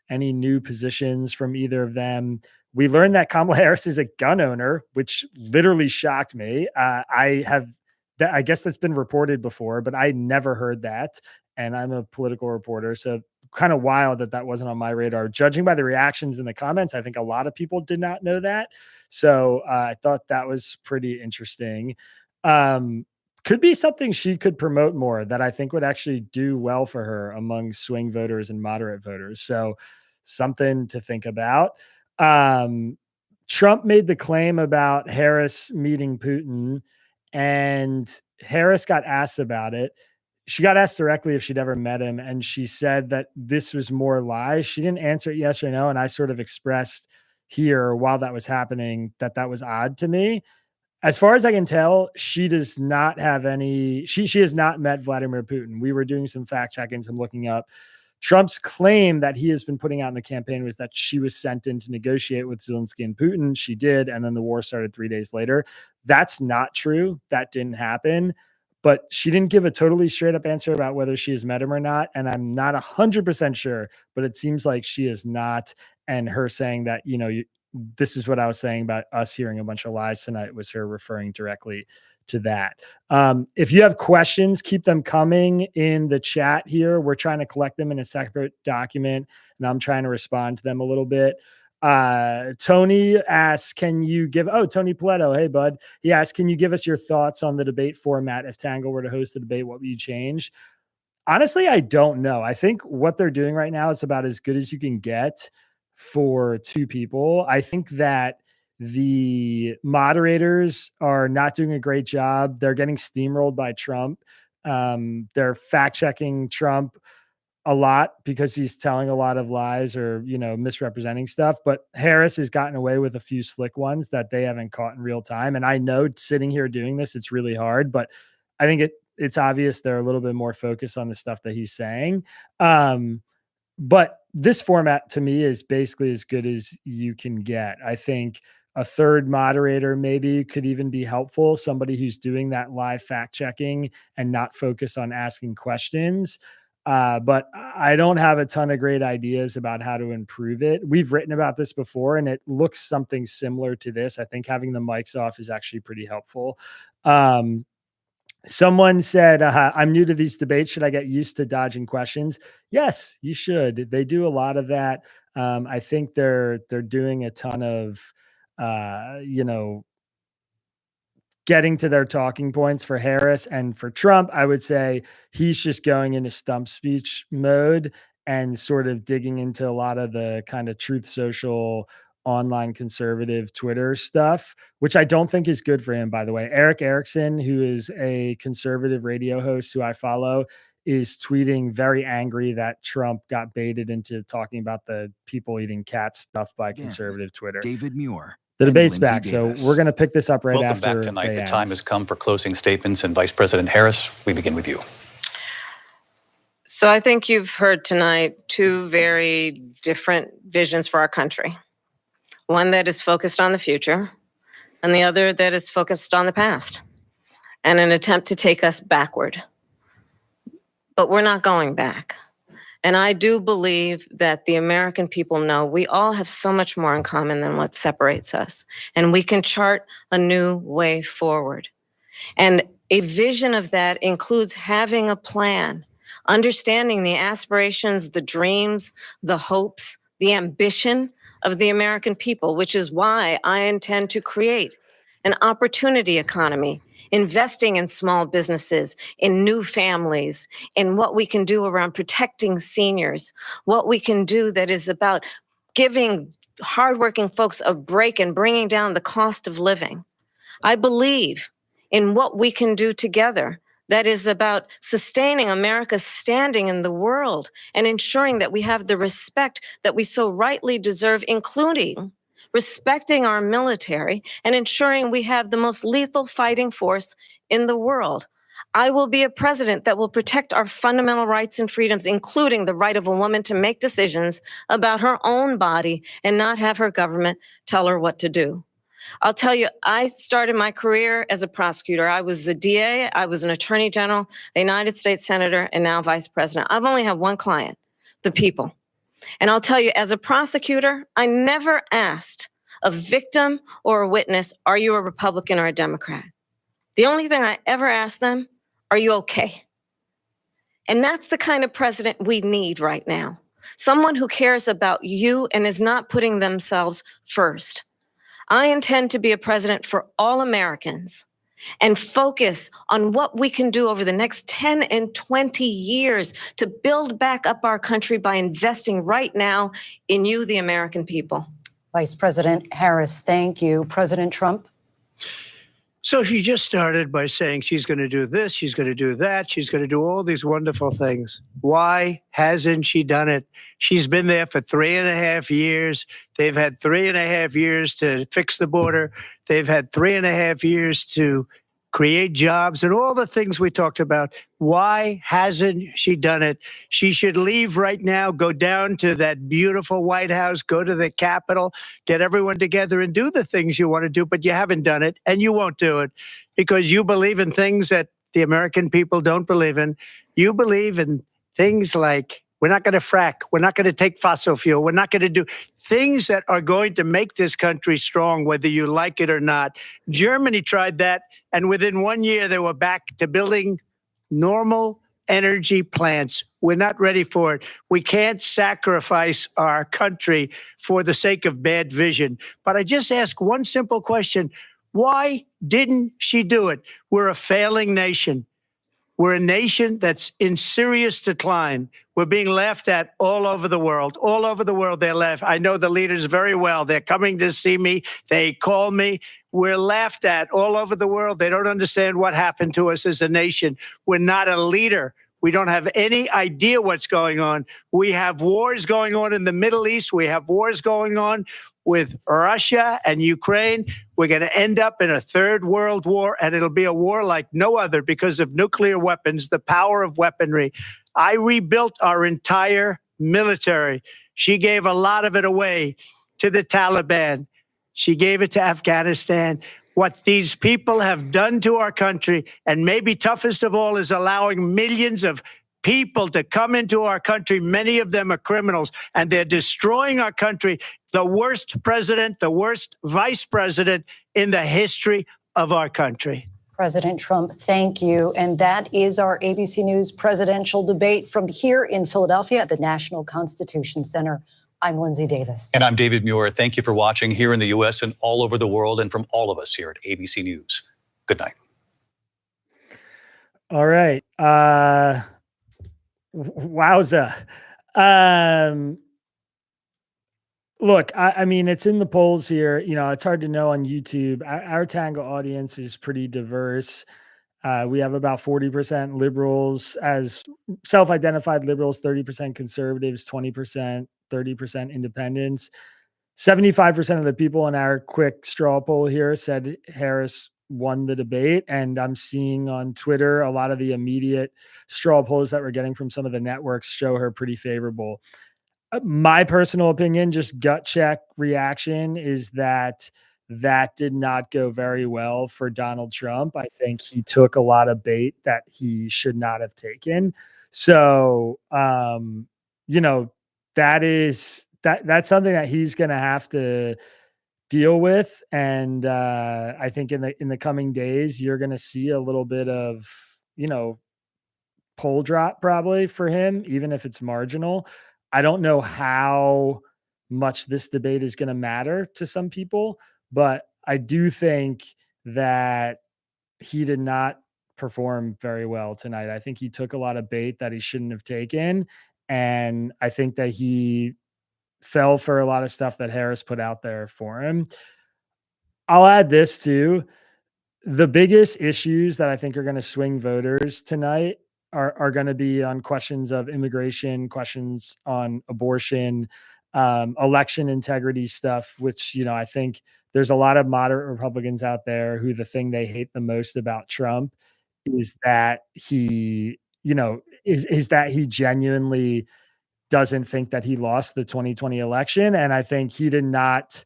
any new positions from either of them. We learned that Kamala Harris is a gun owner, which literally shocked me. I guess that's been reported before, but I never heard that. And I'm a political reporter, so kind of wild that wasn't on my radar. Judging by the reactions in the comments, I think a lot of people did not know that. So I thought that was pretty interesting. Could be something she could promote more that I think would actually do well for her among swing voters and moderate voters. So something to think about. Trump made the claim about Harris meeting Putin, and Harris got asked about it. She got asked directly if she'd ever met him, and she said that this was more lies. She didn't answer it yes or no, and I sort of expressed here while that was happening that was odd to me. As far as I can tell, she does not have any. She has not met Vladimir Putin. We were doing some fact checking, some looking up. Trump's claim that he has been putting out in the campaign was that she was sent in to negotiate with Zelensky and Putin. She did, and then the war started 3 days later. That's not true. That didn't happen. But she didn't give a totally straight up answer about whether she has met him or not. And I'm not 100% sure, but it seems like she is not. And her saying that, this is what I was saying about us hearing a bunch of lies tonight was her referring directly to that. If you have questions, keep them coming in the chat here. We're trying to collect them in a separate document, and I'm trying to respond to them a little bit. Tony asks, Tony Paletto, hey bud. He asks, can you give us your thoughts on the debate format? If Tangle were to host the debate, what would you change? Honestly, I don't know. I think what they're doing right now is about as good as you can get for two people. I think that the moderators are not doing a great job. They're getting steamrolled by Trump. They're fact checking Trump a lot because he's telling a lot of lies or, misrepresenting stuff. But Harris has gotten away with a few slick ones that they haven't caught in real time. And I know sitting here doing this, it's really hard, but I think it's obvious they're a little bit more focused on the stuff that he's saying. But this format to me is basically as good as you can get. I think a third moderator maybe could even be helpful. Somebody who's doing that live fact checking and not focused on asking questions. But I don't have a ton of great ideas about how to improve it. We've written about this before, and it looks something similar to this. I think having the mics off is actually pretty helpful. Someone said, I'm new to these debates. Should I get used to dodging questions? Yes, you should. They do a lot of that. I think they're doing a ton of, getting to their talking points for Harris. And for Trump, I would say he's just going into stump speech mode and sort of digging into a lot of the kind of Truth Social online conservative Twitter stuff, which I don't think is good for him, by the way. Eric Erickson, who is a conservative radio host who I follow, is tweeting very angry that Trump got baited into talking about the people eating cats stuff by conservative Twitter. David Muir. The debate's back, so we're going to pick this up right Welcome after. Welcome back tonight. The time has come for closing statements, and Vice President Harris, we begin with you. So I think you've heard tonight two very different visions for our country. One that is focused on the future, and the other that is focused on the past, and an attempt to take us backward. But we're not going back. And I do believe that the American people know we all have so much more in common than what separates us. And we can chart a new way forward. And a vision of that includes having a plan, understanding the aspirations, the dreams, the hopes, the ambition of the American people, which is why I intend to create an opportunity economy, investing in small businesses, in new families, in what we can do around protecting seniors, what we can do that is about giving hardworking folks a break and bringing down the cost of living. I believe in what we can do together that is about sustaining America's standing in the world and ensuring that we have the respect that we so rightly deserve, including respecting our military and ensuring we have the most lethal fighting force in the world. I will be a president that will protect our fundamental rights and freedoms, including the right of a woman to make decisions about her own body and not have her government tell her what to do. I'll tell you, I started my career as a prosecutor. I was a DA, I was an attorney general, a United States senator, and now vice president. I've only had one client, the people. And I'll tell you, as a prosecutor, I never asked a victim or a witness, are you a Republican or a Democrat? The only thing I ever asked them, are you okay? And that's the kind of president we need right now. Someone who cares about you and is not putting themselves first. I intend to be a president for all Americans and focus on what we can do over the next 10 and 20 years to build back up our country by investing right now in you, the American people. Vice President Harris, thank you. President Trump? So she just started by saying she's going to do this, she's going to do that, she's going to do all these wonderful things. Why hasn't she done it? She's been there for 3.5 years. They've had 3.5 years to fix the border. They've had 3.5 years to create jobs and all the things we talked about. Why hasn't she done it? She should leave right now, go down to that beautiful White House, go to the Capitol, get everyone together and do the things you want to do, but you haven't done it and you won't do it because you believe in things that the American people don't believe in. You believe in things like we're not going to frack. We're not going to take fossil fuel. We're not going to do things that are going to make this country strong, whether you like it or not. Germany tried that, and within 1 year, they were back to building normal energy plants. We're not ready for it. We can't sacrifice our country for the sake of bad vision. But I just ask one simple question. Why didn't she do it? We're a failing nation. We're a nation that's in serious decline. We're being laughed at all over the world. All over the world, they're laughed. I know the leaders very well. They're coming to see me. They call me. We're laughed at all over the world. They don't understand what happened to us as a nation. We're not a leader. We don't have any idea what's going on. We have wars going on in the Middle East. We have wars going on with Russia and Ukraine. We're going to end up in a third world war, and it'll be a war like no other because of nuclear weapons, the power of weaponry. I rebuilt our entire military. She gave a lot of it away to the Taliban. She gave it to Afghanistan. What these people have done to our country, and maybe toughest of all, is allowing millions of people to come into our country. Many of them are criminals, and they're destroying our country. The worst president, the worst vice president in the history of our country. President Trump, thank you. And that is our ABC News presidential debate from here in Philadelphia at the National Constitution Center. I'm Lindsay Davis. And I'm David Muir. Thank you for watching here in the U.S. and all over the world, and from all of us here at ABC News. Good night. All right. Wowza. Look, I mean, it's in the polls here. You know, it's hard to know on YouTube. Our Tangle audience is pretty diverse. We have about 40% liberals as self-identified liberals, 30% conservatives, 20%, 30% independents. 75% of the people in our quick straw poll here said Harris won the debate. And I'm seeing on Twitter, a lot of the immediate straw polls that we're getting from some of the networks show her pretty favorable. My personal opinion, just gut check reaction, is that did not go very well for Donald Trump. I think he took a lot of bait that he should not have taken. So, you know, that's something that he's going to have to deal with. And I think in the coming days, you're going to see a little bit of, you know, poll drop probably for him, even if it's marginal. I don't know how much this debate is going to matter to some people, but I do think that he did not perform very well tonight. I think he took a lot of bait that he shouldn't have taken. And I think that he fell for a lot of stuff that Harris put out there for him. I'll add this too. the biggest issues that I think are going to swing voters tonight are going to be on questions of immigration, questions on abortion, election integrity stuff, which, I think there's a lot of moderate Republicans out there who the thing they hate the most about Trump is that he, is that he genuinely doesn't think that he lost the 2020 election. And I think he did not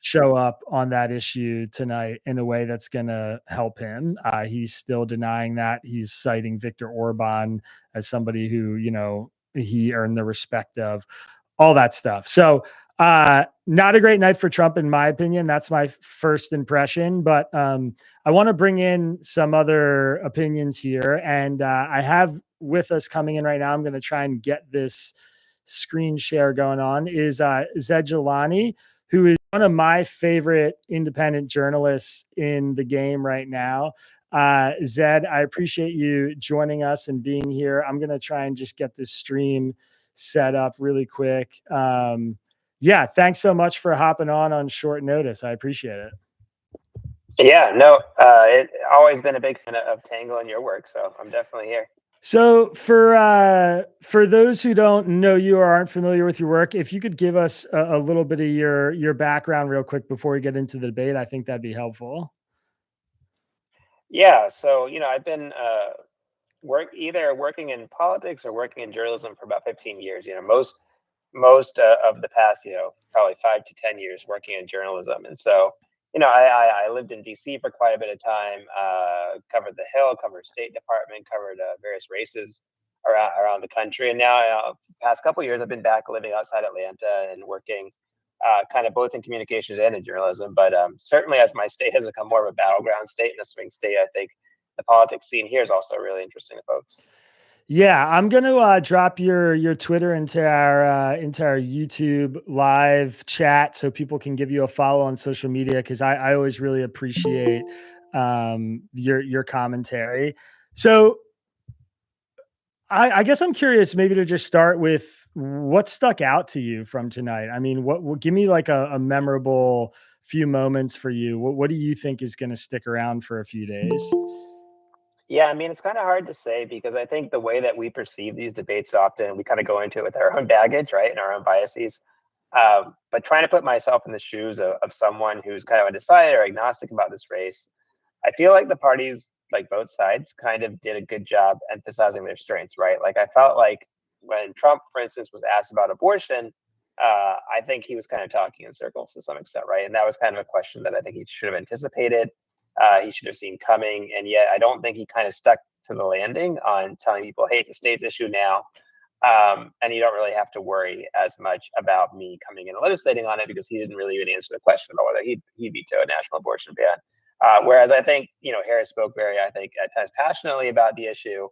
show up on that issue tonight in a way that's going to help him. He's still denying that. He's citing Viktor Orban as somebody who, he earned the respect of, all that stuff. So, not a great night for Trump, in my opinion. That's my first impression. But I want to bring in some other opinions here. And I have with us coming in right now, I'm going to try and get this screen share going on, is Zed Jelani, who is one of my favorite independent journalists in the game right now. Zed, I appreciate you joining us and being here. I'm going to try and just get this stream set up really quick. Yeah, thanks so much for hopping on short notice. I appreciate it. Yeah, no, it's always been a big fan of Tangle and your work, so I'm definitely here. So for those who don't know you or aren't familiar with your work, if you could give us a little bit of your background real quick before we get into the debate, I think that'd be helpful. Yeah, so I've been either working in politics or working in journalism for about 15 years. Most of the past, probably 5 to 10 years working in journalism, and so I lived in DC for quite a bit of time, covered the Hill, covered State Department, covered various races around the country. And now, past couple of years, I've been back living outside Atlanta and working kind of both in communications and in journalism. But certainly as my state has become more of a battleground state and a swing state, I think the politics scene here is also really interesting to folks. Yeah, I'm going to drop your Twitter into our YouTube live chat so people can give you a follow on social media, because I always really appreciate your commentary. So I guess I'm curious maybe to just start with what stuck out to you from tonight. I mean, what give me like a memorable few moments for you. What do you think is going to stick around for a few days? Yeah, I mean, it's kind of hard to say because I think the way that we perceive these debates often, we kind of go into it with our own baggage, right, and our own biases. But trying to put myself in the shoes of someone who's kind of undecided or agnostic about this race, I feel like the parties, like both sides, kind of did a good job emphasizing their strengths, right? Like I felt like when Trump, for instance, was asked about abortion, I think he was kind of talking in circles to some extent, right? And that was kind of a question that I think he should have anticipated. He should have seen coming, and yet I don't think he kind of stuck to the landing on telling people, "Hey, it's a state's issue now, and you don't really have to worry as much about me coming in and legislating on it," because he didn't really even answer the question about whether he'd veto a national abortion ban. Whereas I think Harris spoke I think at times passionately about the issue.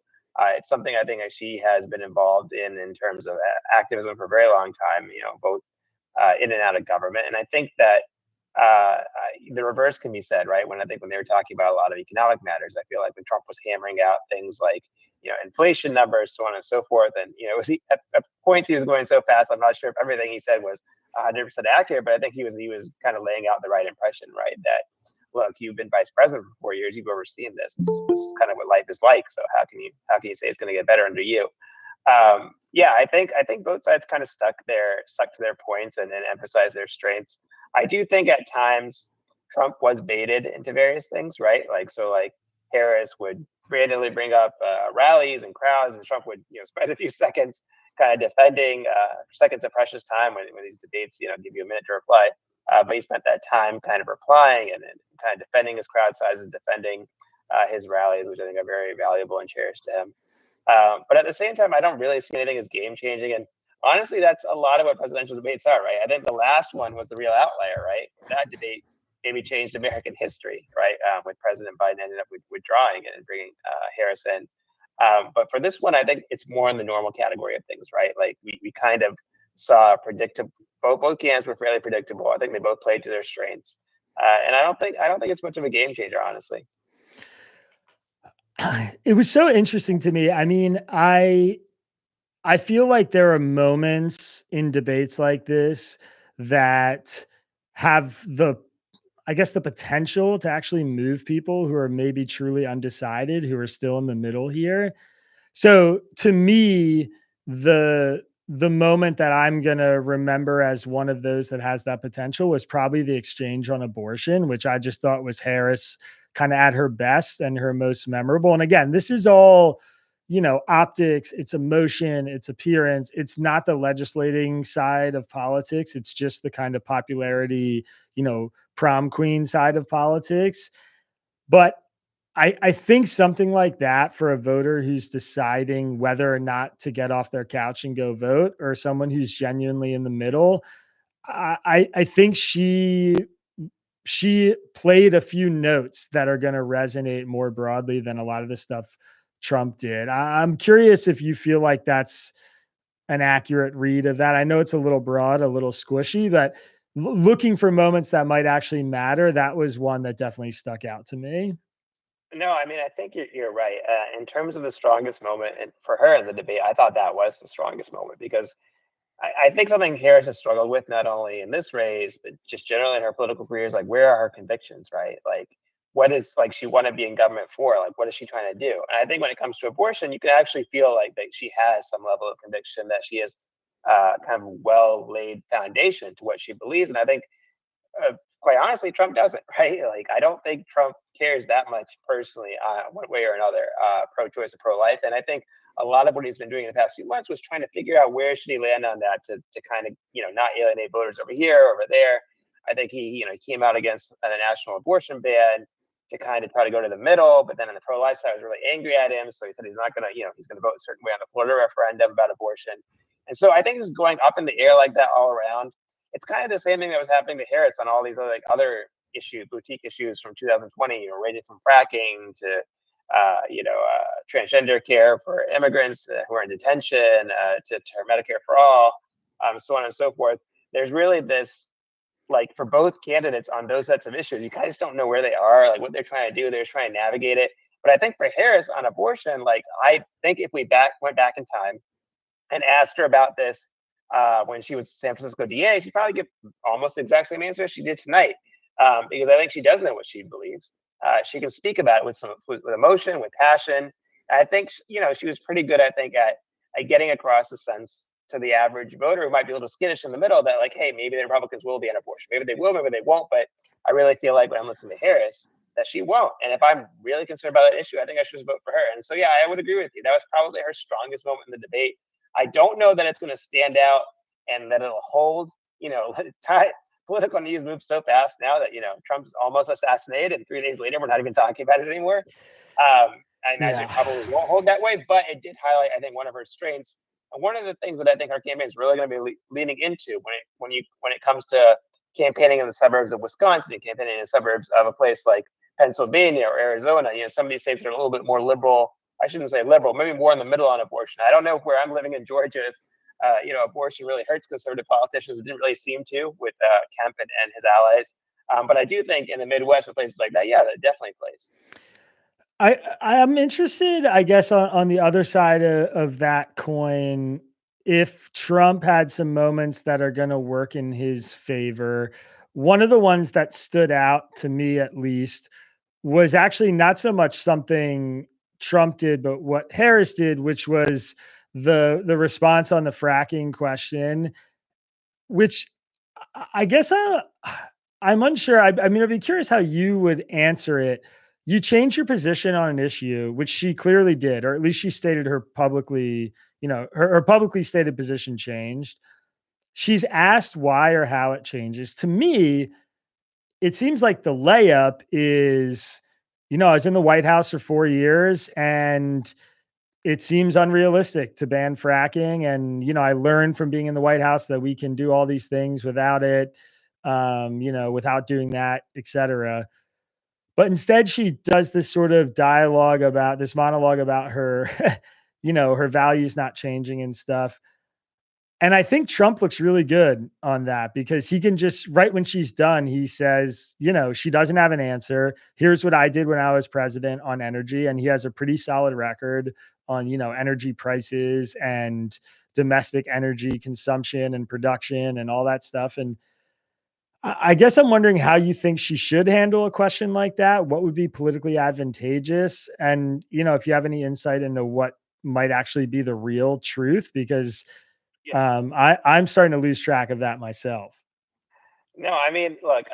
It's something I think that she has been involved in terms of activism for a very long time. Both in and out of government, and I think that the reverse can be said, right? When they were talking about a lot of economic matters, I feel like when Trump was hammering out things like inflation numbers, so on and so forth, and at points he was going so fast, I'm not sure if everything he said was 100% accurate, but I think he was kind of laying out the right impression, right? That look, you've been vice president for 4 years, you've overseen this. This is kind of what life is like. So how can you say it's going to get better under you? Yeah, I think both sides kind of stuck to their points and emphasized their strengths. I do think at times Trump was baited into various things, right? Like Harris would randomly bring up rallies and crowds, and Trump would spend a few seconds kind of defending seconds of precious time when these debates give you a minute to reply. But he spent that time kind of replying and kind of defending his crowd sizes, defending his rallies, which I think are very valuable and cherished to him. But at the same time, I don't really see anything as game changing. And honestly, that's a lot of what presidential debates are, right? I think the last one was the real outlier, right? That debate maybe changed American history, right? With President Biden ended up withdrawing and bringing Harris in. But for this one, I think it's more in the normal category of things, right? Like we kind of saw predictable. Both candidates were fairly predictable. I think they both played to their strengths, and I don't think it's much of a game changer, honestly. It was so interesting to me. I mean, I feel like there are moments in debates like this that have I guess, the potential to actually move people who are maybe truly undecided, who are still in the middle here. So to me, the moment that I'm gonna remember as one of those that has that potential was probably the exchange on abortion, which I just thought was Harris kind of at her best and her most memorable. And again, this is all, optics, it's emotion, it's appearance. It's not the legislating side of politics. It's just the kind of popularity, prom queen side of politics. But I think something like that for a voter who's deciding whether or not to get off their couch and go vote, or someone who's genuinely in the middle, I think she played a few notes that are going to resonate more broadly than a lot of the stuff Trump did. I'm curious if you feel like that's an accurate read of that. I know it's a little broad, a little squishy, but looking for moments that might actually matter, that was one that definitely stuck out to me. No, I mean, I think you're right. In terms of the strongest moment for her in the debate, I thought that was the strongest moment because I think something Harris has struggled with not only in this race, but just generally in her political career is like, where are her convictions, right? Like, what is like she want to be in government for? Like, what is she trying to do? And I think when it comes to abortion, you can actually feel like that she has some level of conviction, that she has kind of well laid foundation to what she believes. And I think quite honestly, Trump doesn't, right? Like, I don't think Trump cares that much personally, one way or another, pro-choice or pro-life. And I think a lot of what he's been doing in the past few months was trying to figure out where should he land on that to kind of, not alienate voters over here, over there. I think he came out against a national abortion ban to kind of try to go to the middle, but then on the pro-life side, I was really angry at him. So he said he's not going to, he's going to vote a certain way on the Florida referendum about abortion. And so I think this is going up in the air like that all around. It's kind of the same thing that was happening to Harris on all these other issues, boutique issues from 2020, ranging from fracking to transgender care for immigrants who are in detention, to Medicare for all, so on and so forth. There's really this, like, for both candidates on those sets of issues, you guys don't know where they are, like what they're trying to do. They're trying to navigate it. But I think for Harris on abortion, like, I think if we went back in time and asked her about this when she was San Francisco DA, she'd probably get almost the exact same answer she did tonight, because I think she does know what she believes. She can speak about it with emotion, with passion. And I think she was pretty good, I think, at getting across the sense to the average voter who might be a little skittish in the middle that, like, hey, maybe the Republicans will be an abortion. Maybe they will, maybe they won't. But I really feel like when I'm listening to Harris, that she won't. And if I'm really concerned about that issue, I think I should just vote for her. And so, yeah, I would agree with you. That was probably her strongest moment in the debate. I don't know that it's going to stand out and that it'll hold. Political news moves so fast now that Trump's almost assassinated, and 3 days later we're not even talking about it anymore. I imagine it probably won't hold that way, but it did highlight, I think, one of her strengths, and one of the things that I think our campaign is really going to be leaning into when it comes to campaigning in the suburbs of Wisconsin and campaigning in the suburbs of a place like Pennsylvania or Arizona. Some of these states that are a little bit more liberal. I shouldn't say liberal, maybe more in the middle on abortion. I don't know if where I'm living in Georgia, if abortion really hurts conservative politicians. It didn't really seem to with Kemp and his allies. But I do think in the Midwest and places like that, yeah, that definitely plays. I'm interested, I guess, on the other side of that coin, if Trump had some moments that are going to work in his favor. One of the ones that stood out to me, at least, was actually not so much something Trump did, but what Harris did, which was the response on the fracking question, which I guess I'm unsure. I mean, I'd be curious how you would answer it. You changed your position on an issue, which she clearly did, or at least she stated her publicly, her publicly stated position changed. She's asked why or how it changes. To me, it seems like the layup is, I was in the White House for 4 years, and it seems unrealistic to ban fracking. And, I learned from being in the White House that we can do all these things without it, without doing that, et cetera. But instead, she does this sort of monologue about her, her values not changing and stuff. And I think Trump looks really good on that, because he can just, right when she's done, he says, she doesn't have an answer. Here's what I did when I was president on energy. And he has a pretty solid record on, energy prices and domestic energy consumption and production and all that stuff. And I guess I'm wondering how you think she should handle a question like that. What would be politically advantageous? And, if you have any insight into what might actually be the real truth, because I'm starting to lose track of that myself. No, I mean, look,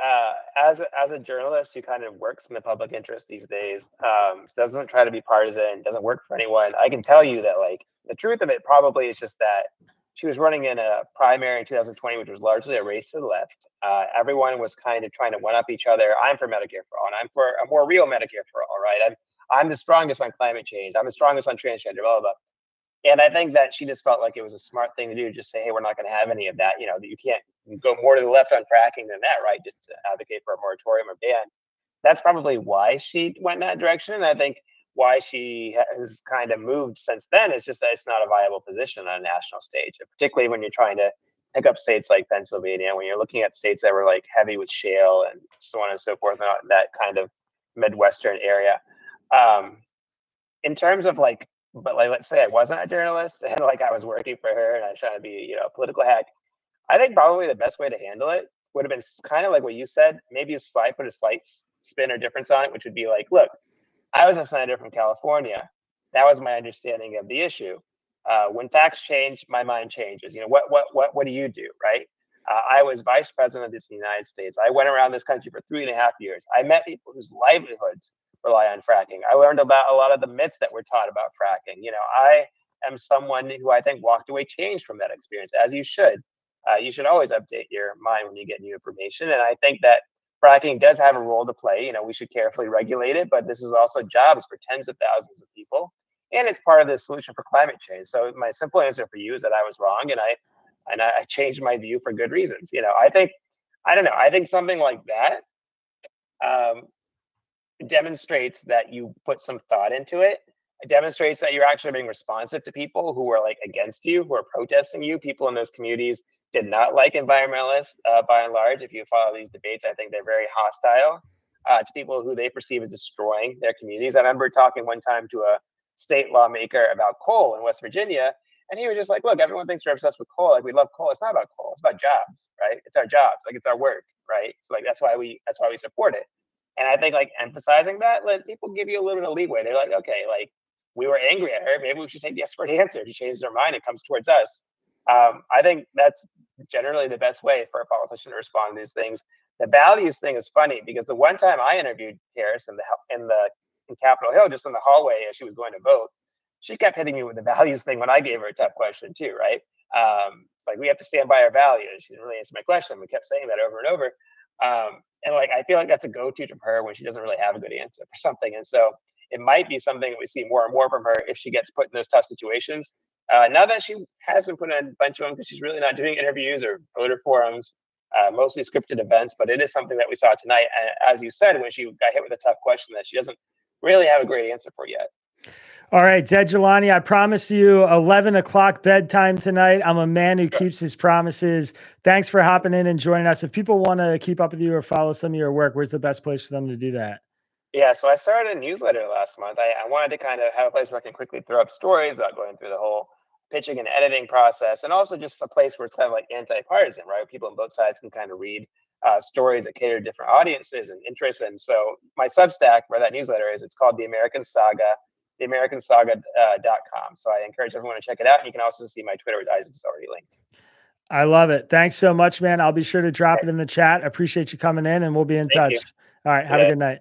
as a journalist who kind of works in the public interest these days, doesn't try to be partisan, doesn't work for anyone. I can tell you that, like, the truth of it probably is just that she was running in a primary in 2020, which was largely a race to the left. Everyone was kind of trying to one up each other. I'm for Medicare for all, and I'm for a more real Medicare for all, right? I'm the strongest on climate change. I'm the strongest on transgender, blah, blah, blah. And I think that she just felt like it was a smart thing to do, just say, hey, we're not going to have any of that. That you can't go more to the left on fracking than that, right? Just to advocate for a moratorium or ban. That's probably why she went in that direction. And I think why she has kind of moved since then is just that it's not a viable position on a national stage, particularly when you're trying to pick up states like Pennsylvania, when you're looking at states that were like heavy with shale and so on and so forth, that kind of Midwestern area. In terms of but let's say I wasn't a journalist and like I was working for her and I was trying to be, a political hack. I think probably the best way to handle it would have been kind of like what you said, maybe put a slight spin or difference on it, which would be like, look, I was a senator from California. That was my understanding of the issue. When facts change, my mind changes. What do you do, right? I was vice president of the United States. I went around this country for 3.5 years. I met people whose livelihoods rely on fracking. I learned about a lot of the myths that were taught about fracking. I am someone who I think walked away changed from that experience, as you should. You should always update your mind when you get new information. And I think that fracking does have a role to play. We should carefully regulate it, but this is also jobs for tens of thousands of people. And it's part of the solution for climate change. So my simple answer for you is that I was wrong, and I changed my view for good reasons. I think something like that demonstrates that you put some thought into it. It demonstrates that you're actually being responsive to people who are against you, who are protesting you. People in those communities did not like environmentalists by and large. If you follow these debates, I think they're very hostile to people who they perceive as destroying their communities. I remember talking one time to a state lawmaker about coal in West Virginia, and he was just like, look, everyone thinks we're obsessed with coal. Like, we love coal. It's not about coal. It's about jobs, right? It's our jobs. It's our work, right? So that's why we support it. And I think emphasizing that, let people give you a little bit of leeway. They're like, okay, we were angry at her. Maybe we should take the expert answer. If she changes her mind and comes towards us. I think that's generally the best way for a politician to respond to these things. The values thing is funny because the one time I interviewed Harris in Capitol Hill, just in the hallway as she was going to vote, she kept hitting me with the values thing when I gave her a tough question too, right? We have to stand by our values. She didn't really answer my question. We kept saying that over and over. And I feel like that's a go-to from her when she doesn't really have a good answer for something. And so it might be something that we see more and more from her if she gets put in those tough situations. Now that she has been put in a bunch of them because she's really not doing interviews or voter forums, mostly scripted events, but it is something that we saw tonight. And as you said, when she got hit with a tough question that she doesn't really have a great answer for yet. All right, Zed Jelani, I promise you 11 o'clock bedtime tonight. I'm a man who keeps his promises. Thanks for hopping in and joining us. If people want to keep up with you or follow some of your work, where's the best place for them to do that? Yeah, so I started a newsletter last month. I wanted to kind of have a place where I can quickly throw up stories without going through the whole pitching and editing process, and also just a place where it's kind of anti-partisan, right? People on both sides can kind of read stories that cater to different audiences and interests. And so my Substack, where that newsletter is, it's called The American Saga, theamericansaga.com. So I encourage everyone to check it out. And you can also see my Twitter, which is already linked. I love it. Thanks so much, man. I'll be sure to drop it in the chat. Appreciate you coming in, and we'll be in touch. You. All right. Have a good night.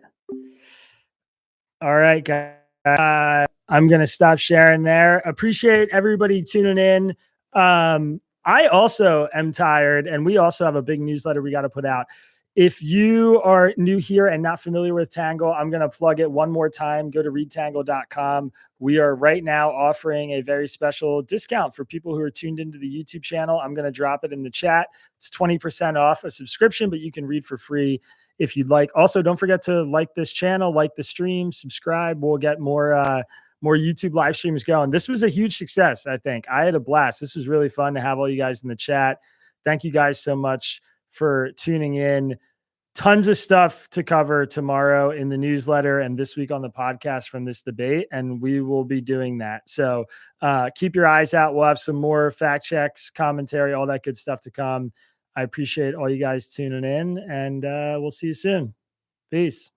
All right, guys. I'm going to stop sharing there. Appreciate everybody tuning in. I also am tired, and we also have a big newsletter we got to put out. If you are new here and not familiar with Tangle, I'm going to plug it one more time. Go to readtangle.com. We are right now offering a very special discount for people who are tuned into the YouTube channel. I'm going to drop it in the chat. It's 20% off a subscription, but you can read for free if you'd like. Also, don't forget to like this channel, like the stream, subscribe. We'll get more YouTube live streams going. This was a huge success, I think. I had a blast. This was really fun to have all you guys in the chat. Thank you guys so much for tuning in. Tons of stuff to cover tomorrow in the newsletter and this week on the podcast from this debate, and we will be doing that. So keep your eyes out. We'll have some more fact checks, commentary, all that good stuff to come. I appreciate all you guys tuning in, and we'll see you soon. Peace.